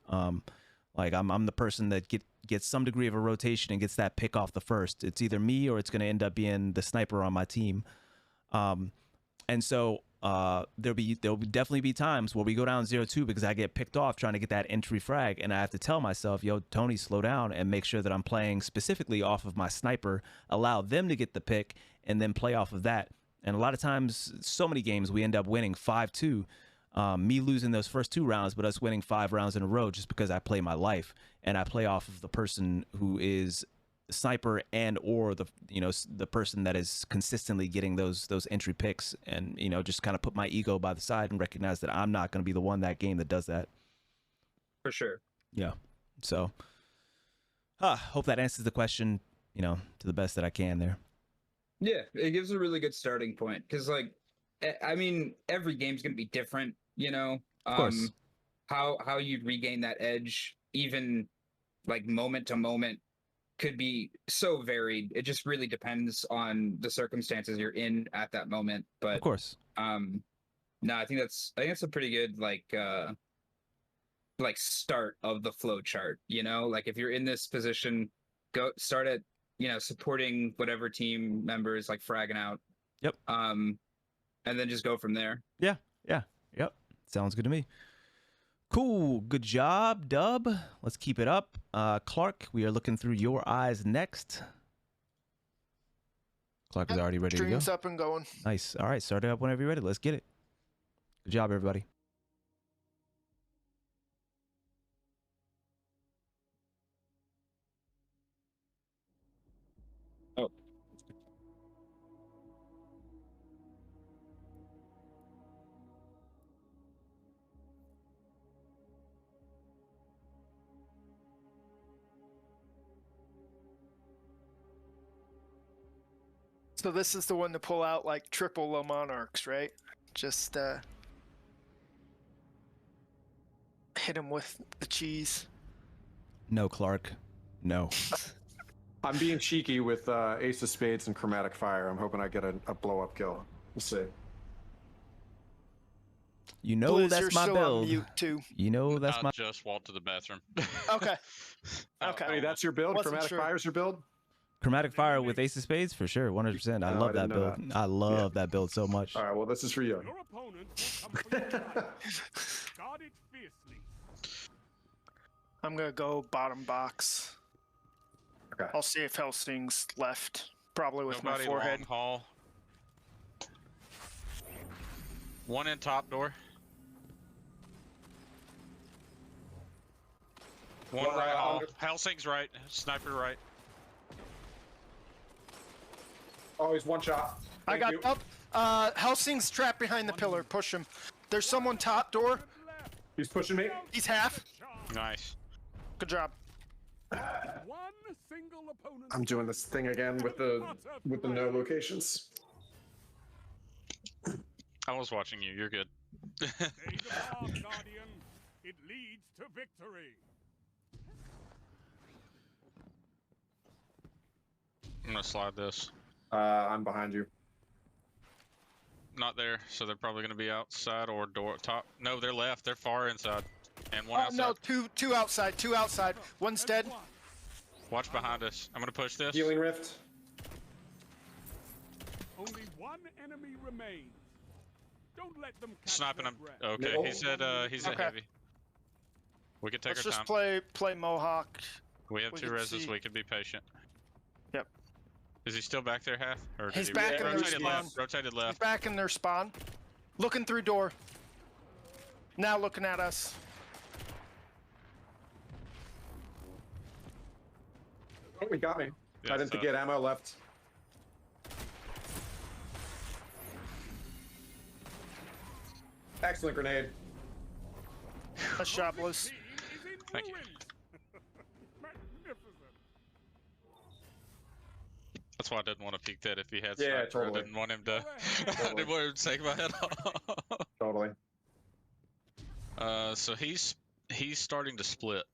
Like I'm the person that gets some degree of a rotation and gets that pick off the first. It's either me or it's going to end up being the sniper on my team. And so there'll definitely be times where we go down 0-2 because I get picked off trying to get that entry frag, and I have to tell myself, yo, Tony, slow down and make sure that I'm playing specifically off of my sniper, allow them to get the pick, and then play off of that. And a lot of times, so many games, we end up winning 5-2. Me losing those first 2 rounds, but us winning 5 rounds in a row just because I play my life and I play off of the person who is sniper and or the person that is consistently getting those entry picks, and you know, just kind of put my ego by the side and recognize that I'm not going to be the one that game that does that.
For sure.
Yeah. So hope that answers the question, you know, to the best that I can there.
Yeah, it gives a really good starting point because, like, I mean, every game's going to be different, you know.
Of course.
How you regain that edge, even like moment to moment, could be so varied. It just really depends on the circumstances you're in at that moment. But
of course,
no, I think that's a pretty good like start of the flow chart. You know, like if you're in this position, go start at, you know, supporting whatever team member is like fragging out.
Yep.
And then just go from there.
Yeah. Yep. Sounds good to me. Cool. Good job, Dub. Let's keep it up. Clark, we are looking through your eyes next. Clark is already ready to go.
Stream's up and going.
Nice. All right. Start it up whenever you're ready. Let's get it. Good job, everybody.
Oh.
So this is the one to pull out like triple low monarchs, right? Just hit him with the cheese.
No, Clark. No.
I'm being cheeky with Ace of Spades and Chromatic Fire. I'm hoping I get a blow-up kill. We'll see.
You know
Blizz,
that's
you're
my
still
build.
on mute too.
You know that's my.
Just walked to the bathroom.
Okay. Okay.
I mean, that's your build?
Wasn't
Chromatic
sure.
Fire's your build?
Chromatic Fire with Ace of Spades for sure, 100%. I
No,
love
I
that
didn't know
build. I love that build so much.
All right, well, this is for you.
Your opponent will come for your life. Guard it fiercely.
I'm gonna go bottom box.
Okay.
I'll see if Helsing's left. Probably with
Nobody
my forehead.
long haul. One in top door. One right hall. Helsing's right. Sniper right.
Oh, he's one shot.
I got up. Helsing's trapped behind the pillar. Push him. There's someone top door.
He's pushing me.
He's half.
Nice.
Good job.
One single opponent.
I'm doing this thing again with the no locations.
I was watching you. You're good.
Stay the path, Guardian. It leads to victory.
I'm gonna slide this.
I'm behind you.
Not there, so they're probably gonna be outside or door top. No, they're left. They're far inside, and one
Oh
outside.
no, two outside, two outside. One's dead.
Watch behind us. I'm gonna push this.
Healing rift.
Only one enemy remains. Don't let them catch
Sniping
their
him.
breath.
Okay,
Middle.
he's at
Okay.
heavy. We can take
Let's
our
just
time.
play Mohawk.
We have
we
two
can
reses.
see.
We can be patient.
Yep.
Is he still back there, Half? Or did
He's
he
back in their
rotated
spawn.
left? Rotated
He's
left.
back in their spawn. Looking through door. Now looking at us.
Oh, he got me.
Yeah,
I didn't
so-
get ammo left. Excellent grenade.
Nice shot, Bliss.
Team is in
Thank you.
ruins. Magnificent.
That's why I didn't want to peek that if he had
Yeah,
sniper.
totally.
I didn't want him to. I
Totally.
didn't want him to take my head off.
Totally.
So he's starting to split.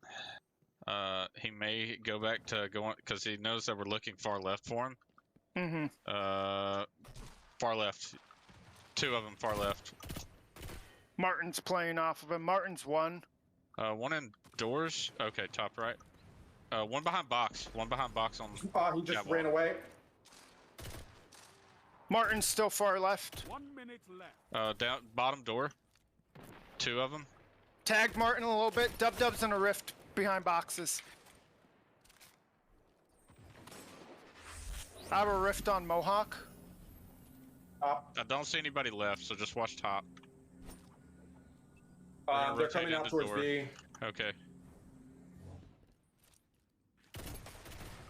He may go back to going because he knows that we're looking far left for him.
Mm-hmm.
Far left. Two of them far left.
Martin's playing off of him. Martin's one.
One in doors. Okay, top right. One behind box. One behind box on.
He just
Yeah,
ran away.
Martin's still far left.
1 minute left.
Down bottom door. Two of them.
Tagged Martin a little bit. Dub's in a rift behind boxes. I have a rift on Mohawk.
I don't see anybody left, so just watch top. gonna
They're
rotate
coming out
into
towards
door.
me.
Okay.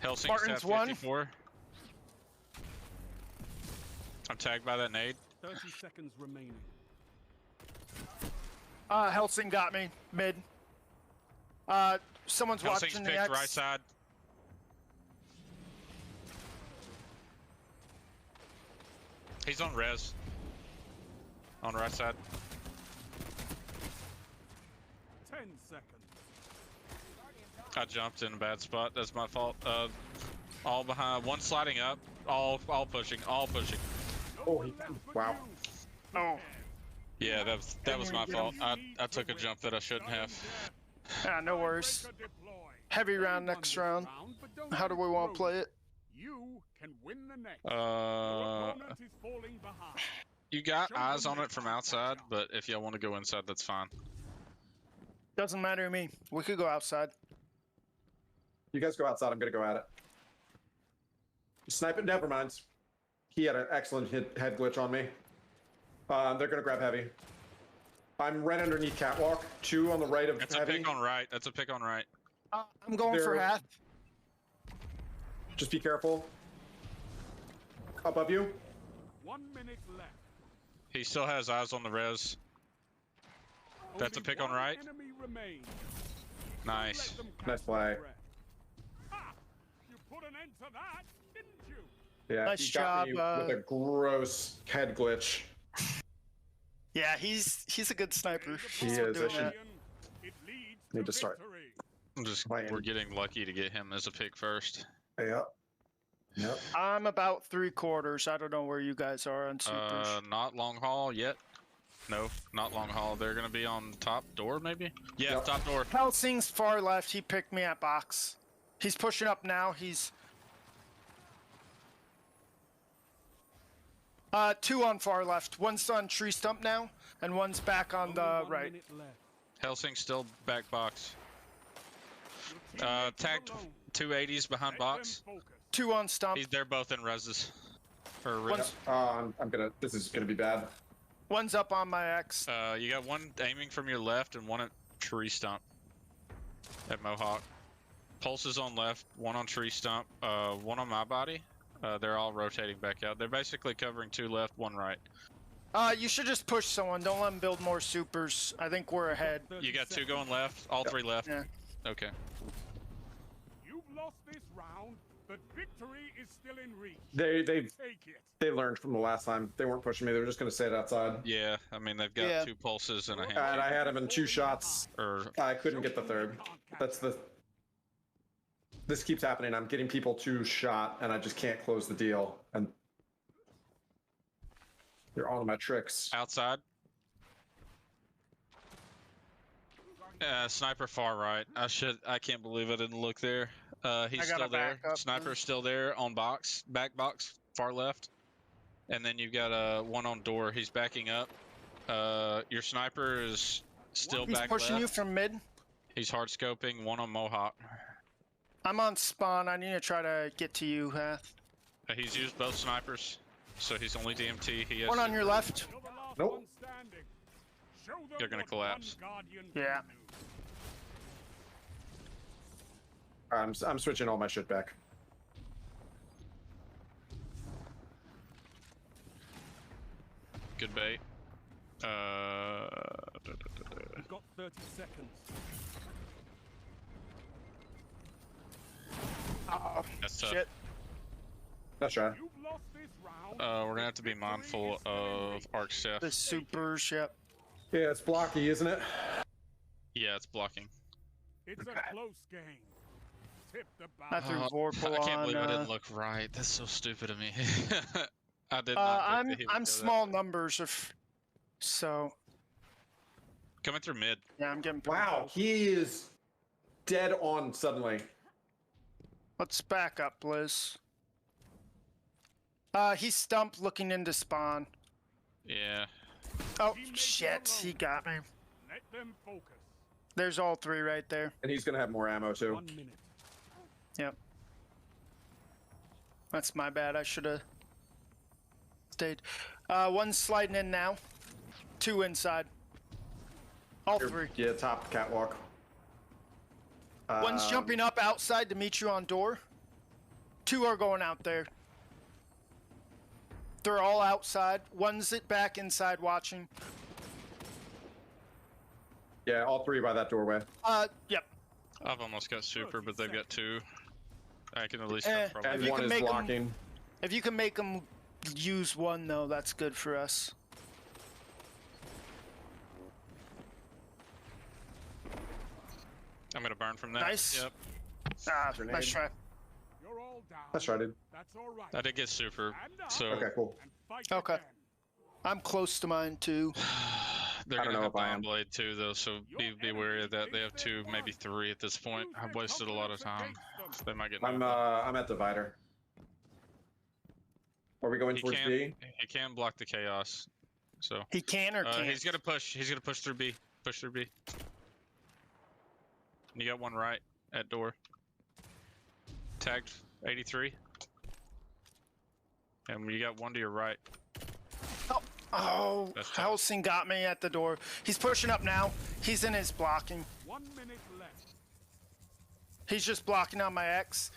Helsing's
Martin's
at
one.
54. I'm tagged by that nade.
30 seconds remaining.
Helsing got me. Mid. Someone's
Helsing's
watching the
picked
X.
right side. He's on res. On right side.
10 seconds.
I jumped in a bad spot. That's my fault. All behind. One sliding up. All pushing. All pushing.
Oh, he. Wow.
Oh.
Yeah, that was my fault. I took a jump that I shouldn't have.
No worries.
Breaker deploy.
Heavy round next round.
But don't
How do we want to play it?
You can win the next. Your opponent is falling behind.
You got eyes on it from outside, but if y'all want to go inside, that's fine.
Doesn't matter to me. We could go outside.
You guys go outside. I'm gonna go at it. Sniping. Never mind. He had an excellent head glitch on me. They're gonna grab heavy. I'm right underneath catwalk. Two on the right of
That's a
heavy.
pick on right. That's a pick on right.
I'm going for
There-
half.
Just be careful. Above you.
1 minute left.
He still has eyes on the res. That's a
Only
pick on
one
right.
enemy remains.
Nice.
Let them
Nice
catch
play.
their breath. Ha! You put an end to that, didn't you?
Yeah,
Nice
he got me
job,
with a gross head glitch.
Yeah, he's a good sniper.
He
He's
is, I
doing
should-
that.
It leads
Need to start.
victory.
I'm just
Playing.
we're getting lucky to get him as a pick first.
Yep. Yep.
I'm about 3/4. I don't know where you guys are on supers.
Not long haul yet. No, not long haul. They're gonna be on top door maybe. Yeah,
Yep.
top door.
Helsing's far left. He picked me at box. He's pushing up now. He's two on far left. One's on tree stump now, and one's back on
Only
the
1
right.
minute left.
Helsing still back box.
Your teammates
Tagged
alone.
280s behind
Let
box.
them focus.
Two on stump.
They're both in reses. Or
One's,
I'm gonna. This is gonna be bad.
one's up on my X.
you got one aiming from your left and one at tree stump. At Mohawk. Pulse is on left, one on tree stump, one on my body. They're all rotating back out. They're basically covering two left, one right.
You should just push someone. Don't let them build more supers. I think we're ahead.
30
You got two
seconds.
going left, all three left.
Yeah.
Okay.
You've lost this round, But victory is still in reach.
They learned from the last time. They weren't pushing me. They were just going to stay outside.
Yeah, I mean they've got 2 pulses and a hand.
And I had him in 2 shots. I couldn't get the third. This keeps happening. I'm getting people 2 shot, and I just can't close the deal. And they're all of my tricks.
Outside. Sniper far right. I can't believe I didn't look there. He's still there. Sniper's still there on box, back box, far left. And then you've got one on door. He's backing up. Your sniper is still back left.
He's pushing you from mid.
He's hard scoping. One on Mohawk.
I'm on spawn. I need to try to get to you, Hath.
He's used both snipers, so he's only DMT. He has
one on your left.
Nope.
They're gonna collapse.
Yeah.
I'm switching all my shit back.
Good bait.
We've got 30 seconds.
Oh,
that's tough.
shit.
That's right.
We're gonna have to be mindful of arc staff.
The super ship.
Yeah, it's blocky, isn't it?
Yeah, it's blocking.
It's a close game. Tip the
I threw Vorpal
I can't believe I
on.
didn't look right. That's so stupid of me. I did not.
I'm small numbers, so.
Coming through mid.
Yeah, I'm getting.
Wow, he is dead on suddenly.
Let's back up, Blizz. He's stumped looking into spawn.
Yeah.
Oh, shit. He got me.
Let them focus.
There's all 3 right there.
And he's going to have more ammo, too.
1 minute.
Yep. That's my bad. I should have stayed. 1 sliding in now. 2 inside. All 3.
Yeah, top catwalk.
1's jumping up outside to meet you on door. 2 are going out there. They're all outside. 1's back inside watching.
Yeah, all 3 by that doorway.
Yep.
I've almost got super, but they've got 2. I can at least
If
And
you
one
can
is
make
blocking.
if you can make them use 1 though, that's good for us.
I'm gonna burn from that.
Nice.
Yep.
Grenade.
Nice try.
You're all down.
That's right, dude.
That's all right.
I did get super, so
Okay, cool.
Okay. I'm close to mine too.
they're
I don't
gonna
know
have
if I am.
bomb blade too, though. So be wary of that. They have 2, maybe 3 at this point. I've wasted a lot of time. They might get.
I'm at divider. Are we going towards B?
He can block the chaos. So
He can or can't.
he's gonna push. He's gonna push through B. Push through B. You got 1 right at door. Tagged 83. And you got 1 to your right.
Oh,
That's tough.
Helsing got me at the door. He's pushing up now. He's in his blocking.
1 minute left.
He's just blocking on my X.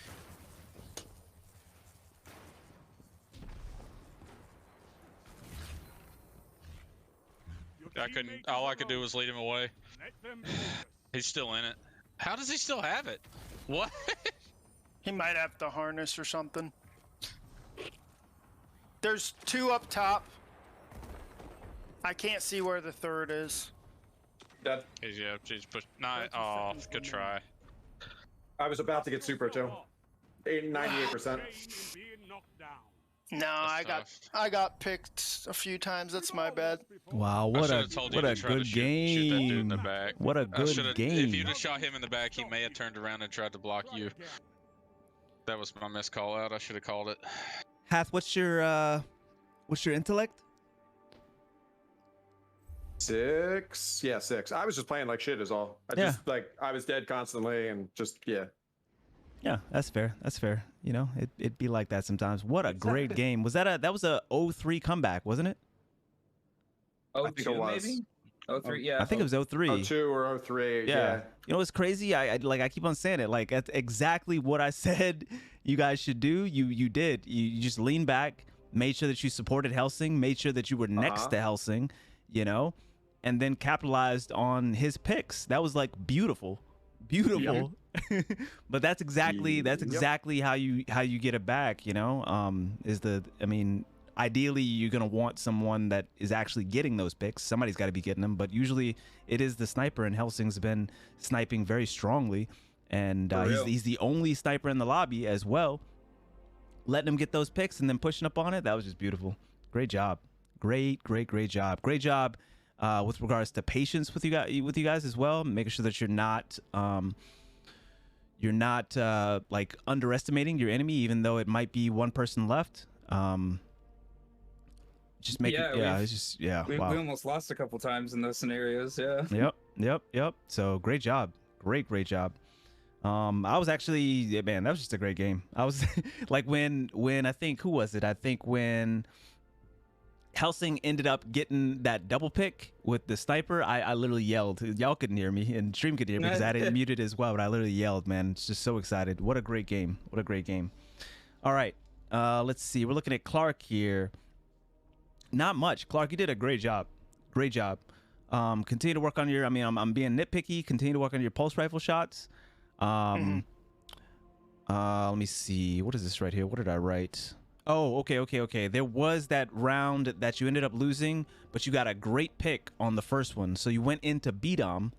I couldn't. All I could do was lead him away.
Let them focus.
He's still in it. How does he still have it? What?
He might have the harness or something. There's 2 up top. I can't see where the 3rd is.
Dead.
He's pushed. Not. Oh, good try.
I was about to get super, too. 98%.
Being knocked down.
No, I got picked a few times. That's my bad.
Wow,
I
what
should
a
have told you
what
to
a
try to
good
shoot that dude in the
game.
back.
What a
I
good
should've-
game.
If you'd have shot him in the back, he may have turned around and tried to block you. That was my missed call out. I should have called it.
Hath, what's your intellect?
6? Yeah, 6. I was just playing like shit is all. I was dead constantly and just, yeah.
Yeah, that's fair. That's fair. You know, it'd be like that sometimes. What a great game. Was that was a 0-3 comeback, wasn't it?
Oh,
I think it was.
maybe? 03, yeah.
I think it was 0-3.
02 or 03,
Yeah. You know what's crazy? I keep on saying it. Like, that's exactly what I said you guys should do. You did. You just lean back, made sure that you supported Helsing, made sure that you were next to Helsing, you know, and then capitalized on his picks. That was like beautiful. Beautiful. But that's exactly how you get it back, you know. I mean, ideally you're gonna want someone that is actually getting those picks. Somebody's got to be getting them, but usually it is the sniper, and Helsing's been sniping very strongly, and he's the only sniper in the lobby as well, letting him get those picks and then pushing up on it. That was just beautiful. Great job. Great job. Great job with regards to patience with you guys as well, making sure that you're not like underestimating your enemy, even though it might be one person left. Just make
we almost lost a couple times in those scenarios.
Yep. So great job. Great job. I was actually, man, that was just a great game. I was like, when I think, who was it? I think when Helsing ended up getting that double pick with the sniper, I literally yelled. Y'all couldn't hear me, and stream could hear me because I had it muted as well, but I literally yelled, man. It's just so excited. What a great game. All right, let's see. We're looking at Clark here. Not much. Clark, you did a great job. Continue to work on your, I'm being nitpicky. Continue to work on your pulse rifle shots. Let me see. What is this right here? What did I write? Oh, okay. There was that round that you ended up losing, but you got a great pick on the first one. So you went into B-Dom,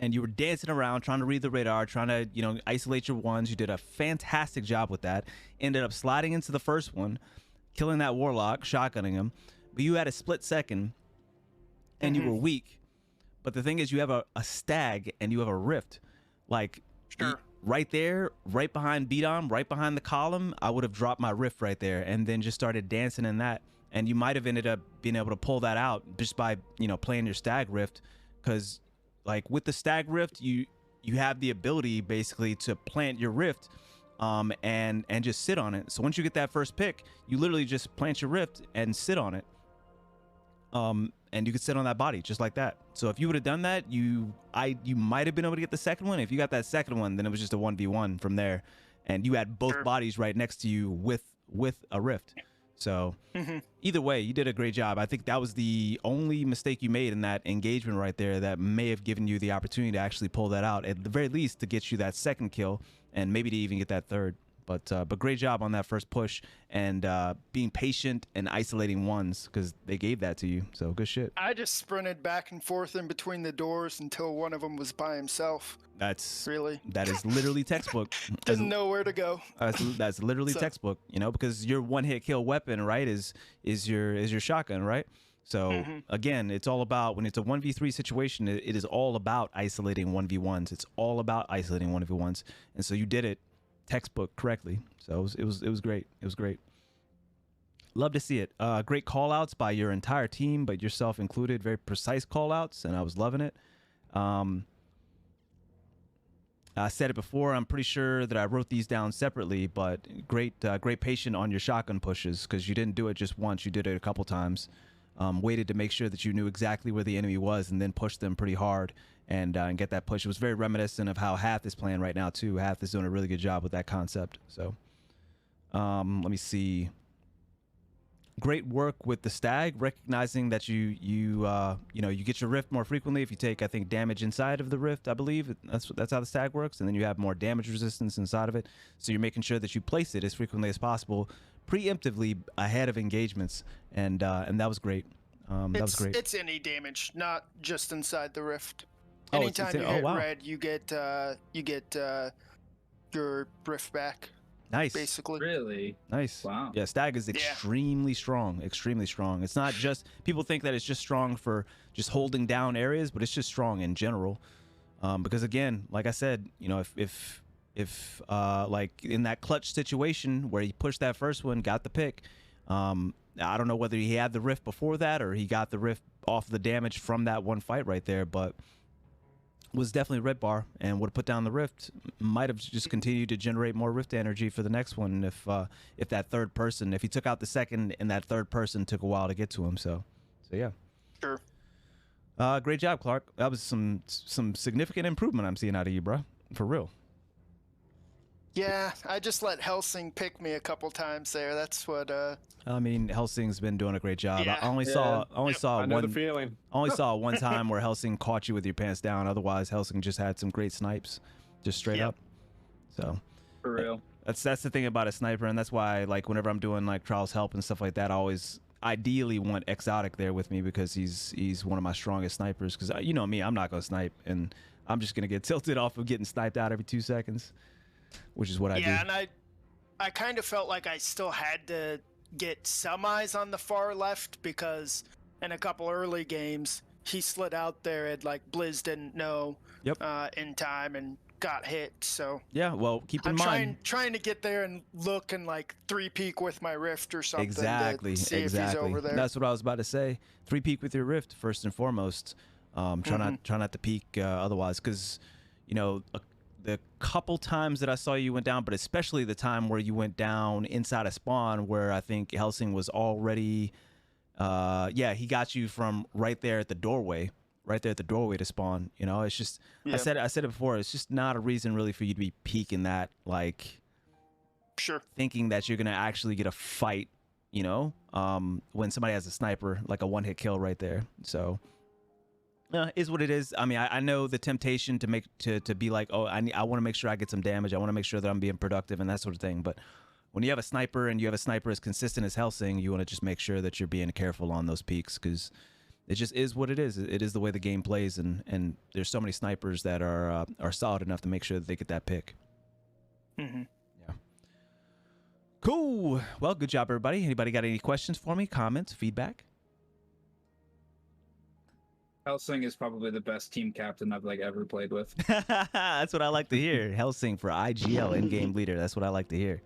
and you were dancing around, trying to read the radar, trying to, isolate your ones. You did a fantastic job with that. Ended up sliding into the first one, killing that warlock, shotgunning him. But you had a split second, and you were weak. But the thing is, you have a stag, and you have a rift. Like, right there, right behind B-Dom, right behind the column, I would have dropped my rift right there and then just started dancing in that. And you might have ended up being able to pull that out just by, playing your stag rift. Because, like, with the stag rift, you have the ability, basically, to plant your rift and just sit on it. So once you get that first pick, you literally just plant your rift and sit on it. And you could sit on that body just like that. So if you would have done that, you might have been able to get the second one. If you got that second one, then it was just a 1v1 from there, and you had both bodies right next to you with a rift. So either way, you did a great job. I think that was the only mistake you made in that engagement right there that may have given you the opportunity to actually pull that out, at the very least to get you that second kill and maybe to even get that third. But great job on that first push and being patient and isolating ones, because they gave that to you. So good shit.
I just sprinted back and forth in between the doors until one of them was by himself.
That is literally textbook.
Didn't know where to go.
That's literally textbook. Because your one hit kill weapon, right, is your shotgun, right? So again, it's all about, when it's a 1v3 situation, it is all about isolating 1v1s. It's all about isolating 1v1s, and so you did it textbook correctly. So it was great. Love to see it. Great call outs by your entire team, but yourself included. Very precise call outs, and I was loving it. I said it before, I'm pretty sure that I wrote these down separately, but great patience on your shotgun pushes, because you didn't do it just once, you did it a couple times. Waited to make sure that you knew exactly where the enemy was and then pushed them pretty hard and get that push. It was very reminiscent of how Hath is playing right now too. Hath is doing a really good job with that concept. So let me see. Great work with the stag, recognizing that you get your rift more frequently if you take, I think, damage inside of the rift. I believe that's how the stag works, and then you have more damage resistance inside of it. So you're making sure that you place it as frequently as possible, preemptively ahead of engagements, and that was great. That was great.
It's any damage, not just inside the rift. Anytime you hit red, you get your rift back.
Nice.
Basically.
Really?
Nice.
Wow.
Yeah, stag is extremely strong. Extremely strong. It's not just, people think that it's just strong for just holding down areas, but it's just strong in general. Because again, like I said, if like in that clutch situation where he pushed that first one, got the pick, I don't know whether he had the rift before that or he got the rift off the damage from that one fight right there, but was definitely red bar and would have put down the rift. Might have just continued to generate more rift energy for the next one if that third person, if he took out the second and that third person took a while to get to him. So yeah.
Sure.
Great job, Clark. That was some significant improvement I'm seeing out of you, bro. For real.
Yeah, I just let Helsing pick me a couple times there. That's what.
I mean, Helsing's been doing a great job.
Yeah.
I only saw
I know
one.
the feeling.
Only saw one time where Helsing caught you with your pants down. Otherwise, Helsing just had some great snipes. just straight up. So
For real.
that's the thing about a sniper, and that's why like whenever I'm doing like trials help and stuff like that, I always ideally want Exotic there with me because he's one of my strongest snipers. Because you know me, I'm not gonna snipe, and I'm just gonna get tilted off of getting sniped out every 2 seconds, which is what I do.
Yeah, and I kind of felt like I still had to get some eyes on the far left because in a couple early games he slid out there and like Blizz didn't know in time and got hit. So
yeah, well, keep in mind
trying to get there and look and like 3-peek with my rift or something.
Exactly,
to see
exactly.
if he's over there.
That's what I was about to say. 3-peek with your rift first and foremost. Try not to peek otherwise, because you know the couple times that I saw you went down, but especially the time where you went down inside a spawn, where I think Helsing was already, he got you from right there at the doorway to spawn. You know, it's just I said it before. It's just not a reason really for you to be peeking that, like, thinking that you're gonna actually get a fight. You know, when somebody has a sniper, like a one-hit kill right there. So. Is what it is. I mean, I know the temptation to be like, oh, I want to make sure I get some damage. I want to make sure that I'm being productive and that sort of thing. But when you have a sniper and you have a sniper as consistent as Helsing, you want to just make sure that you're being careful on those peaks, because it just is what it is. It is the way the game plays, and there's so many snipers that are solid enough to make sure that they get that pick.
Mm-hmm.
Yeah. Cool. Well, good job, everybody. Anybody got any questions for me? Comments? Feedback?
Helsing is probably the best team captain I've like ever played with.
That's what I like to hear. Helsing for IGL in-game leader. That's what I like to hear.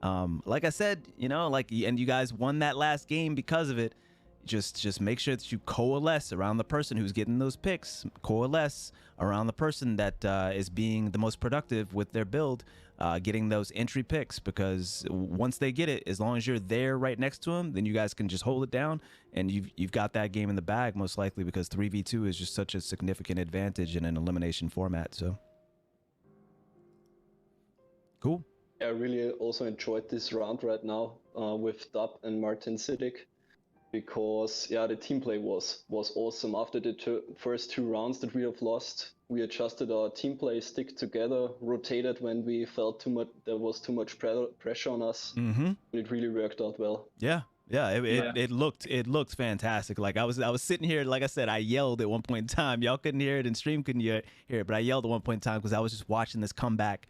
Like I said, you know, and you guys won that last game because of it. Just make sure that you coalesce around the person who's getting those picks. Coalesce around the person that is being the most productive with their build, getting those entry picks, because once they get it, as long as you're there right next to them, then you guys can just hold it down, and you've got that game in the bag most likely, because 3v2 is just such a significant advantage in an elimination format. So cool.
I really also enjoyed this round right now with Dub and Martin Siddiq, because the team play was awesome. After the first 2 rounds that we have lost, we adjusted our team play, stick together, rotated when we felt there was too much pressure on us.
Mm-hmm.
It really worked out well.
It looked fantastic. Like I was sitting here, like I said, I yelled at one point in time. Y'all couldn't hear it, and stream couldn't hear it, but I yelled at one point in time because I was just watching this comeback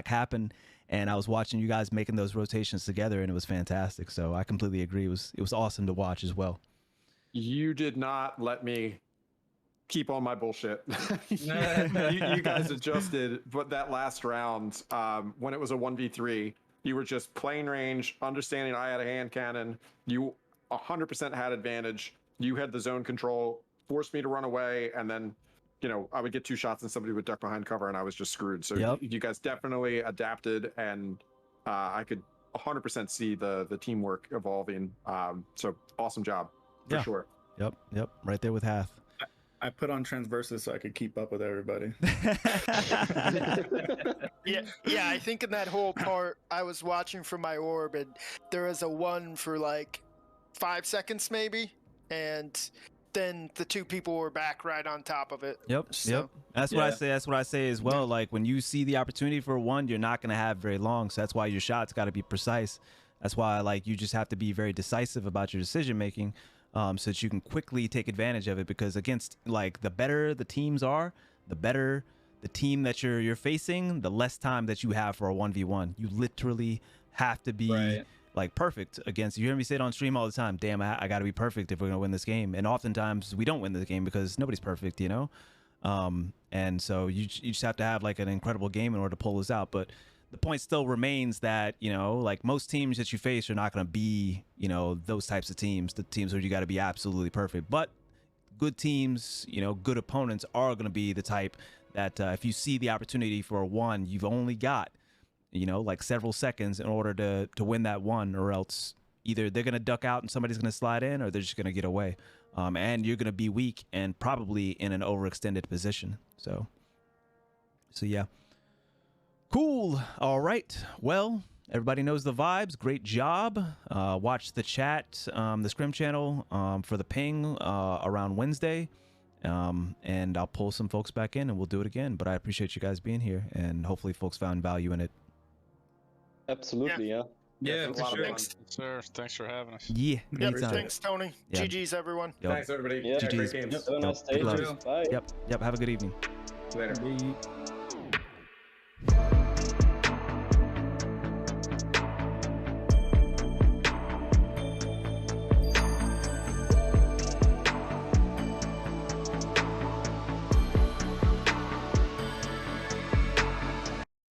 happen, and I was watching you guys making those rotations together, and it was fantastic. So I completely agree. It was awesome to watch as well.
You did not let me keep on my bullshit. you guys adjusted, but that last round, when it was a 1v3, you were just playing range, understanding I had a hand cannon. You 100% had advantage. You had the zone control, forced me to run away, and then, you know, I would get 2 shots and somebody would duck behind cover and I was just screwed. So you guys definitely adapted, and I could 100% see the teamwork evolving. So awesome job for sure.
Yep. Right there with Hath.
I put on transverses so I could keep up with everybody.
Yeah, I think in that whole part, I was watching from my orb, and there was a 1 for like 5 seconds maybe, and then the 2 people were back right on top of it.
Yep. That's what I say. That's what I say as well. Like when you see the opportunity for 1, you're not gonna have very long. So that's why your shots got to be precise. That's why like you just have to be very decisive about your decision making. So that you can quickly take advantage of it, because against, like, the better the teams are, the better the team that you're facing, the less time that you have for a 1v1. You literally have to be like perfect against. You hear me say it on stream all the time. Damn, I got to be perfect if we're gonna win this game. And oftentimes we don't win this game because nobody's perfect, you know. And so you just have to have like an incredible game in order to pull this out. But the point still remains that, you know, like most teams that you face are not going to be, you know, those types of teams, the teams where you got to be absolutely perfect. But good teams, you know, good opponents are going to be the type that if you see the opportunity for a 1, you've only got, you know, like several seconds in order to win that 1, or else either they're going to duck out and somebody's going to slide in, or they're just going to get away. And you're going to be weak and probably in an overextended position. So yeah. Cool. All right. Well, everybody knows the vibes. Great job. Watch the chat, the Scrim channel for the ping around Wednesday. And I'll pull some folks back in and we'll do it again. But I appreciate you guys being here, and hopefully folks found value in it.
Absolutely, yeah.
Yeah,
it's a lot of fun.
Thanks.
Sir, thanks for having us.
Yeah,
Yep,
anytime.
thanks, Tony.
Yeah.
GG's, everyone.
Yep.
Thanks, everybody.
Yeah,
Yeah, great
GG's.
games.
Have a nice day.
Good luck.
Bye.
Yep. Have a good evening.
Later.